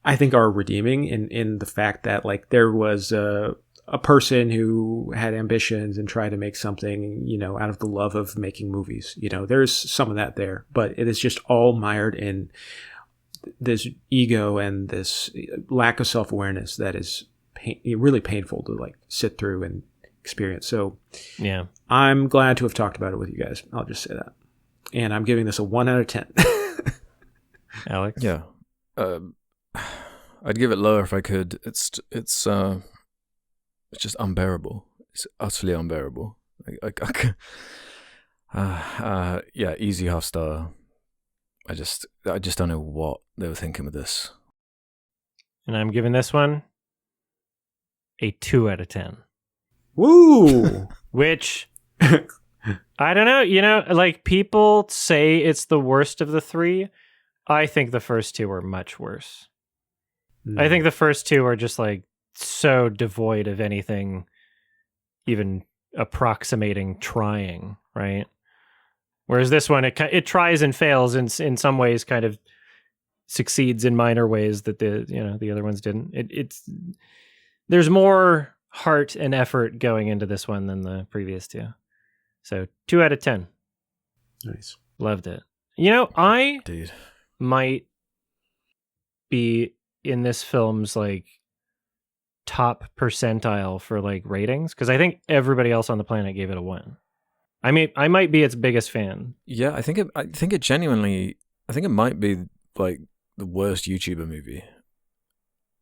I think, are redeeming in the fact that like there was a person who had ambitions and tried to make something, you know, out of the love of making movies. You know, there's some of that there, but it is just all mired in this ego and this lack of self-awareness that is really painful to like sit through and experience. So yeah, I'm glad to have talked about it with you guys. I'll just say that. And I'm giving this a 1 out of 10. Alex? Yeah. I'd give it lower if I could. It's just unbearable. It's utterly unbearable. Yeah, easy half star. I just don't know what they were thinking with this. And I'm giving this one a 2 out of 10. Woo! Which I don't know. Like people say it's the worst of the three. I think the first two are much worse. I think the first two are just like so devoid of anything even approximating trying, right? Whereas this one, it tries and fails, and in some ways kind of succeeds in minor ways that the other ones didn't. It's there's more heart and effort going into this one than the previous two. So 2 out of 10. Nice. Loved it. I Dude. might be in this film's like top percentile for like ratings because I think everybody else on the planet gave it a 1. I mean, I might be its biggest fan. Yeah, I think it genuinely. I think it might be like the worst YouTuber movie.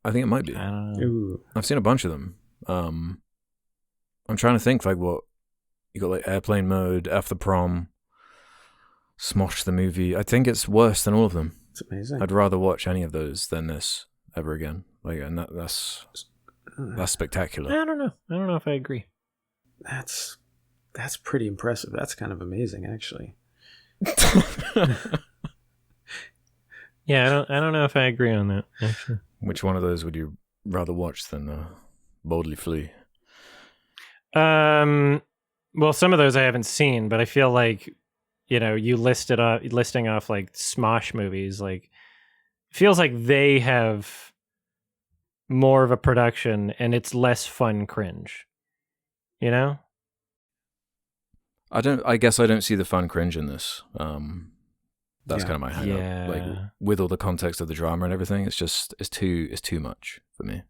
I think it might be. I don't know. Ooh. I've seen a bunch of them. I'm trying to think like what you got, like Airplane Mode, F the Prom, Smosh the Movie. I think it's worse than all of them. It's amazing. I'd rather watch any of those than this ever again. Like, and that's spectacular. I don't know. I don't know if I agree. That's pretty impressive. That's kind of amazing, actually. Yeah, I don't know if I agree on that, actually. Which one of those would you rather watch than Boldly Flee? Well, some of those I haven't seen, but I feel like, you listing off like Smosh movies, like feels like they have more of a production and it's less fun cringe. I guess I don't see the fun cringe in this. That's kind of my hang up. Yeah. Like with all the context of the drama and everything, it's too much for me.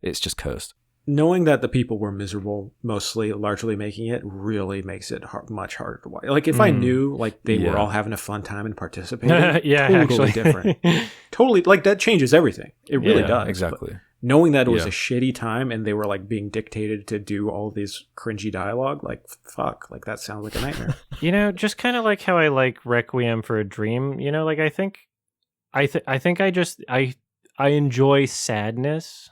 It's just cursed. Knowing that the people were miserable, largely making it, really makes it much harder to watch. Like if I knew like they were all having a fun time and participating, yeah, totally actually. different. Totally, like that changes everything. It really does. Exactly. But knowing that it was a shitty time and they were like being dictated to do all these cringy dialogue, like fuck, like that sounds like a nightmare. Just kind of like how I like Requiem for a Dream. Like I think I enjoy sadness.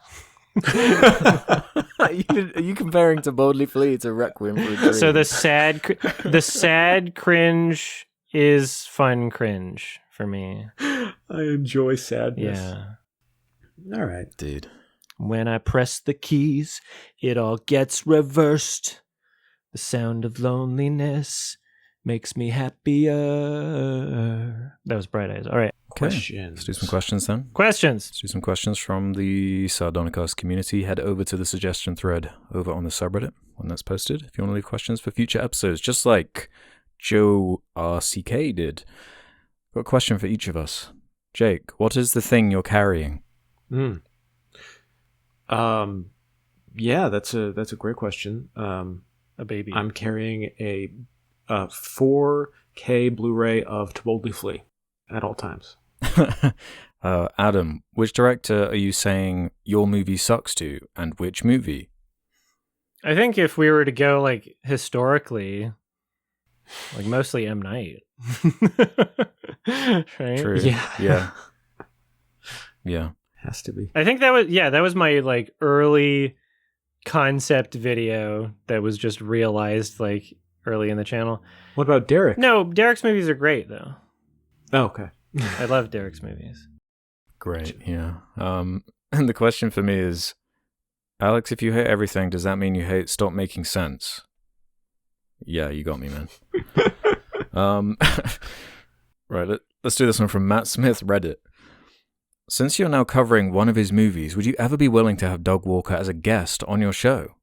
Are you comparing to Boldly Flee to Requiem for a Dream? So the sad cringe is fun cringe for me. I enjoy sadness. Yeah. All right, dude. When I press the keys, it all gets reversed. The sound of loneliness makes me happier. That was Bright Eyes. All right. questions. Let's do some questions then. Questions. Let's do some questions from the Sardonicast community. Head over to the suggestion thread over on the subreddit when that's posted if you want to leave questions for future episodes, just like Joe RCK did. Got a question for each of us. Jake, what is the thing you're carrying? Yeah, that's a great question. A baby. I'm carrying a 4K Blu-ray of To Boldly Flee at all times. Adam, which director are you saying your movie sucks to, and which movie? I think if we were to go like historically, like mostly M. Night. Right? True. Yeah. Yeah. Has to be. I think that was my like early concept video that was just realized like early in the channel. What about Derek? No, Derek's movies are great though. Oh, okay. I love Derek's movies. Great, yeah. And the question for me is, Alex, if you hate everything, does that mean you hate Stop Making Sense? Yeah, you got me, man. Right, let's do this one from Matt Smith, Reddit. Since you're now covering one of his movies, would you ever be willing to have Doug Walker as a guest on your show?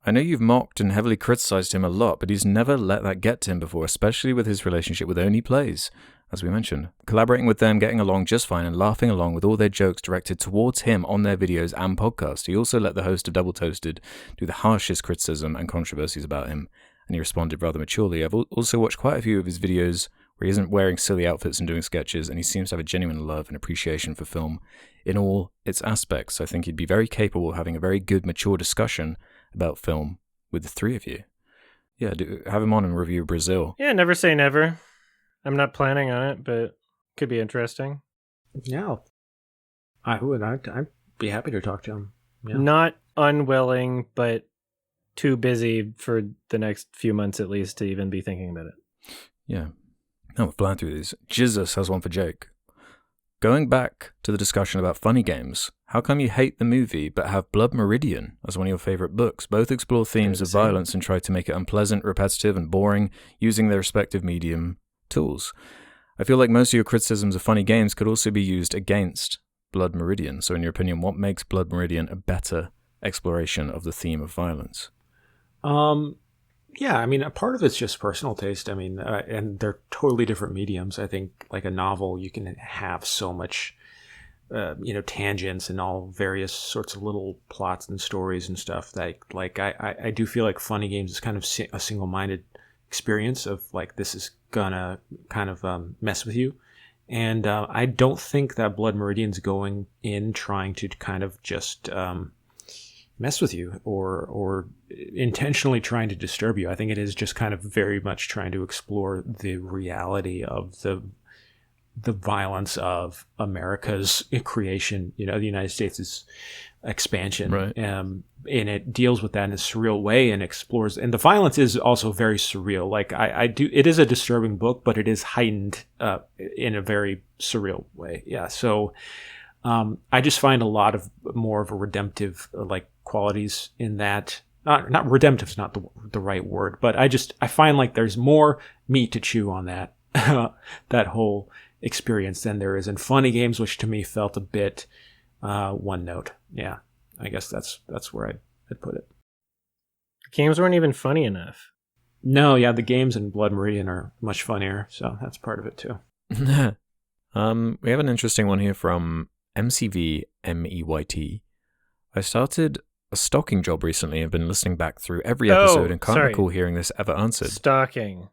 I know you've mocked and heavily criticized him a lot, but he's never let that get to him before, especially with his relationship with Only Plays, as we mentioned. Collaborating with them, getting along just fine, and laughing along with all their jokes directed towards him on their videos and podcast. He also let the host of Double Toasted do the harshest criticism and controversies about him, and he responded rather maturely. I've also watched quite a few of his videos where he isn't wearing silly outfits and doing sketches, and he seems to have a genuine love and appreciation for film in all its aspects. I think he'd be very capable of having a very good, mature discussion about film with the three of you. Yeah, have him on and review Brazil. Yeah, never say never. I'm not planning on it, but could be interesting. Yeah. I would. I'd be happy to talk to him. Yeah. Not unwilling, but too busy for the next few months at least to even be thinking about it. Yeah. No, we're flying through these. Jesus has one for Jake. Going back to the discussion about funny games, how come you hate the movie but have Blood Meridian as one of your favorite books? Both explore themes of violence and try to make it unpleasant, repetitive, and boring using their respective medium tools. I feel like most of your criticisms of funny games could also be used against Blood Meridian. So in your opinion, what makes Blood Meridian a better exploration of the theme of violence? Yeah, I mean, a part of it's just personal taste. I mean, and they're totally different mediums. I think like a novel, you can have so much, tangents and all various sorts of little plots and stories and stuff that like, I do feel like funny games is kind of a single-minded experience of like, this is gonna kind of mess with you. And I don't think that Blood Meridian's going in trying to kind of just mess with you or intentionally trying to disturb you. I think it is just kind of very much trying to explore the reality of the violence of America's creation, the United States' expansion. Right. And it deals with that in a surreal way and explores, and the violence is also very surreal. Like it is a disturbing book, but it is heightened in a very surreal way. Yeah. So I just find a lot of more of a redemptive qualities in that. Not redemptive is not the right word, but I find like there's more meat to chew on that that whole experience than there is in funny games, which to me felt a bit one note. Yeah, I guess that's where I'd put it. The games weren't even funny enough. No, yeah, the games in Blood Meridian are much funnier, so that's part of it too. We have an interesting one here from MCV MEYT. I started a stalking job recently and been listening back through every episode and can't recall hearing this ever answered. Stalking.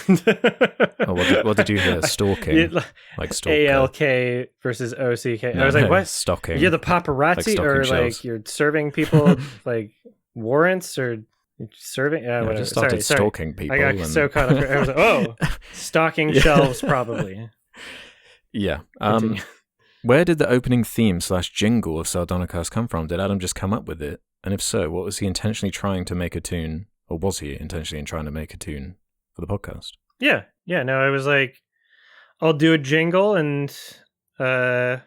What did you hear? Stalking. Like stalker. ALK versus OCK. No, I was like, what? Stalking. You're the paparazzi, like or shells. like you're serving people like warrants, or serving? I Whatever. just started Sorry. stalking people. I got so caught up. I was like, oh, stocking shelves probably. Yeah. Continue. Where did the opening theme / jingle of Sardonicast come from? Did Adam just come up with it? And if so, what was he intentionally trying to make a tune? Or was he intentionally trying to make a tune for the podcast? Yeah. No, I was like, I'll do a jingle, and even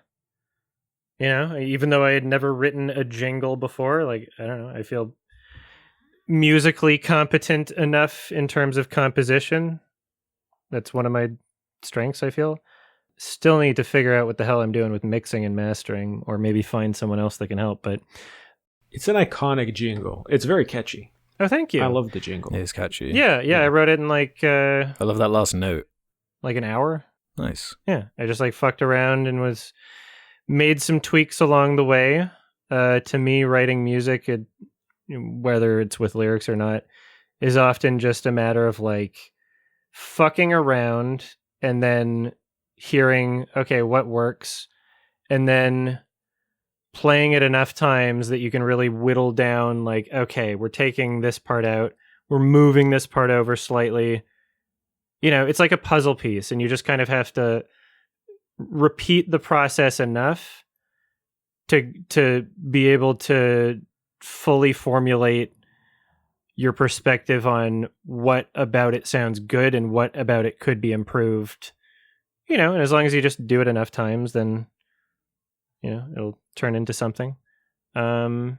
though I had never written a jingle before, like, I don't know, I feel musically competent enough in terms of composition. That's one of my strengths, I feel. Still need to figure out what the hell I'm doing with mixing and mastering, or maybe find someone else that can help, but it's an iconic jingle. It's very catchy. Oh, thank you. I love the jingle. It is catchy. Yeah, I wrote it in like I love that last note. Like an hour. Nice. Yeah, I just like fucked around and made some tweaks along the way. To me, writing music, whether it's with lyrics or not, is often just a matter of like fucking around and then hearing, okay, what works, and then playing it enough times that you can really whittle down, like, okay, we're taking this part out, we're moving this part over slightly. It's like a puzzle piece, and you just kind of have to repeat the process enough to be able to fully formulate your perspective on what about it sounds good and what about it could be improved. And as long as you just do it enough times, then it'll turn into something. Yeah,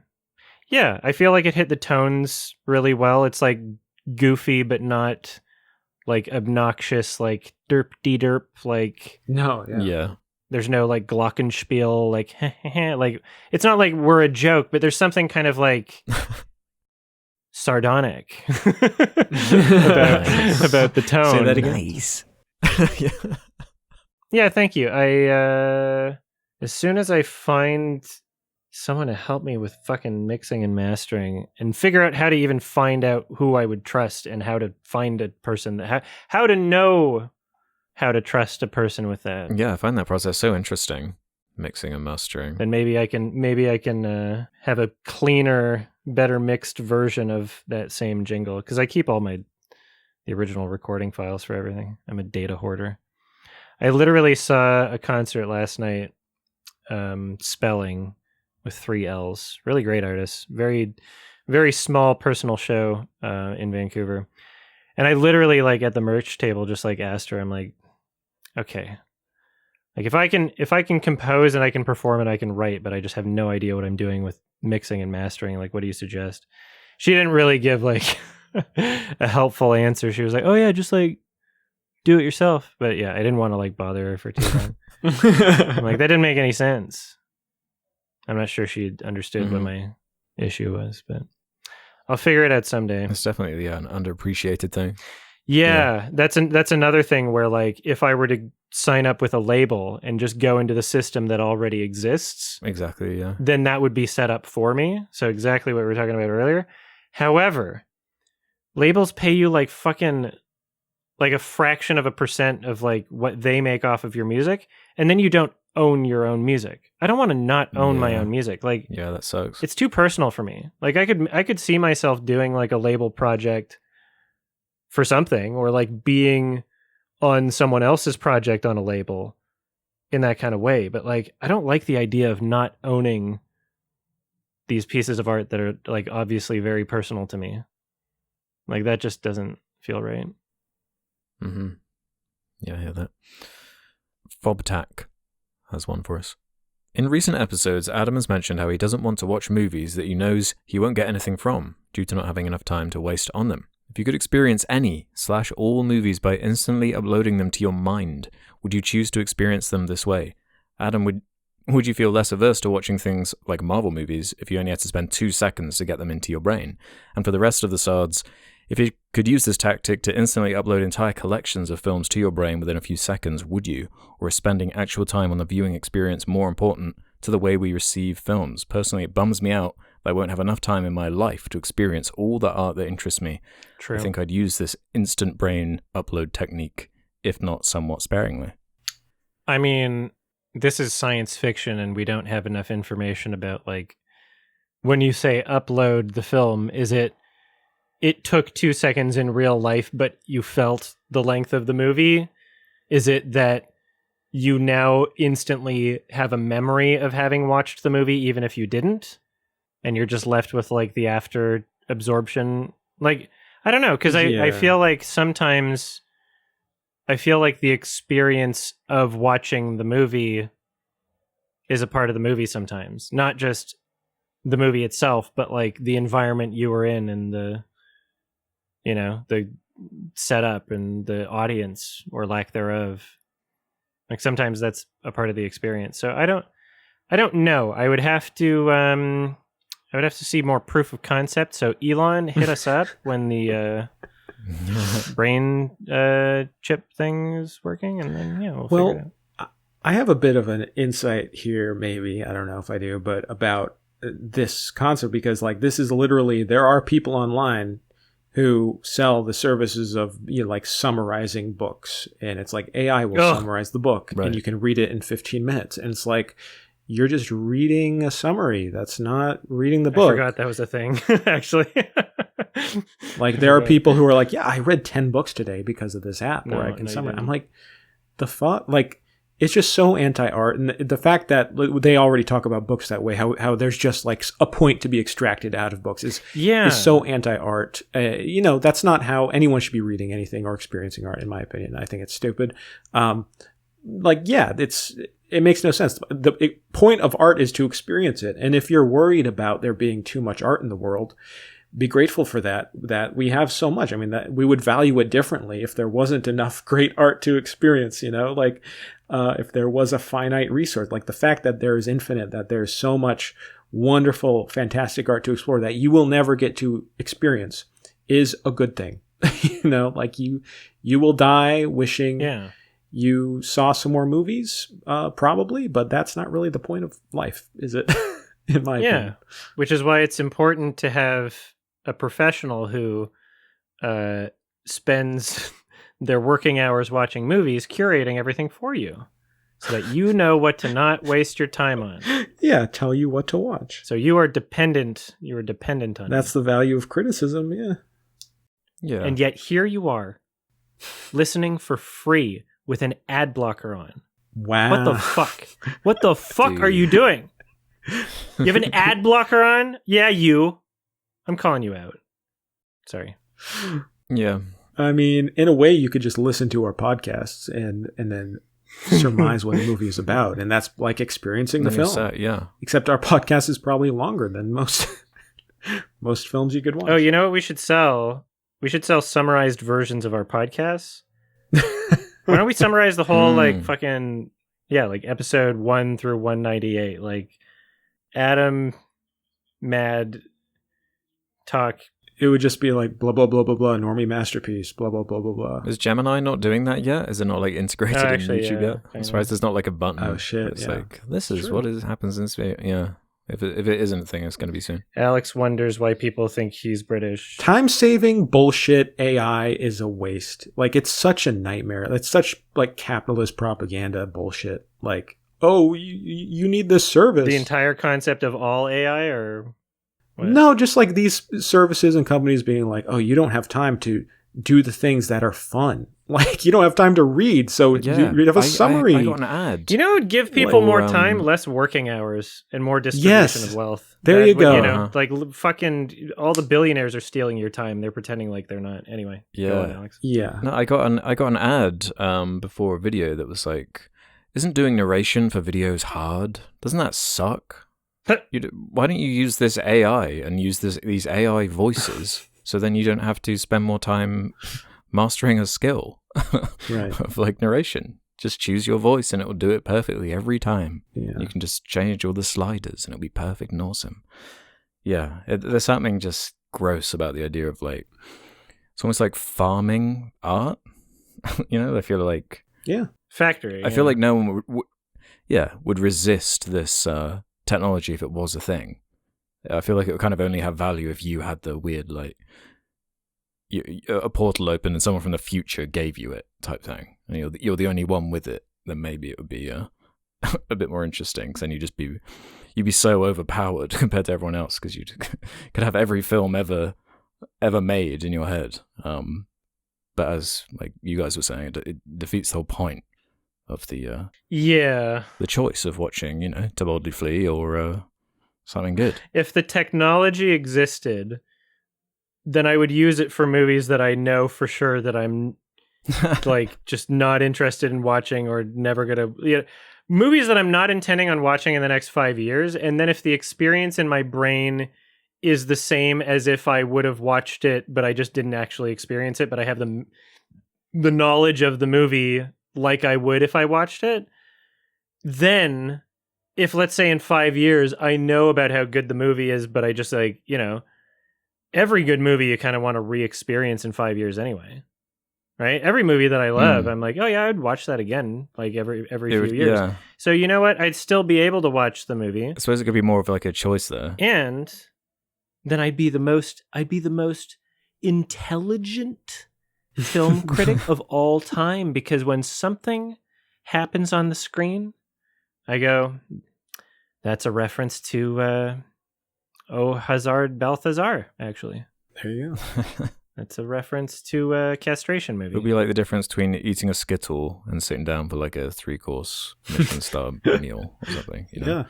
I feel like it hit the tones really well. It's like goofy, but not like obnoxious, like derp-de-derp, like... No, yeah. There's no like glockenspiel, like, like, it's not like we're a joke, but there's something kind of like sardonic about the tone. Say that again. Nice. Yeah, thank you. As soon as I find someone to help me with fucking mixing and mastering and figure out how to even find out who I would trust and how to find a person how to know how to trust a person with that. Yeah, I find that process so interesting, mixing and mastering. Then maybe I can have a cleaner, better mixed version of that same jingle, because I keep all the original recording files for everything. I'm a data hoarder. I literally saw a concert last night, Spelling, with 3 L's. Really great artist. Very, very small personal show in Vancouver. And I literally like at the merch table just like asked her, I'm like, okay, like if I can compose and I can perform and I can write, but I just have no idea what I'm doing with mixing and mastering, like what do you suggest? She didn't really give like a helpful answer. She was like, oh yeah, just like do it yourself. But yeah, I didn't want to like bother her for too long. I'm like, that didn't make any sense. I'm not sure she understood what my issue was, but I'll figure it out someday. It's definitely an underappreciated thing. Yeah, that's another thing where like if I were to sign up with a label and just go into the system that already exists, Exactly, yeah. then that would be set up for me. So exactly what we were talking about earlier. However, labels pay you like fucking like a fraction of a percent of like what they make off of your music, and then you don't own your own music. I don't want to not own my own music. Like, yeah, that sucks. It's too personal for me. Like I could see myself doing like a label project for something, or like being on someone else's project on a label in that kind of way. But like, I don't like the idea of not owning these pieces of art that are like obviously very personal to me. Like that just doesn't feel right. Mm-hmm. Yeah, I hear that. Fobtac has one for us. In recent episodes, Adam has mentioned how he doesn't want to watch movies that he knows he won't get anything from due to not having enough time to waste on them. If you could experience any/all movies by instantly uploading them to your mind, would you choose to experience them this way? Adam, would you feel less averse to watching things like Marvel movies if you only had to spend 2 seconds to get them into your brain? And for the rest of the Sards, if you could use this tactic to instantly upload entire collections of films to your brain within a few seconds, would you? Or is spending actual time on the viewing experience more important to the way we receive films? Personally, it bums me out that I won't have enough time in my life to experience all the art that interests me. True. I think I'd use this instant brain upload technique, if not somewhat sparingly. I mean, this is science fiction and we don't have enough information about, like, when you say upload the film, is it took 2 seconds in real life, but you felt the length of the movie? Is it that you now instantly have a memory of having watched the movie, even if you didn't? And you're just left with like the after absorption. Like, I don't know. Cause I feel like sometimes I feel like the experience of watching the movie is a part of the movie sometimes, not just the movie itself, but like the environment you were in and the, you know, the setup and the audience or lack thereof. Like sometimes that's a part of the experience. So I don't know. I would have to see more proof of concept. So Elon, hit us up when the brain chip thing is working, and then we'll figure it out. I have a bit of an insight here, maybe, I don't know if I do, but about this concept, because like this is literally, there are people online who sell the services of, you know, like summarizing books, and it's like AI will summarize the book, and you can read it in 15 minutes, and it's like, you're just reading a summary. That's not reading the book. I forgot that was a thing, actually. Like, there are people who are like, yeah, I read 10 books today because of this app where I can summarize. I'm like, the fuck? Like, it's just so anti-art. And the fact that they already talk about books that way, how there's just like a point to be extracted out of books is so anti-art. You know, that's not how anyone should be reading anything or experiencing art, in my opinion. I think it's stupid. It makes no sense. The point of art is to experience it. And if you're worried about there being too much art in the world, be grateful for that we have so much. I mean, that we would value it differently if there wasn't enough great art to experience, you know, like if there was a finite resource, like the fact that there is infinite, that there's so much wonderful, fantastic art to explore that you will never get to experience is a good thing. You know, like you will die wishing you saw some more movies, probably, but that's not really the point of life, is it? In my opinion. Which is why it's important to have a professional who spends their working hours watching movies, curating everything for you, so that you know what to not waste your time on. Yeah, tell you what to watch. So you are dependent. You are dependent on. That's the value of criticism. Yeah. And yet here you are, listening for free with an ad blocker on. Wow. What the fuck? What the fuck are you doing? You have an ad blocker on? Yeah, you. I'm calling you out. Sorry. Yeah. I mean, in a way, you could just listen to our podcasts and then surmise what the movie is about, and that's like experiencing the Then you're film. set, yeah. Except our podcast is probably longer than most films you could watch. Oh, you know what we should sell? We should sell summarized versions of our podcasts. Why don't we summarize the whole like fucking like episode 1 through 198, like Adam, Mad, talk. It would just be like blah blah blah blah blah, normie masterpiece, blah blah blah blah blah. Is Gemini not doing that yet? Is it not like integrated actually, in YouTube yeah, yet? I'm surprised there's not like a button. Oh shit! It's Yeah. like this is True. what happens in space. Yeah. If it isn't a thing, it's going to be soon. Alex wonders why people think he's British. Time-saving bullshit AI is a waste. Like, it's such a nightmare. It's such like capitalist propaganda bullshit. Like, oh, you need this service. The entire concept of all AI, or what? No, just like these services and companies being like, oh, you don't have time to do the things that are fun. Like, you don't have time to read, so you have a summary. I got an ad. You know, it would give people Like, more time, less working hours, and more distribution Yes. of wealth. There That you would, go. You know, like fucking all the billionaires are stealing your time. They're pretending like they're not. Anyway, Yeah. go on, Alex. Yeah. No, I got an ad before a video that was like, "Isn't doing narration for videos hard? Doesn't that suck? Why don't you use this AI and use these AI voices so then you don't have to spend more time mastering a skill Right. of like narration? Just choose your voice and it will do it perfectly every time. Yeah. You can just change all the sliders and it'll be perfect and awesome." Yeah, there's something just gross about the idea of like, it's almost like farming art. You know, I feel like Factory. I feel like no one would resist this technology if it was a thing. I feel like it would kind of only have value if you had the weird like a portal open and someone from the future gave you it type thing, and you're the only one with it. Then maybe it would be a bit more interesting, because then you'd be so overpowered compared to everyone else, because you could have every film ever made in your head. But as like you guys were saying, it defeats the whole point of the choice of watching, To Boldly Flee or something good. If the technology existed, then I would use it for movies that I know for sure that I'm like just not interested in watching, or never gonna movies that I'm not intending on watching in the next 5 years. And then if the experience in my brain is the same as if I would have watched it, but I just didn't actually experience it, but I have the knowledge of the movie like I would if I watched it, then if, let's say in 5 years, I know about how good the movie is, but I just like, every good movie you kind of want to re-experience in 5 years anyway, right? Every movie that I love, I'm like, oh yeah, I'd watch that again, like every few years. Yeah. So you know what? I'd still be able to watch the movie. I suppose it could be more of like a choice there. And then I'd be the most intelligent film critic of all time, because when something happens on the screen, I go, that's a reference to Oh Hazard Balthazar, actually. There you go. That's a reference to a castration movie. It would be like the difference between eating a Skittle and sitting down for like a 3-course Michelin star meal or something. Yeah.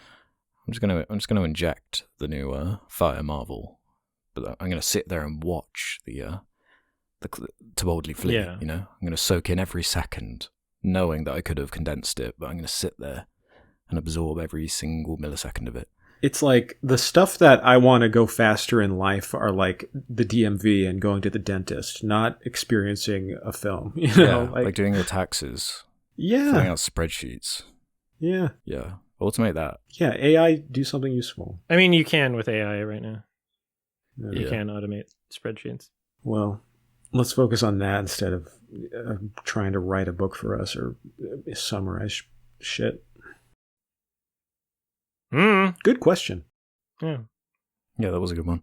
I'm just gonna inject the new Fire Marvel, but I'm gonna sit there and watch the To Boldly Flee. Yeah. I'm gonna soak in every second, knowing that I could have condensed it, but I'm gonna sit there and absorb every single millisecond of it. It's like the stuff that I want to go faster in life are like the DMV and going to the dentist, not experiencing a film. Yeah, like doing your taxes, filling Yeah. out spreadsheets. Yeah. Yeah, automate that. Yeah. AI, do something useful. I mean, you can with AI right now. You Yeah. can automate spreadsheets. Well, let's focus on that instead of trying to write a book for us or summarize shit. Good question. Yeah. Yeah, that was a good one.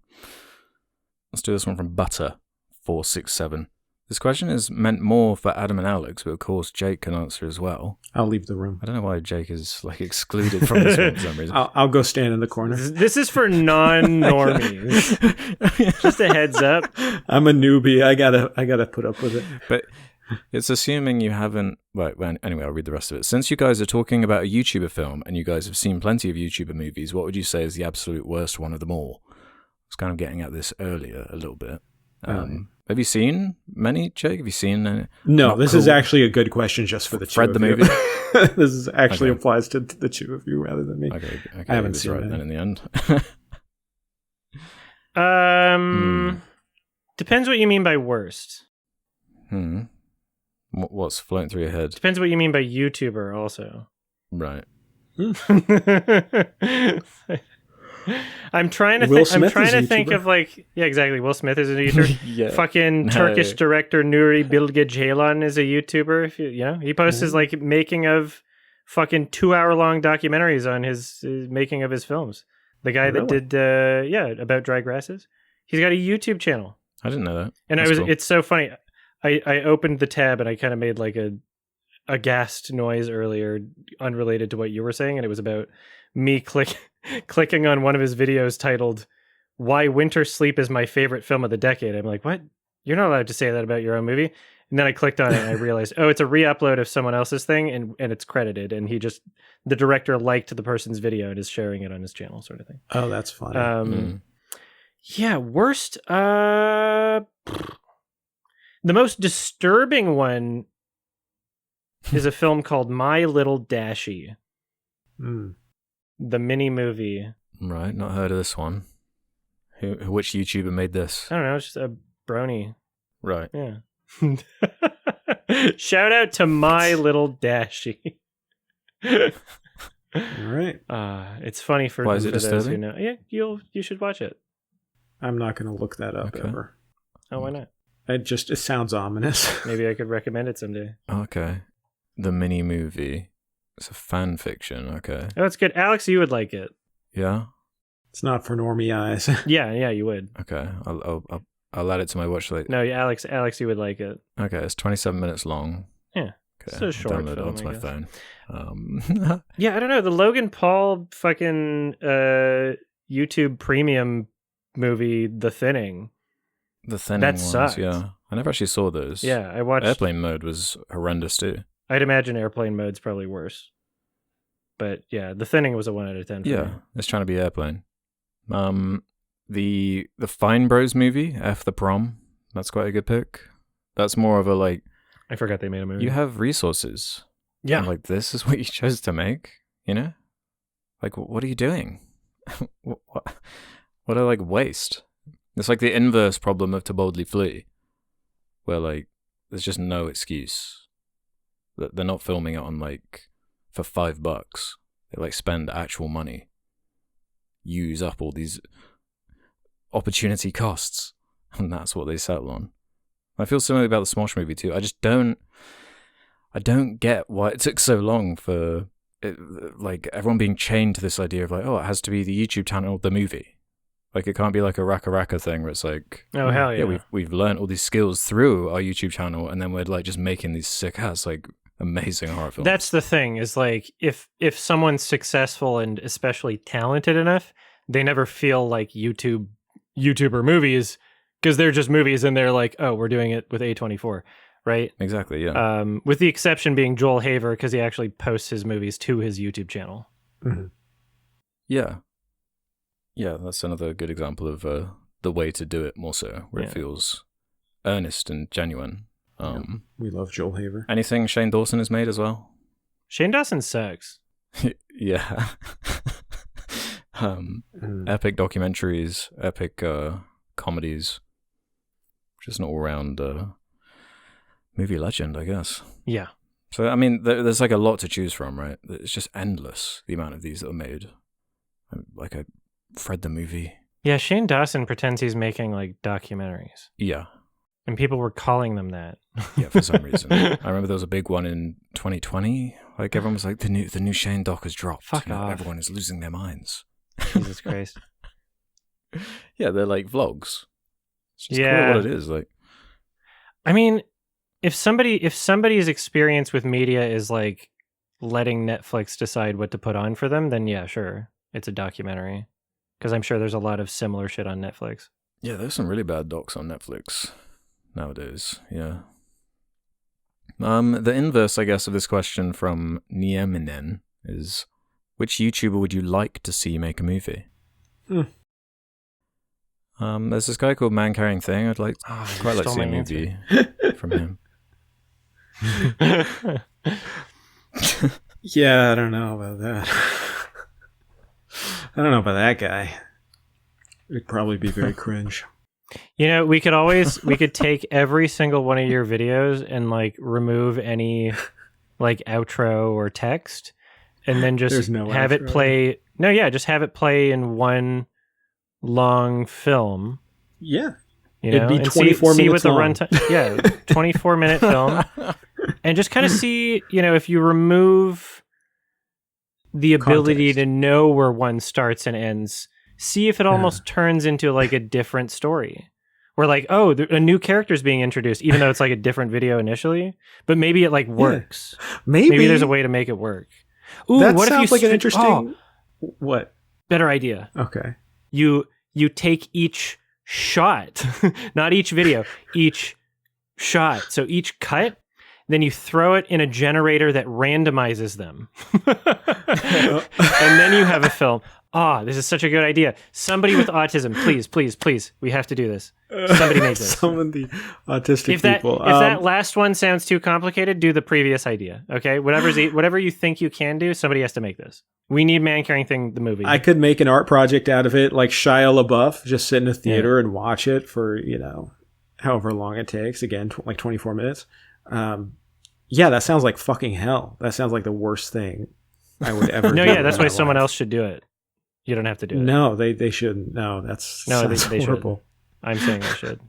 Let's do this one from Butter467. This question is meant more for Adam and Alex, but of course Jake can answer as well. I'll leave the room. I don't know why Jake is like excluded from this one for some reason. I'll go stand in the corner. This is for non-normies. Just a heads up. I'm a newbie. I gotta put up with it. But it's assuming you haven't... Right, well, anyway, I'll read the rest of it. Since you guys are talking about a YouTuber film and you guys have seen plenty of YouTuber movies, what would you say is the absolute worst one of them all? was kind of getting at this earlier a little bit. Have you seen many, Jake? Have you seen? No, this is actually a good question just for the two Fred of the you. movie. This is actually applies to the two of you rather than me. Okay, I haven't seen right it. then in the end. Depends what you mean by worst. What's floating through your head? Depends what you mean by YouTuber also. Right. I'm trying to think of like, yeah, exactly. Will Smith is a YouTuber. Yeah. Fucking Turkish director Nuri Bilge Ceylan is a YouTuber. If he posts his like making of fucking 2-hour-long documentaries on his making of his films. The guy that did about dry grasses. He's got a YouTube channel. I didn't know that. And That's cool. It's so funny. I opened the tab and I kind of made like a ghast noise earlier, unrelated to what you were saying, and it was about me clicking on one of his videos titled "Why Winter Sleep is My Favorite Film of the Decade." I'm like, what? You're not allowed to say that about your own movie. And then I clicked on it and I realized, oh, it's a re-upload of someone else's thing, and it's credited, and the director liked the person's video and is sharing it on his channel, sort of thing. Oh, that's funny. Yeah, worst. The most disturbing one is a film called My Little Dashie. The mini movie. Right, not heard of this one. Which YouTuber made this? I don't know, it's just a brony. Right. Yeah. Shout out to My Little Dashie. All right. It's funny for Why is it those who disturbing? know. Yeah, you should watch it. I'm not going to look that up Okay. ever. Oh, why not? It sounds ominous. Maybe I could recommend it someday. Okay. The mini movie. It's a fan fiction. Okay. Oh, it's good. Alex, you would like it. Yeah. It's not for normie eyes. Yeah, you would. Okay. I'll add it to my watch list. No, Alex, you would like it. Okay. It's 27 minutes long. Yeah. Okay. It's a short I'll download film, it onto I my guess. phone. Yeah, I don't know. The Logan Paul fucking YouTube premium movie, The Thinning. The Thinning That ones, sucked. yeah. I never actually saw those. Yeah, I watched. Airplane Mode was horrendous too. I'd imagine Airplane Mode's probably worse. But yeah, The Thinning was a 1 out of 10 for Yeah, me. it's trying to be Airplane. The Fine Bros movie, F the Prom, that's quite a good pick. That's more of a like, I forgot they made a movie. you have resources. Yeah. And, like, this is what you chose to make, you know? Like, what are you doing? What a, like, waste. It's like the inverse problem of To Boldly Flee, where, like, there's just no excuse. They're not filming it on, like, for $5. They, like, spend actual money. Use up all these opportunity costs. And that's what they settle on. I feel similarly about the Smosh movie, too. I don't get why it took so long for it, like everyone being chained to this idea of like, oh, it has to be the YouTube channel, the movie. Like it can't be like a Raka Raka thing where it's like, Oh hell yeah. we've learned all these skills through our YouTube channel, and then we're like just making these sick ass like amazing horror films. That's the thing, is like if someone's successful and especially talented enough, they never feel like YouTuber movies, because they're just movies and they're like, oh, we're doing it with A24. Right? Exactly, yeah. With the exception being Joel Haver, because he actually posts his movies to his YouTube channel. Mm-hmm. Yeah. Yeah, that's another good example of the way to do it more so, where it feels earnest and genuine. We love Joel Haver. Anything Shane Dawson has made as well? Shane Dawson sucks. Yeah. Epic documentaries, epic comedies. Just an all-round movie legend, I guess. Yeah. So, I mean, there's like a lot to choose from, right? It's just endless, the amount of these that are made. Like a Fred the movie. Yeah, Shane Dawson pretends he's making like documentaries. Yeah. And people were calling them that. Yeah, for some reason. I remember there was a big one in 2020. Like everyone was like, the new Shane doc has dropped. Fuck off. Everyone is losing their minds. Jesus Christ. Yeah, they're like vlogs. It's just Yeah. call it what it is. Like, I mean, if somebody's experience with media is like letting Netflix decide what to put on for them, then yeah, sure, it's a documentary. Because I'm sure there's a lot of similar shit on Netflix. yeah, there's some really bad docs on Netflix nowadays. Yeah. The inverse, I guess, of this question from Nieminen is, which YouTuber would you like to see make a movie? There's this guy called Man Carrying Thing. I'd like quite like to see a movie from him. Yeah, I don't know about that. I don't know about that guy. It'd probably be very cringe. You know, we could take every single one of your videos and like remove any like outro or text, and then just have it play. No, yeah, just have it play in one long film. Yeah, you know, it'd be and 24 see minutes what the long. runtime. Yeah, 24-minute film, and just kind of see, you know, if you remove the ability to know where one starts and ends. See if it almost turns into like a different story. Where like, oh, a new character is being introduced, even though it's like a different video initially. But maybe it like works. Yeah. Maybe there's a way to make it work. Ooh, that what sounds if you like an interesting... What? Better idea. Okay. You take each shot, not each video, each shot. So each cut, then you throw it in a generator that randomizes them. And then you have a film. This is such a good idea. Somebody with autism, please. We have to do this. Somebody make this. Summon the autistic people. If that last one sounds too complicated, do the previous idea. Okay? Whatever you think you can do, somebody has to make this. We need Man Carrying Thing, the movie. I could make an art project out of it, like Shia LaBeouf, just sit in a theater and watch it for, you know, however long it takes. Again, like 24 minutes. Yeah, that sounds like fucking hell. That sounds like the worst thing I would ever do. No, yeah, that's why someone else should do it. You don't have to do it. No, they shouldn't. No, they horrible. Should. I'm saying they should.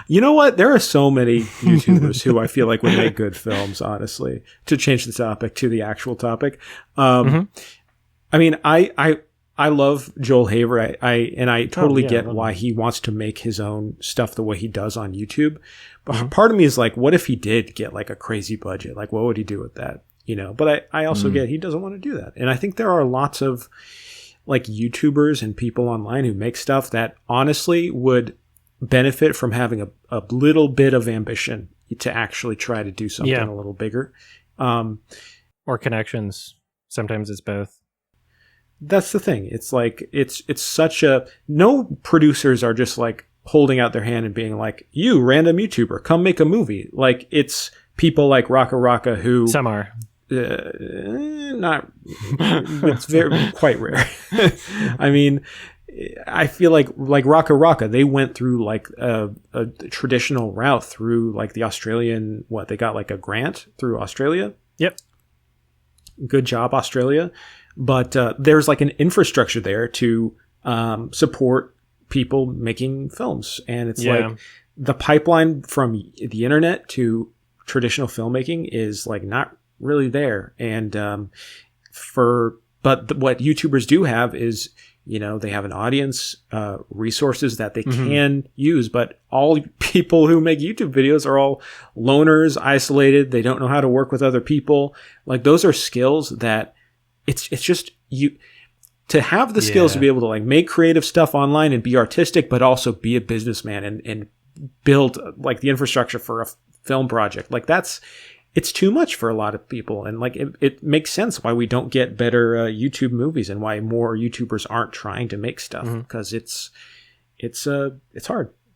You know what? There are so many YouTubers who I feel like would make good films, honestly. To change the topic to the actual topic. I mean, I love Joel Haver. I totally get why he wants to make his own stuff the way he does on YouTube. But part of me is like, what if he did get like a crazy budget? Like, what would he do with that? You know, but I also get he doesn't want to do that. And I think there are lots of like YouTubers and people online who make stuff that honestly would benefit from having a little bit of ambition to actually try to do something a little bigger. Or connections. Sometimes it's both. That's the thing. It's like, it's such a, no producers are just like holding out their hand and being like, you random YouTuber, come make a movie. Like it's people like Raka Raka who. Some are. Not it's very quite rare. I mean, I feel like Raka Raka, they went through like a traditional route through like the Australian, they got like a grant through Australia. Yep. Good job, Australia. But there's like an infrastructure there to support people making films. And it's like the pipeline from the internet to traditional filmmaking is like not really there. And what YouTubers do have is, you know, they have an audience, resources that they can use, but all people who make YouTube videos are all loners, isolated. They don't know how to work with other people. Like those are skills that it's just you to have the skills to be able to like make creative stuff online and be artistic, but also be a businessman and build like the infrastructure for a film project. Like it's too much for a lot of people. And like, it makes sense why we don't get better YouTube movies and why more YouTubers aren't trying to make stuff because it's hard.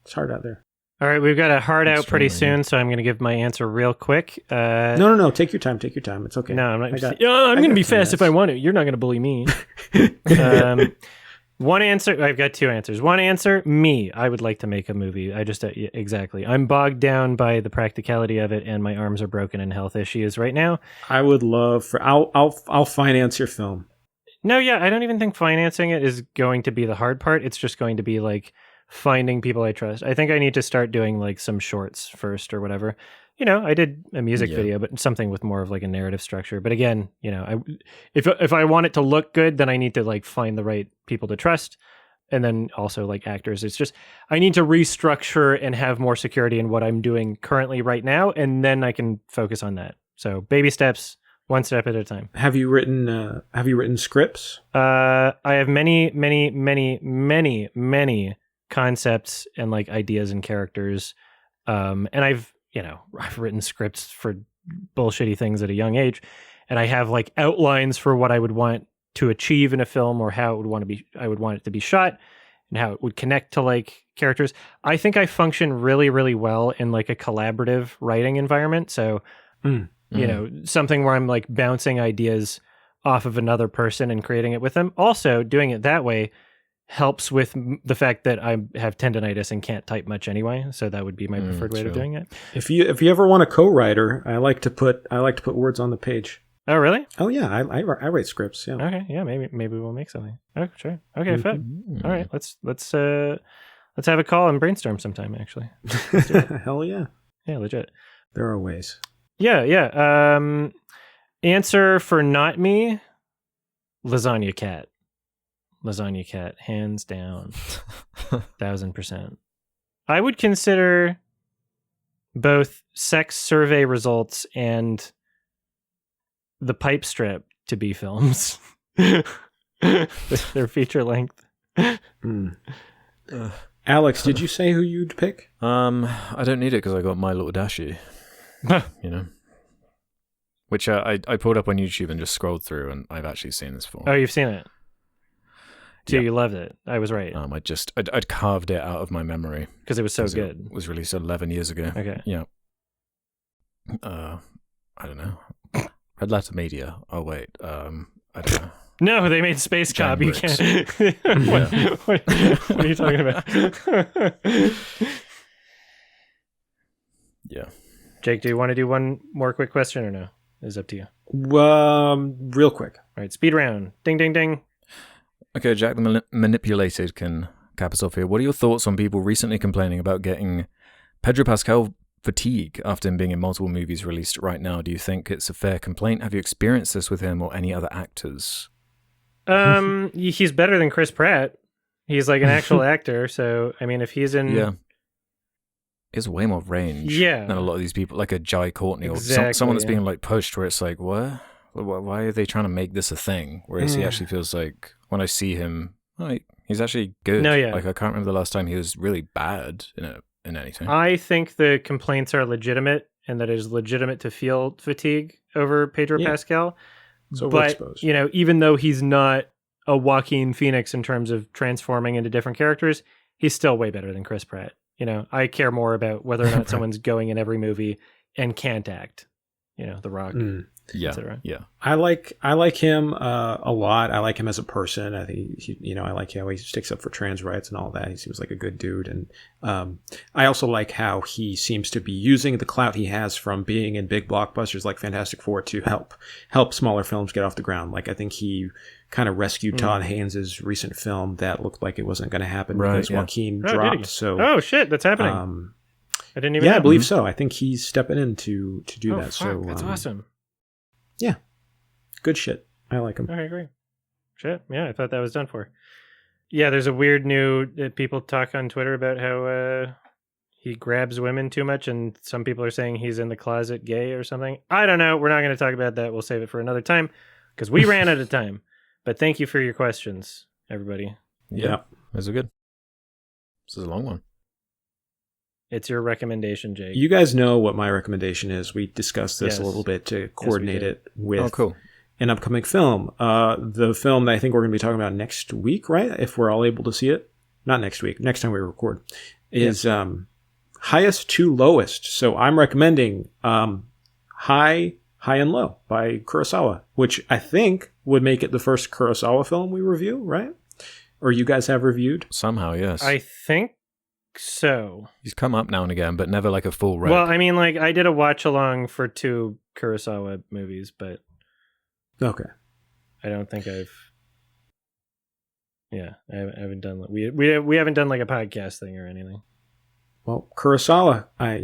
It's hard out there. All right. We've got a hard out pretty soon. So I'm going to give my answer real quick. No. Take your time. It's okay. No, I'm not. I'm going to be fast if I want to. You're not going to bully me. One answer. I've got two answers. One answer, me. I would like to make a movie. I just, exactly. I'm bogged down by the practicality of it and my arms are broken and health issues right now. I would love I'll finance your film. No, yeah. I don't even think financing it is going to be the hard part. It's just going to be like finding people I trust. I think I need to start doing like some shorts first or whatever. You know, I did a music video, but something with more of like a narrative structure. But again, you know, if I want it to look good, then I need to like find the right people to trust. And then also like actors. It's just, I need to restructure and have more security in what I'm doing currently right now. And then I can focus on that. So baby steps, one step at a time. Have you written scripts? I have many concepts and like ideas and characters. And I've written scripts for bullshitty things at a young age, and I have like outlines for what I would want to achieve in a film or how I would want it to be shot. and how it would connect to like characters. I think I function really, really well in like a collaborative writing environment. So, you know, something where I'm like bouncing ideas off of another person and creating it with them. Also, doing it that way helps with the fact that I have tendonitis and can't type much anyway. So that would be my preferred way of doing it. If you ever want a co-writer, I like to put words on the page. Oh, really? Oh yeah, I write scripts. Yeah. Okay. Yeah. Maybe we'll make something. Oh, sure. Okay. Fine. All right. Let's have a call and brainstorm sometime. Actually. Hell yeah. Yeah. Legit. There are ways. Yeah. Yeah. Answer for not me. Lasagna cat. Lasagna cat, hands down, 1,000%. I would consider both sex survey results and the pipe strip to be films. They're feature length. Alex, did you say who you'd pick? I don't need it because I got My Little Dashi. You know, which I pulled up on YouTube and just scrolled through, and I've actually seen this film. Oh, you've seen it. So you loved it. I was right. I'd carved it out of my memory because it was so good. It was released 11 years ago. Okay. Yeah. I don't know. Red Letter Media. Oh wait. I don't know. No, they made Space Cop. You can't. What are you talking about? Yeah. Jake, do you want to do one more quick question or no? It's up to you. Real quick. All right, speed round. Ding, ding, ding. Okay, Jack the Manipulated can cap us off here. What are your thoughts on people recently complaining about getting Pedro Pascal fatigue after him being in multiple movies released right now? Do you think it's a fair complaint? Have you experienced this with him or any other actors? He's better than Chris Pratt. He's like an actual actor. So, I mean, if he's in... Yeah. He has way more range than a lot of these people, like a Jai Courtney or someone that's being like pushed where it's like, what? Why are they trying to make this a thing? Whereas he actually feels like, when I see him, like, he's actually good. No, yeah. Like, I can't remember the last time he was really bad in anything. I think the complaints are legitimate and that it is legitimate to feel fatigue over Pedro Pascal. So but, you know, even though he's not a Joaquin Phoenix in terms of transforming into different characters, he's still way better than Chris Pratt. You know, I care more about whether or not someone's going in every movie and can't act. You know, The Rock, etc. Yeah. I like him a lot. I like him as a person. I think I like how he sticks up for trans rights and all that. He seems like a good dude, and I also like how he seems to be using the clout he has from being in big blockbusters like Fantastic Four to help smaller films get off the ground. Like I think he kind of rescued Todd Haynes' recent film that looked like it wasn't going to happen because Joaquin dropped. So shit, that's happening. I didn't even know. I believe so. I think he's stepping in to do that. Fuck, so that's awesome. Yeah. Good shit. I like him. I agree. Shit. Yeah, I thought that was done for. Yeah, there's a weird new people talk on Twitter about how he grabs women too much, and some people are saying he's in the closet gay or something. I don't know. We're not going to talk about that. We'll save it for another time because we ran out of time. But thank you for your questions, everybody. Yeah. Those are good. This is a long one. It's your recommendation, Jake. You guys know what my recommendation is. We discussed this a little bit to coordinate it with an upcoming film. The film that I think we're going to be talking about next week, right? If we're all able to see it. Not next week. Next time we record. Is Highest to Lowest. So I'm recommending High and Low by Kurosawa, which I think would make it the first Kurosawa film we review, right? Or you guys have reviewed? Somehow, yes. I think so. He's come up now and again, but never like a full rep. Well, I mean, like I did a watch along for 2 Kurosawa movies, but okay, I don't think I've. Yeah, I haven't done. We haven't done like a podcast thing or anything. Well, Kurosawa, I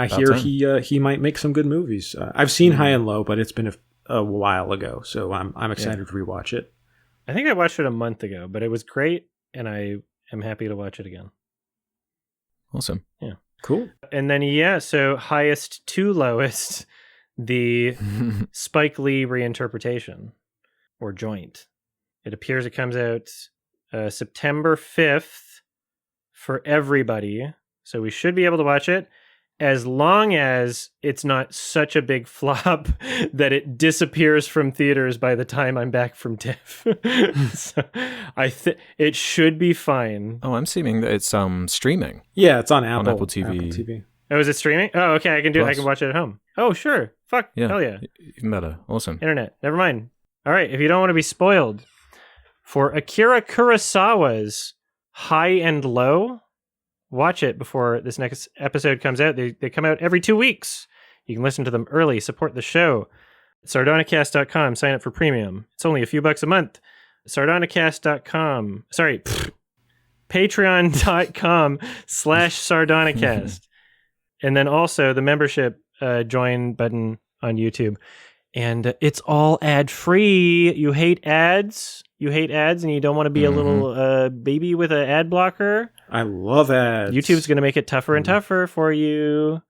hear he might make some good movies. I've seen High and Low, but it's been a while ago, so I'm excited to rewatch it. I think I watched it a month ago, but it was great, and I am happy to watch it again. Awesome. Yeah. Cool. And then, so Highest to Lowest, the Spike Lee reinterpretation, or joint. It appears it comes out September 5th for everybody, so we should be able to watch it. as long as it's not such a big flop that it disappears from theaters by the time I'm back from TIFF. So it should be fine. Oh, I'm seeing that it's streaming. Yeah, it's on Apple. Apple TV. Oh, is it streaming? Oh, okay, I can do it. I Plus. can watch it at home. Oh, sure. Fuck. Yeah. Hell yeah. Even better. Awesome. Internet. Never mind. All right, if you don't want to be spoiled, for Akira Kurosawa's High and Low, watch it before this next episode comes out. They come out every 2 weeks. You can listen to them early, support the show. Sardonicast.com, sign up for premium. It's only a few bucks a month. Sardonicast.com. Sorry, patreon.com/Sardonicast. And then also the membership join button on YouTube. And it's all ad-free. You hate ads? You hate ads and you don't want to be a little baby with an ad blocker? I love ads. YouTube's going to make it tougher and tougher for you.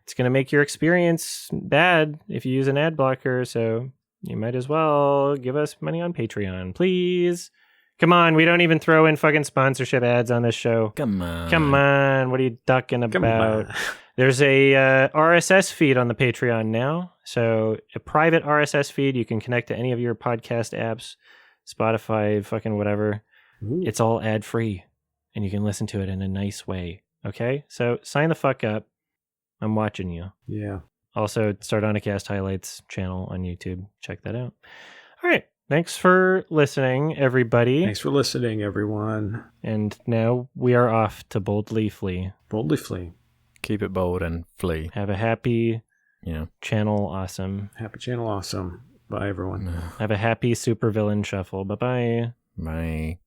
It's going to make your experience bad if you use an ad blocker. So you might as well give us money on Patreon, please. Come on, we don't even throw in fucking sponsorship ads on this show. Come on. Come on, what are you ducking Come about? on. There's a RSS feed on the Patreon now. So a private RSS feed. You can connect to any of your podcast apps, Spotify, fucking whatever. Ooh. It's all ad free and you can listen to it in a nice way. Okay? So sign the fuck up. I'm watching you. Yeah. Also, Sardonicast Highlights channel on YouTube. Check that out. All right. Thanks for listening, everybody. Thanks for listening, everyone. And now we are off to boldly flee. Boldly flee. Keep it bold and flee. Have a happy Yeah. channel awesome. Happy channel awesome. Bye, everyone. Have a happy supervillain shuffle. Bye-bye. Bye.